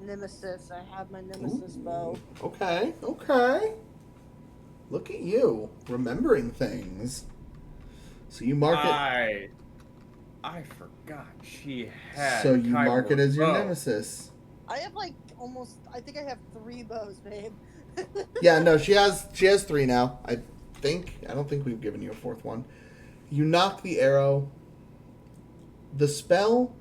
nemesis. I have my nemesis bow.
Okay, okay. Look at you, remembering things. So you mark it.
I forgot she had.
So you mark it
Kybor's
as your
bow.
nemesis.
I have like almost. I think I have 3 bows, babe.
Yeah, no, she has 3 now. I don't think we've given you a 4th one. You knock the arrow. The spell,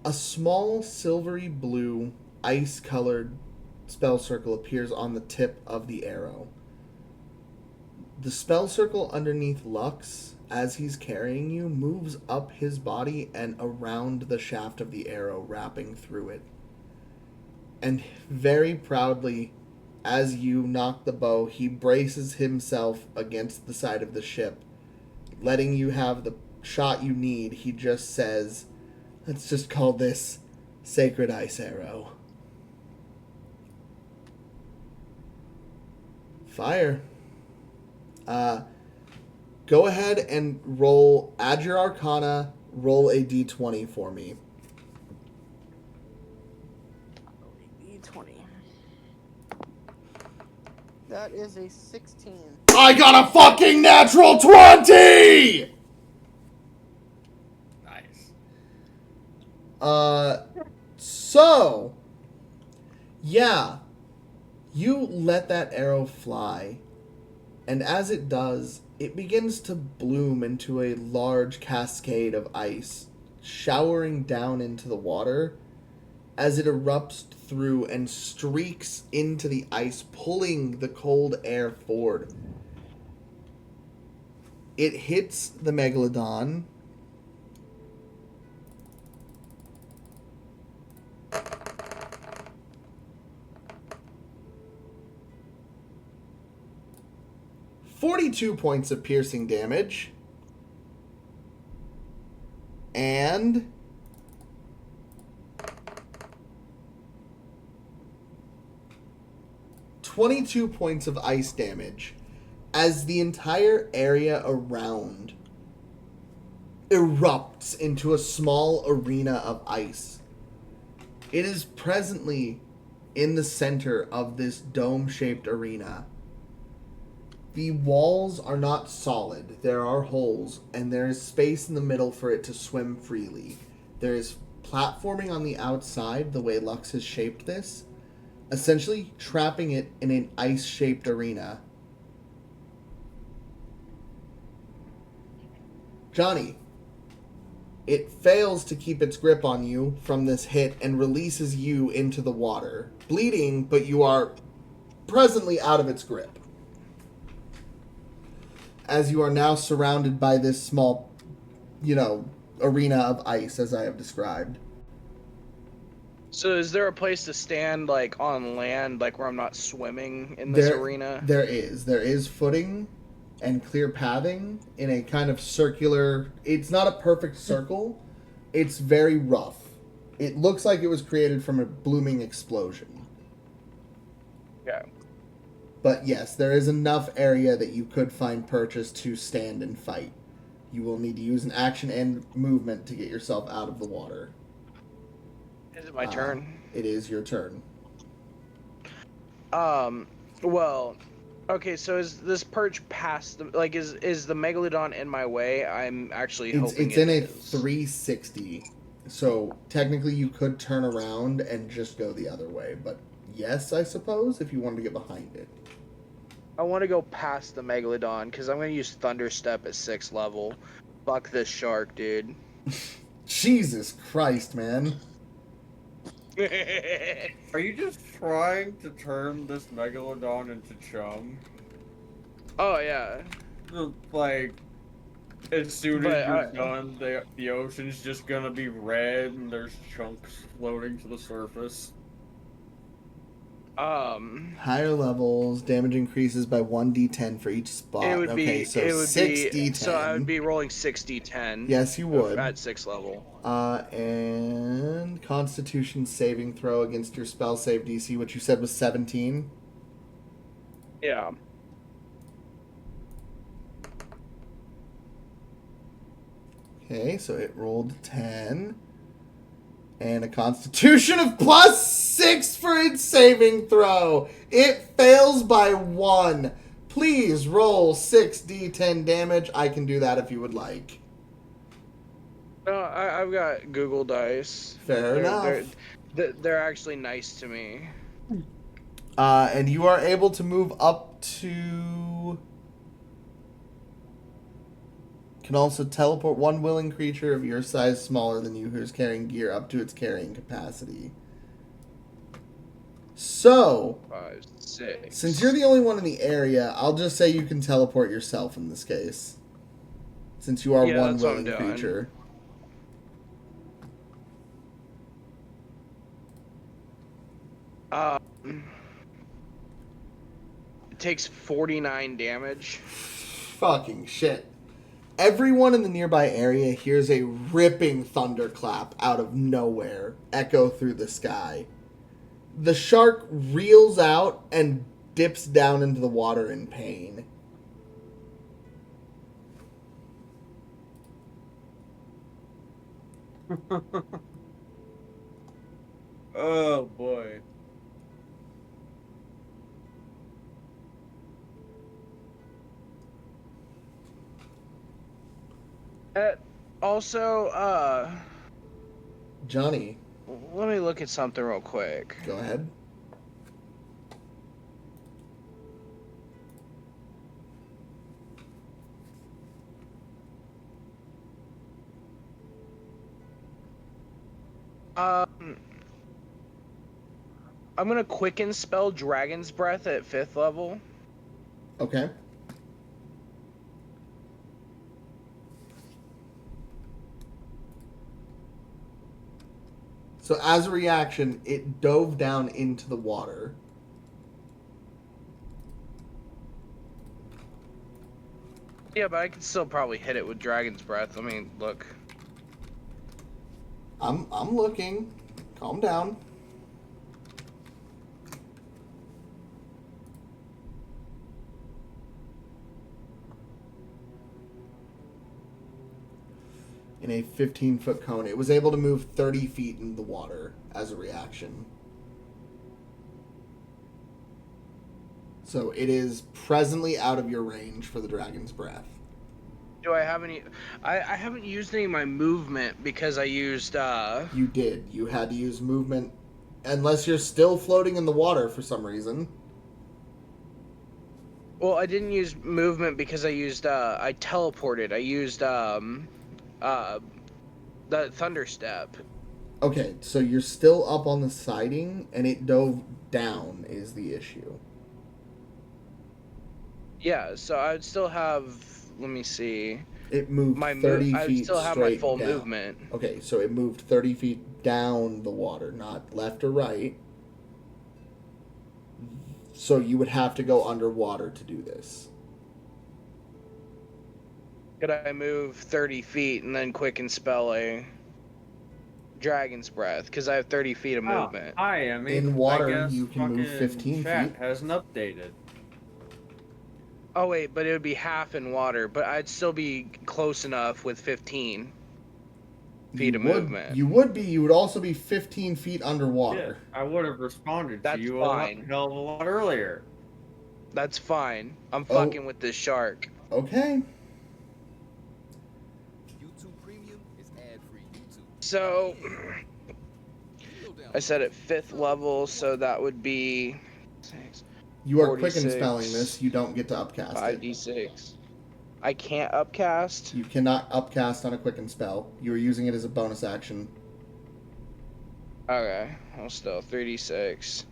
a small silvery blue ice colored spell circle appears on the tip of the arrow. The spell circle underneath Lux, as he's carrying you, moves up his body and around the shaft of the arrow, wrapping through it. And very proudly, as you knock the bow, he braces himself against the side of the ship, letting you have the shot you need. He just says, let's just call this Sacred Ice Arrow. Fire. Go ahead and add your Arcana, roll a d20 for me.
D20. That is a 16.
I got a fucking natural 20!
Nice.
So, yeah, you let that arrow fly, and as it does, it begins to bloom into a large cascade of ice, showering down into the water as it erupts through and streaks into the ice, pulling the cold air forward. It hits the Megalodon. 42 points of piercing damage. And 22 points of ice damage as the entire area around erupts into a small arena of ice. It is presently in the center of this dome-shaped arena. The walls are not solid. There are holes, and there is space in the middle for it to swim freely. There is platforming on the outside, the way Lux has shaped this, essentially trapping it in an ice-shaped arena. Johnny, it fails to keep its grip on you from this hit and releases you into the water. Bleeding, but you are presently out of its grip, as you are now surrounded by this small, arena of ice, as I have described.
So is there a place to stand, like, on land, like, where I'm not swimming in this arena?
There is footing and clear pathing in a kind of circular... It's not a perfect circle. It's very rough. It looks like it was created from a blooming explosion.
Yeah.
But yes, there is enough area that you could find purchase to stand and fight. You will need to use an action and movement to get yourself out of the water.
Is it my turn?
It is your turn.
Well, okay, so is this perch past the, like, is the Megalodon in my way? I'm actually hoping
it's in a
is.
360. So technically you could turn around and just go the other way, but yes, I suppose, if you wanted to get behind it.
I want to go past the Megalodon, because I'm going to use Thunder Step at 6th level. Fuck this shark, dude.
Jesus Christ, man.
Are you just trying to turn this Megalodon into chum?
Oh, yeah.
Like, as soon as you're done, the ocean's just gonna be red and there's chunks floating to the surface.
Higher levels, damage increases by 1d10 for each spot.
It would
okay,
be,
so
it would
6d10.
be, so I would be rolling 6d10.
Yes, you would.
At 6th level.
And Constitution saving throw against your spell save DC, which you said was 17.
Yeah.
Okay, so it rolled 10. And a Constitution of +6 for its saving throw. It fails by 1. Please roll 6d10 damage. I can do that if you would like.
No, I've got Google Dice.
Fair enough.
They're actually nice to me.
And you are able to move up to... Can also teleport one willing creature of your size smaller than you who is carrying gear up to its carrying capacity. So,
5, 6.
since you're the only one in the area, I'll just say you can teleport yourself in this case. Since you are one willing creature.
It takes 49 damage.
Fucking shit. Everyone in the nearby area hears a ripping thunderclap out of nowhere echo through the sky. The shark reels out and dips down into the water in pain.
Oh boy.
Also,
Johnny,
let me look at something real quick.
go ahead.
I'm gonna quicken spell Dragon's Breath at 5th level.
Okay. So as a reaction, it dove down into the water.
Yeah, but I could still probably hit it with Dragon's Breath. I mean, look.
I'm looking. Calm down. In a 15-foot cone, it was able to move 30 feet in the water as a reaction. So it is presently out of your range for the Dragon's Breath.
Do I have any... I haven't used any of my movement because I used,
You did. You had to use movement, unless you're still floating in the water for some reason.
Well, I didn't use movement because I used, I teleported. I used, the Thunder Step.
Okay, so you're still up on the siding, and it dove down is the issue.
Yeah, so I would still have... Let me see.
It moved
My
30
I would
feet
still have
straight
my full
down.
movement.
Okay, so it moved 30 feet down the water, not left or right. So you would have to go underwater to do this.
Could I move 30 feet and then quicken spell a Dragon's Breath? Because I have 30 feet of movement.
Hi, Emmy.
In water,
I guess
you can move
fucking
15
chat
feet.
hasn't updated.
Oh, wait, but it would be half in water, but I'd still be close enough with 15 feet of movement.
You would also be 15 feet underwater.
Yeah, I would have responded
That's
to you
fine.
a hell of a lot earlier.
That's fine. I'm
Oh.
fucking with this shark.
Okay.
YouTube Premium is ad-free YouTube.
So,
Go down.
I said at 5th level, so that would be... 6,
You are quick in
46,
spelling this. You don't get to upcast it.
5d6. I can't upcast?
You cannot upcast on a quicken spell. You are using it as a bonus action.
Okay, well still, 3d6.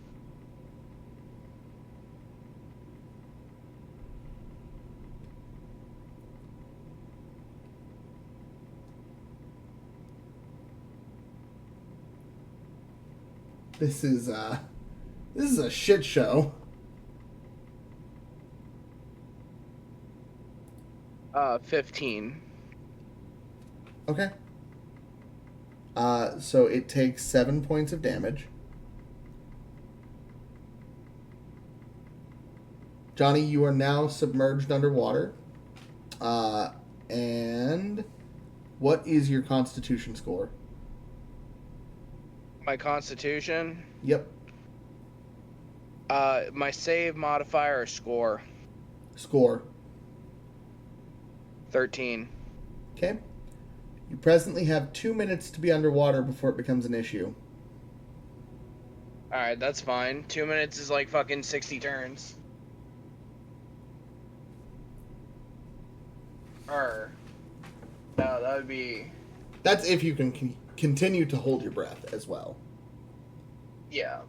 This is a shit show.
15.
Okay. So it takes 7 points of damage. Johnny, you are now submerged underwater. And what is your Constitution score?
My constitution?
Yep.
My save modifier or score?
Score.
13.
Okay. You presently have 2 minutes to be underwater before it becomes an issue.
Alright, that's fine. 2 minutes is like fucking 60 turns. No, that would be...
That's if you can continue to hold your breath as well.
Yeah.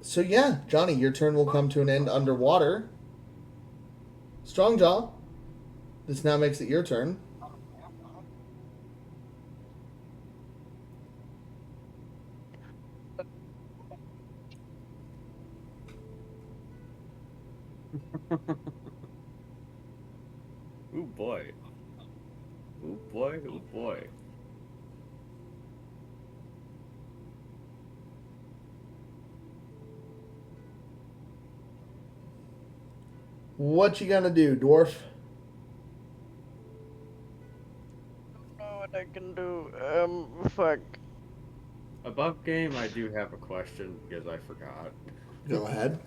So yeah, Johnny, your turn will come to an end underwater. Strongjaw, this now makes it your turn.
Ooh boy. Ooh boy, ooh boy.
What you gonna do, dwarf?
I don't know what I can do. Fuck.
Above game, I do have a question because I forgot.
Go ahead.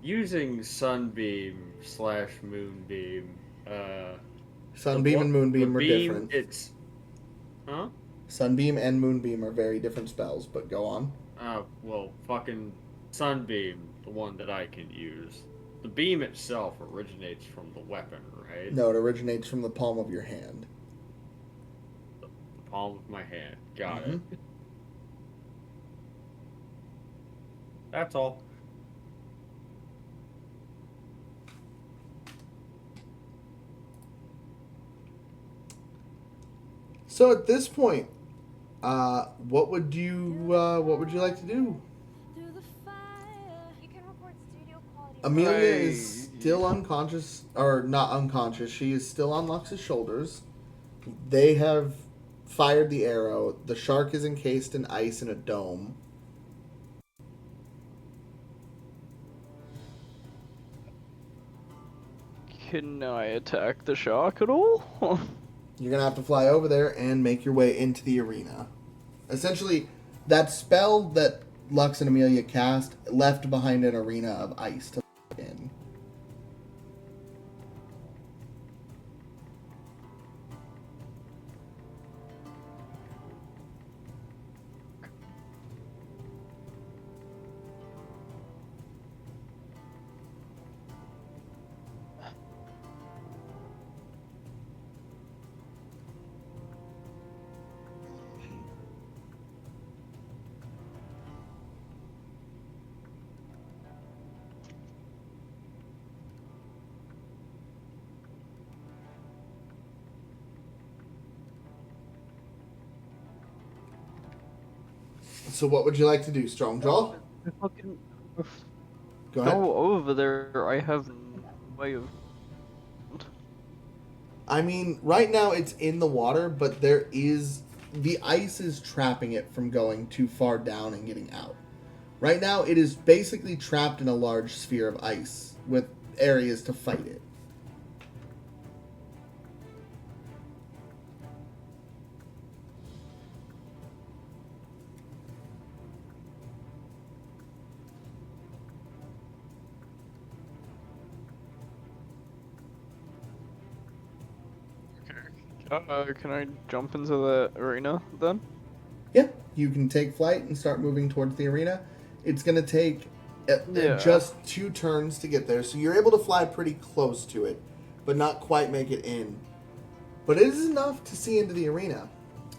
Using Sunbeam/Moonbeam,
Sunbeam and Moonbeam
the
are
beam,
different.
It's... Huh?
Sunbeam and Moonbeam are very different spells, but go on.
Well, fucking Sunbeam, the one that I can use. The beam itself originates from the weapon, right?
No, it originates from the palm of your hand.
The palm of my hand. Got
Mhm.
it. That's all.
So at this point, what would you like to do?
Through the fire
Amelia is still unconscious, or not unconscious. She is still on Lux's shoulders. They have fired the arrow. The shark is encased in ice in a dome.
Can I attack the shark at all?
You're going to have to fly over there and make your way into the arena. Essentially, that spell that Lux and Amelia cast left behind an arena of ice to in. So what would you like to do, Strongjaw?
Fucking
Go ahead.
go over there. I have no way of.
I mean, right now it's in the water, but the ice is trapping it from going too far down and getting out. Right now it is basically trapped in a large sphere of ice with areas to fight it.
Can I jump into the arena then?
Yeah, you can take flight and start moving towards the arena. It's going to take
Yeah.
just 2 turns to get there, so you're able to fly pretty close to it, but not quite make it in. But it is enough to see into the arena,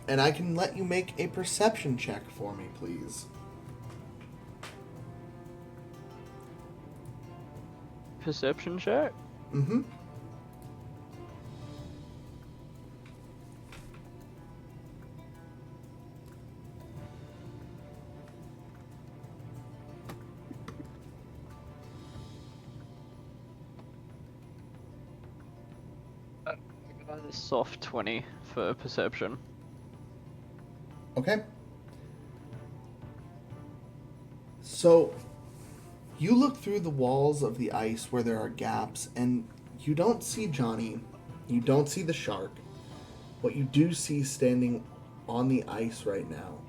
and I can let you make a perception check for me, please.
Perception check?
Mm-hmm.
Soft 20 for perception.
Okay. So, you look through the walls of the ice where there are gaps, and you don't see Johnny. You don't see the shark. What you do see standing on the ice right now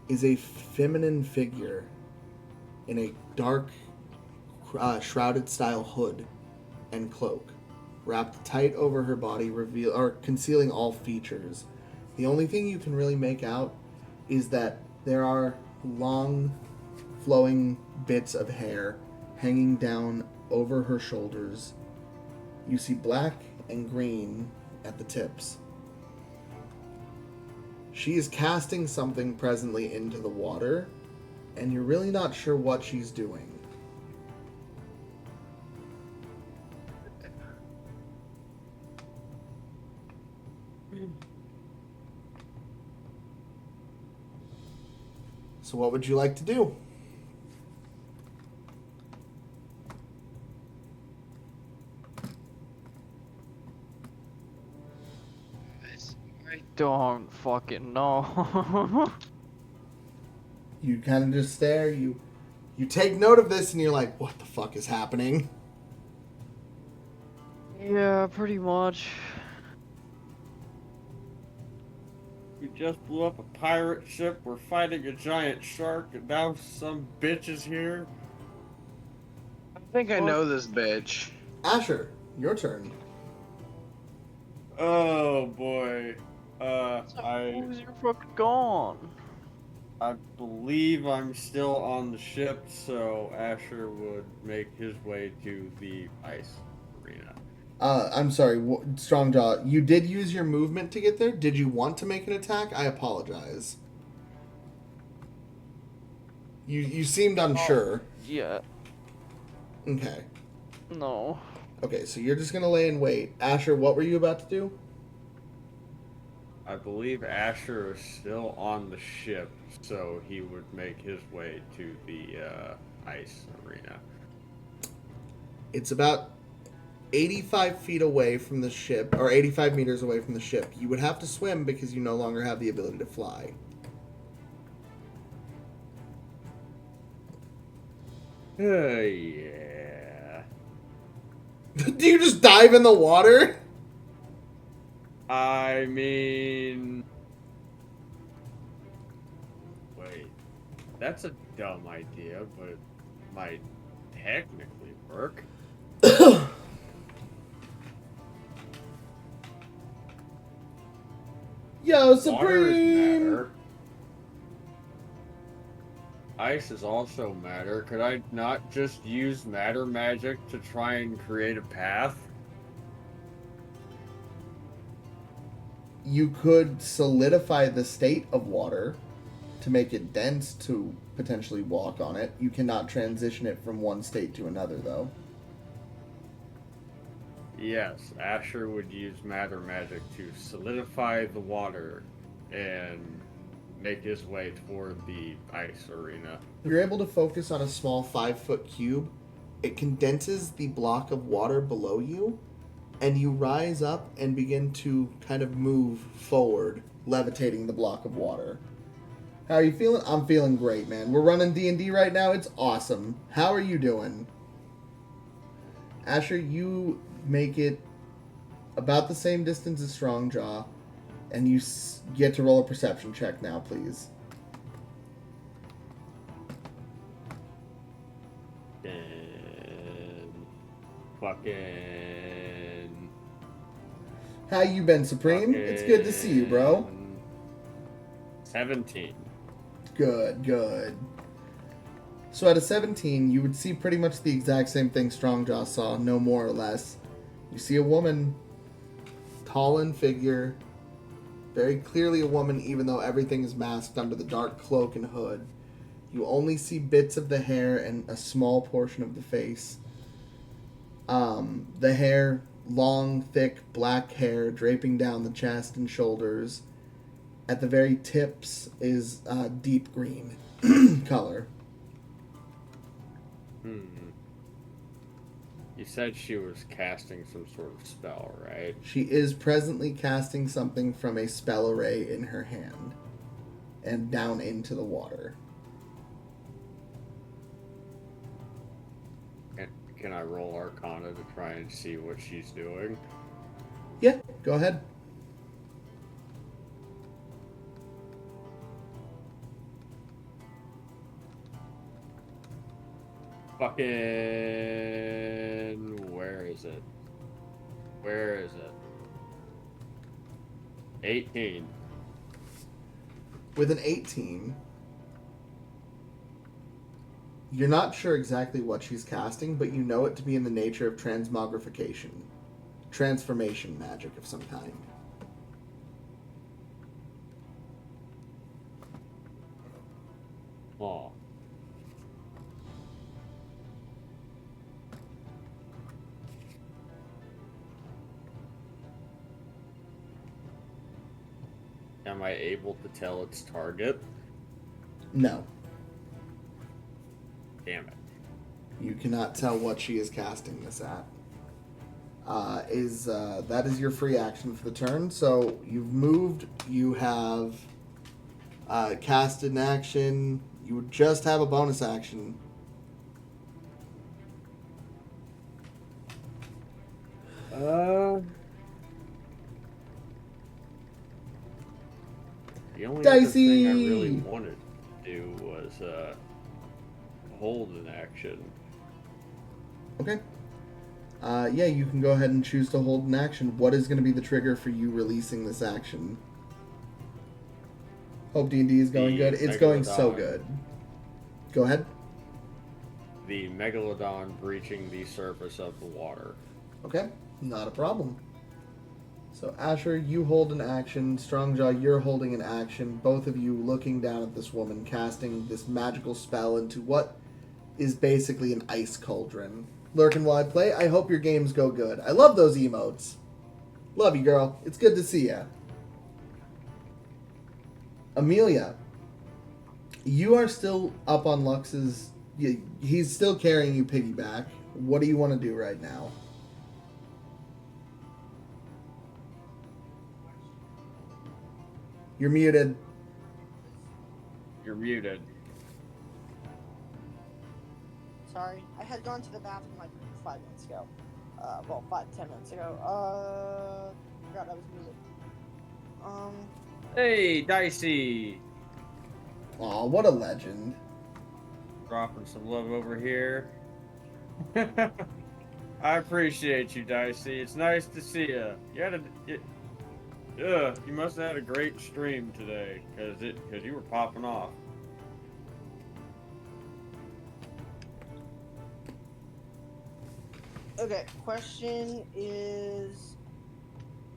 is a feminine figure in a dark, shrouded style hood and cloak, wrapped tight over her body, concealing all features. The only thing you can really make out is that there are long, flowing bits of hair hanging down over her shoulders. You see black and green at the tips. She is casting something presently into the water, and you're really not sure what she's doing. So what would you like to do?
I don't fucking know.
You kind of just stare, you take note of this, and you're like, what the fuck is happening?
Yeah, pretty much.
We just blew up a pirate ship, we're fighting a giant shark, and now some bitch is here.
I think I know this bitch.
Asher, your turn.
Oh boy.
Who's your fucking gone?
I believe I'm still on the ship, so Asher would make his way to the ice arena.
I'm sorry, Strongjaw, you did use your movement to get there? Did you want to make an attack? I apologize. You seemed unsure.
Yeah.
Okay.
No.
Okay, so you're just gonna lay in wait. Asher, what were you about to do?
I believe Asher is still on the ship, so he would make his way to the ice arena.
It's about 85 feet away from the ship, or 85 meters away from the ship. You would have to swim because you no longer have the ability to fly.
Yeah.
Do you just dive in the water?
I mean... Wait. That's a dumb idea, but might technically work.
Yo,
Water is
Supreme!
matter. Ice is also matter. Could I not just use matter magic to try and create a path?
You could solidify the state of water to make it dense to potentially walk on it. You cannot transition it from one state to another, though.
Yes, Asher would use matter magic to solidify the water and make his way toward the ice arena.
You're able to focus on a small 5-foot cube. It condenses the block of water below you, and you rise up and begin to kind of move forward, levitating the block of water. How are you feeling? I'm feeling great, man. We're running D&D right now. It's awesome. How are you doing? Asher, you make it about the same distance as Strongjaw, and you get to roll a perception check now, please.
And fucking...
How you been, Supreme? It's good to see you, bro.
17.
Good, good. So at a 17, you would see pretty much the exact same thing Strongjaw saw, no more or less. You see a woman, tall in figure, very clearly a woman, even though everything is masked under the dark cloak and hood. You only see bits of the hair and a small portion of the face. The hair, long, thick, black hair draping down the chest and shoulders. At the very tips is deep green color.
You said she was casting some sort of spell, right?
She is presently casting something from a spell array in her hand and down into the water.
Can I roll Arcana to try and see what she's doing?
Yeah, go ahead.
Fucking... Where is it? Where is it? 18.
With an 18, you're not sure exactly what she's casting, but you know it to be in the nature of transmogrification. Transformation magic of some kind.
Oh. Am I able to tell its target?
No.
Damn it.
You cannot tell what she is casting this at. That is your free action for the turn. So you've moved. You have casted an action. You would just have a bonus action.
The only
Dicey!
other thing I really wanted to do was hold an action.
Okay. Yeah, you can go ahead and choose to hold an action. What is going to be the trigger for you releasing this action? Hope D&D is going good. It's going so good. Go ahead.
The Megalodon breaching the surface of the water.
Okay, not a problem. So Asher, you hold an action. Strongjaw, you're holding an action. Both of you looking down at this woman, casting this magical spell into what is basically an ice cauldron. Lurkin while I play, I hope your games go good. I love those emotes. Love you, girl. It's good to see ya. Amelia, you are still up on Lux's... He's still carrying you piggyback. What do you want to do right now? You're muted.
You're muted.
Sorry, I had gone to the bathroom like 5 minutes ago. Well, 5-10 minutes ago. Forgot I was muted.
Hey, Dicey!
Aw, what a legend.
Dropping some love over here. I appreciate you, Dicey. It's nice to see you. You must have had a great stream today, cause you were popping off.
Okay, question is,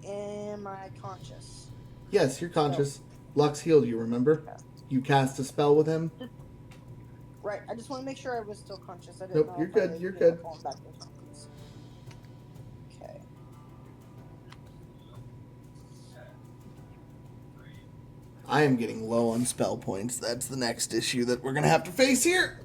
am I conscious?
Yes, you're conscious. Lux healed you, remember? You cast a spell with him?
Right, I just want to make sure I was still conscious. I didn't
Nope,
know
you're
if
good,
I,
you're
you
good.
Know, fallen back unconscious. Okay.
I am getting low on spell points. That's the next issue that we're going to have to face here.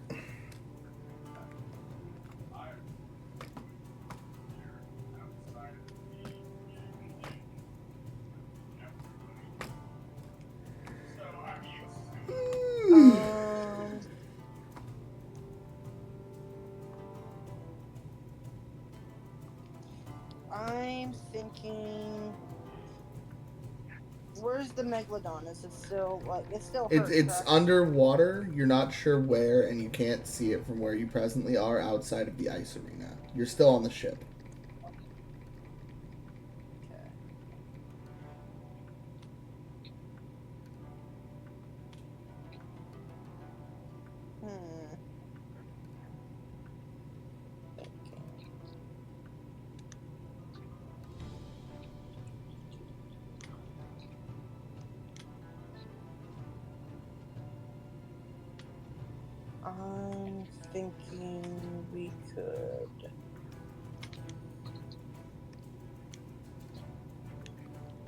I'm thinking. Where's the megalodon? Is it still like it's still?
It's
correct?
underwater. You're not sure where, and you can't see it from where you presently are outside of the ice arena. You're still on the ship.
Okay. I'm thinking we could.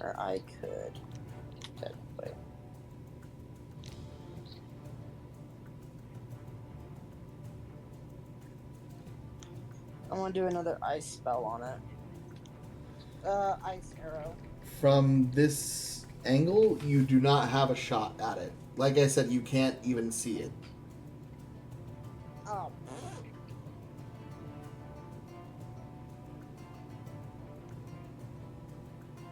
Or I could, technically. I want to do another ice spell on it. Ice arrow.
From this angle, you do not have a shot at it. Like I said, you can't even see it.
Oh.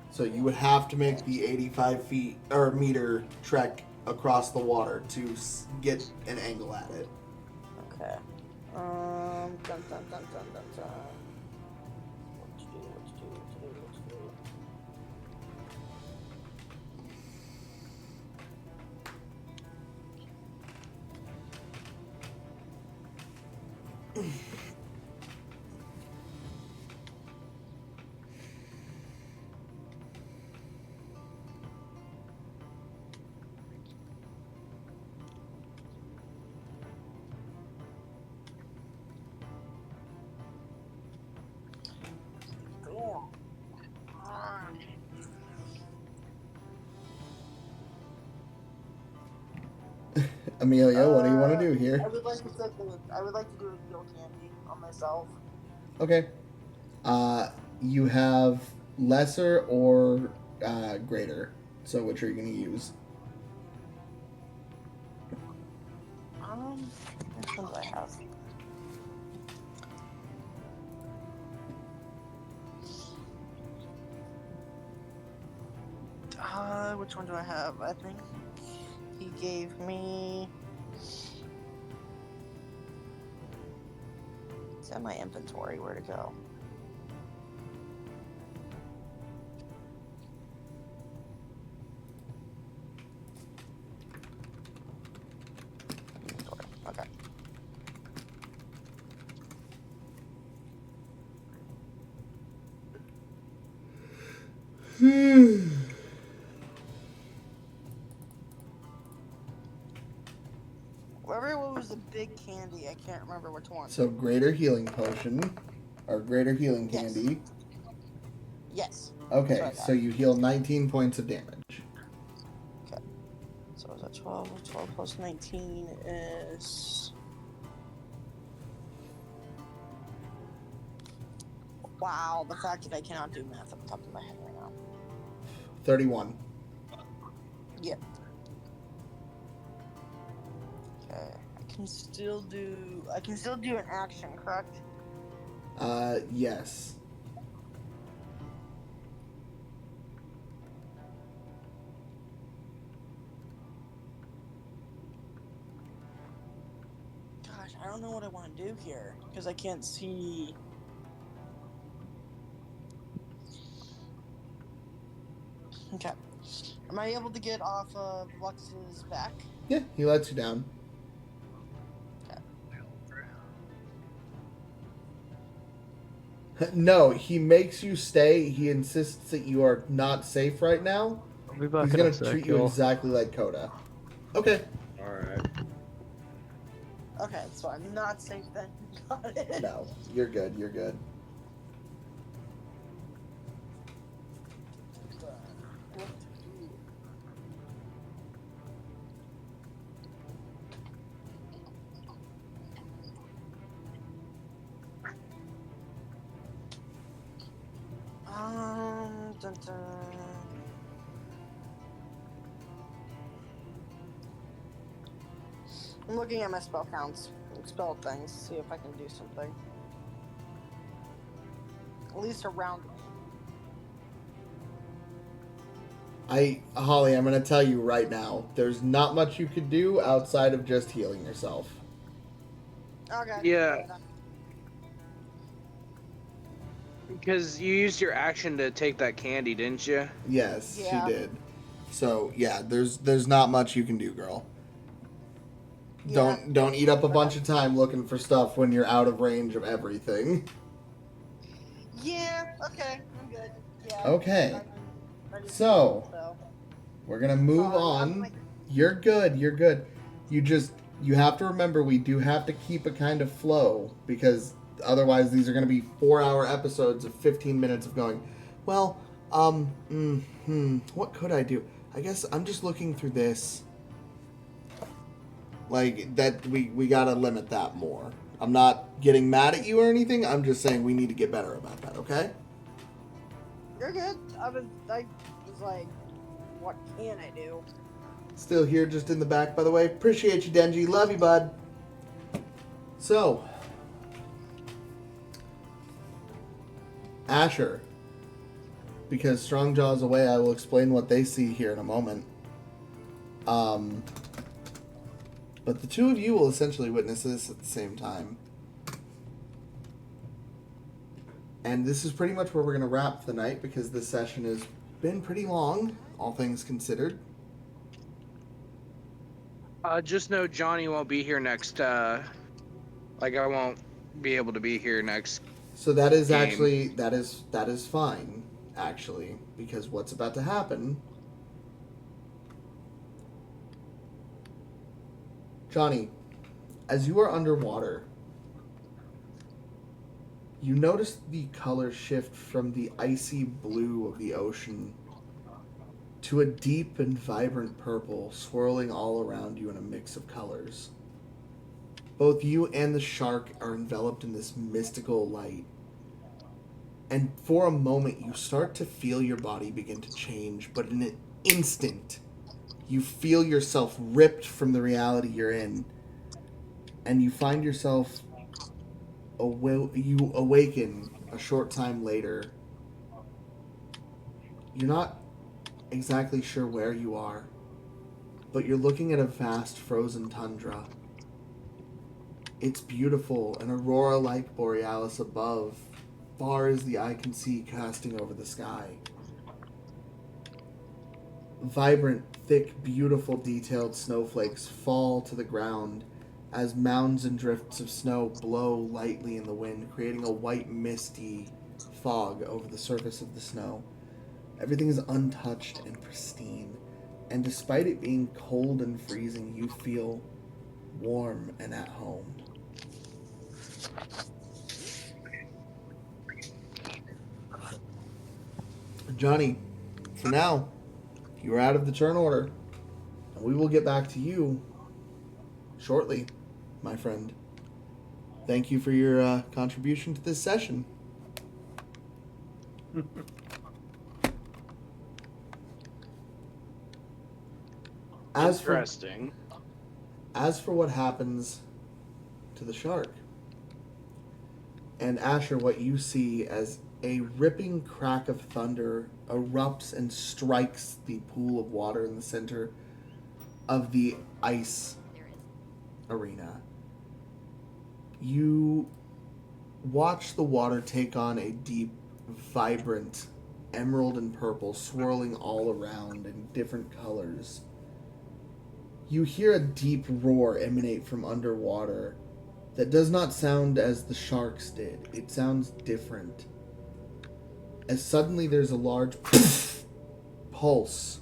So you would have to make the 85 feet or meter trek across the water to get an angle at it.
Okay. Dun dun dun dun dun dun. What to do?
Amelia, what do you want to do here?
I would like to do a heal candy on myself.
Okay. You have lesser or greater. So which are you going to use?
Which one do I have? Which one do I have? I think he gave me. It's in my inventory. Where to go? Inventory. Okay. Whatever was the big candy, I can't remember which one.
So greater healing potion or greater healing
Yes.
candy.
Yes.
Okay, so you heal 19 points of damage.
Okay. So is that 12? 12 plus 19 is Wow, the fact that I cannot do math off the top of my head right now.
31.
Yep. Okay. I can still do an action, correct?
Yes.
Gosh, I don't know what I want to do here because I can't see. Okay. Am I able to get off of Lux's back?
Yeah, he lets you down. No, he makes you stay. He insists that you are not safe right now.
I'll be back
He's
in
gonna
a sec,
treat you
y'all.
exactly like Coda. Okay.
Alright.
Okay, so I'm not safe then. Got it.
No, you're good. You're good.
Dun, dun. I'm looking at my spell counts, spell things, see if I can do something. At least around me.
Holly, I'm gonna tell you right now. There's not much you could do outside of just healing yourself.
Okay.
Yeah. Because you used your action to take that candy, didn't you?
Yes,
Yeah.
she did. So yeah, there's not much you can do, girl.
Yeah.
Don't eat up a bunch of time looking for stuff when you're out of range of everything.
Yeah. Okay. I'm good. Yeah.
Okay.
I just
So-
so.
We're gonna move
Sorry, I'm
on.
like-
You're good. You're good. You have to remember we do have to keep a kind of flow because otherwise these are gonna be 4-hour episodes of 15 minutes of going. Well, what could I do? I guess I'm just looking through this. Like that, we gotta limit that more. I'm not getting mad at you or anything. I'm just saying we need to get better about that. Okay?
You're good. I was like, what can I do?
Still here, just in the back, by the way. Appreciate you, Denji. Love you, bud. So, Asher. Because Strongjaw's away, I will explain what they see here in a moment. But the two of you will essentially witness this at the same time. And this is pretty much where we're going to wrap the night because this session has been pretty long, all things considered.
Just know Johnny won't be here next, I won't be able to be here next.
So that is
Game.
actually, that is fine, actually, because what's about to happen... Johnny, as you are underwater, you notice the color shift from the icy blue of the ocean to a deep and vibrant purple swirling all around you in a mix of colors. Both you and the shark are enveloped in this mystical light. And for a moment, you start to feel your body begin to change, but in an instant, you feel yourself ripped from the reality you're in, and you find yourself you awaken a short time later. You're not exactly sure where you are, but you're looking at a vast frozen tundra. It's beautiful, an aurora-like borealis above, far as the eye can see, casting over the sky. Vibrant, thick, beautiful, detailed snowflakes fall to the ground as mounds and drifts of snow blow lightly in the wind, creating a white, misty fog over the surface of the snow. Everything is untouched and pristine, and despite it being cold and freezing, you feel warm and at home. Johnny, for now, you are out of the turn order, and we will get back to you shortly, my friend. Thank you for your contribution to this session.
Interesting.
As for what happens to the shark, and Asher, what you see as a ripping crack of thunder erupts and strikes the pool of water in the center of the ice arena. You watch the water take on a deep, vibrant emerald and purple, swirling all around in different colors. You hear a deep roar emanate from underwater that does not sound as the sharks did. It sounds different. As suddenly there's a large pulse.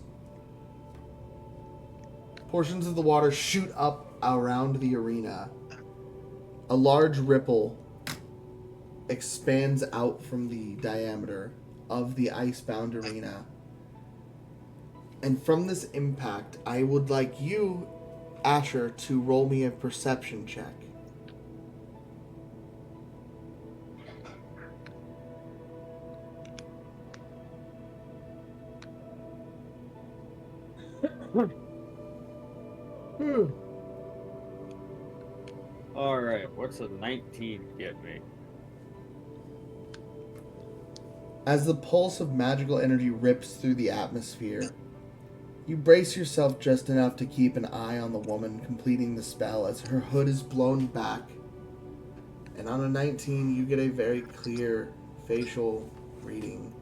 Portions of the water shoot up around the arena. A large ripple expands out from the diameter of the icebound arena. And from this impact, I would like you, Asher, to roll me a perception check.
Alright, what's a 19 get me?
As the pulse of magical energy rips through the atmosphere, you brace yourself just enough to keep an eye on the woman completing the spell as her hood is blown back. And on a 19, you get a very clear facial reading.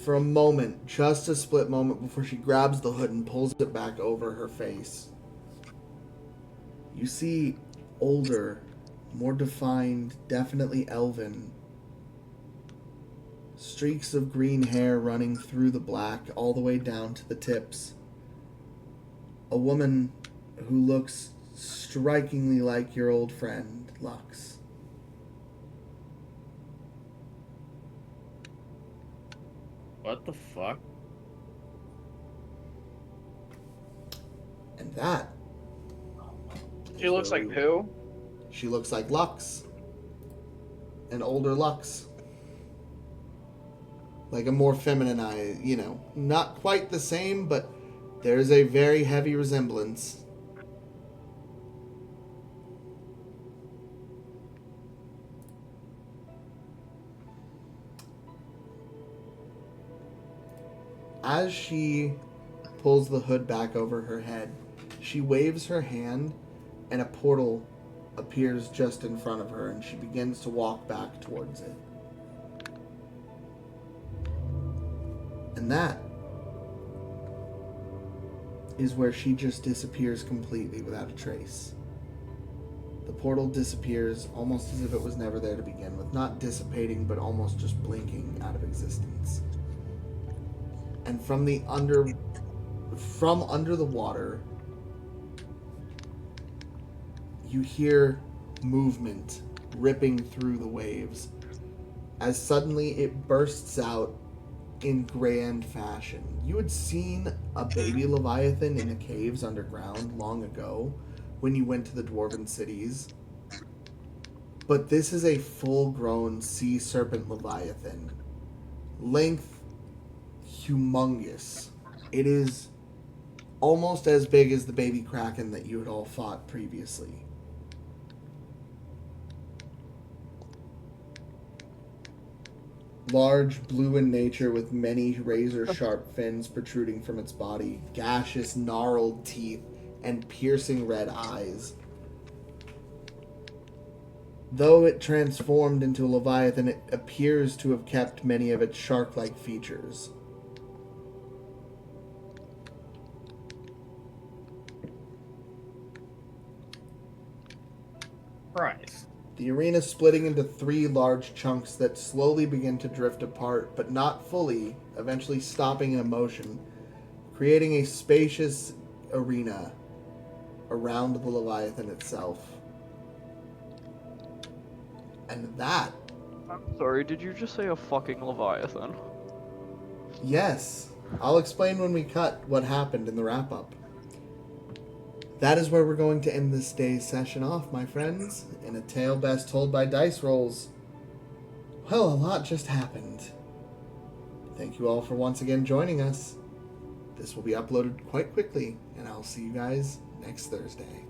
For a moment, just a split moment before she grabs the hood and pulls it back over her face, you see older, more defined, definitely elven, streaks of green hair running through the black all the way down to the tips. A woman who looks strikingly like your old friend, Lux.
What the fuck?
And that...
She looks like who?
She looks like Lux. An older Lux. Like a more feminine eye, you know. Not quite the same, but there's a very heavy resemblance. As she pulls the hood back over her head, she waves her hand and a portal appears just in front of her and she begins to walk back towards it. And that is where she just disappears completely without a trace. The portal disappears almost as if it was never there to begin with, not dissipating, but almost just blinking out of existence. And from under the water, you hear movement ripping through the waves as suddenly it bursts out in grand fashion. You had seen a baby Leviathan in the caves underground long ago when you went to the Dwarven cities. But this is a full-grown sea serpent Leviathan. Length humongous. It is almost as big as the baby Kraken that you had all fought previously. Large, blue in nature with many razor-sharp fins protruding from its body, gaseous, gnarled teeth, and piercing red eyes. Though it transformed into a Leviathan, it appears to have kept many of its shark-like features.
Christ.
The arena splitting into 3 large chunks that slowly begin to drift apart, but not fully, eventually stopping in motion, creating a spacious arena around the Leviathan itself. And that...
I'm sorry, did you just say a fucking Leviathan?
Yes. I'll explain when we cut what happened in the wrap-up. That is where we're going to end this day's session off, my friends, in a tale best told by dice rolls. Well, a lot just happened. Thank you all for once again joining us. This will be uploaded quite quickly, and I'll see you guys next Thursday.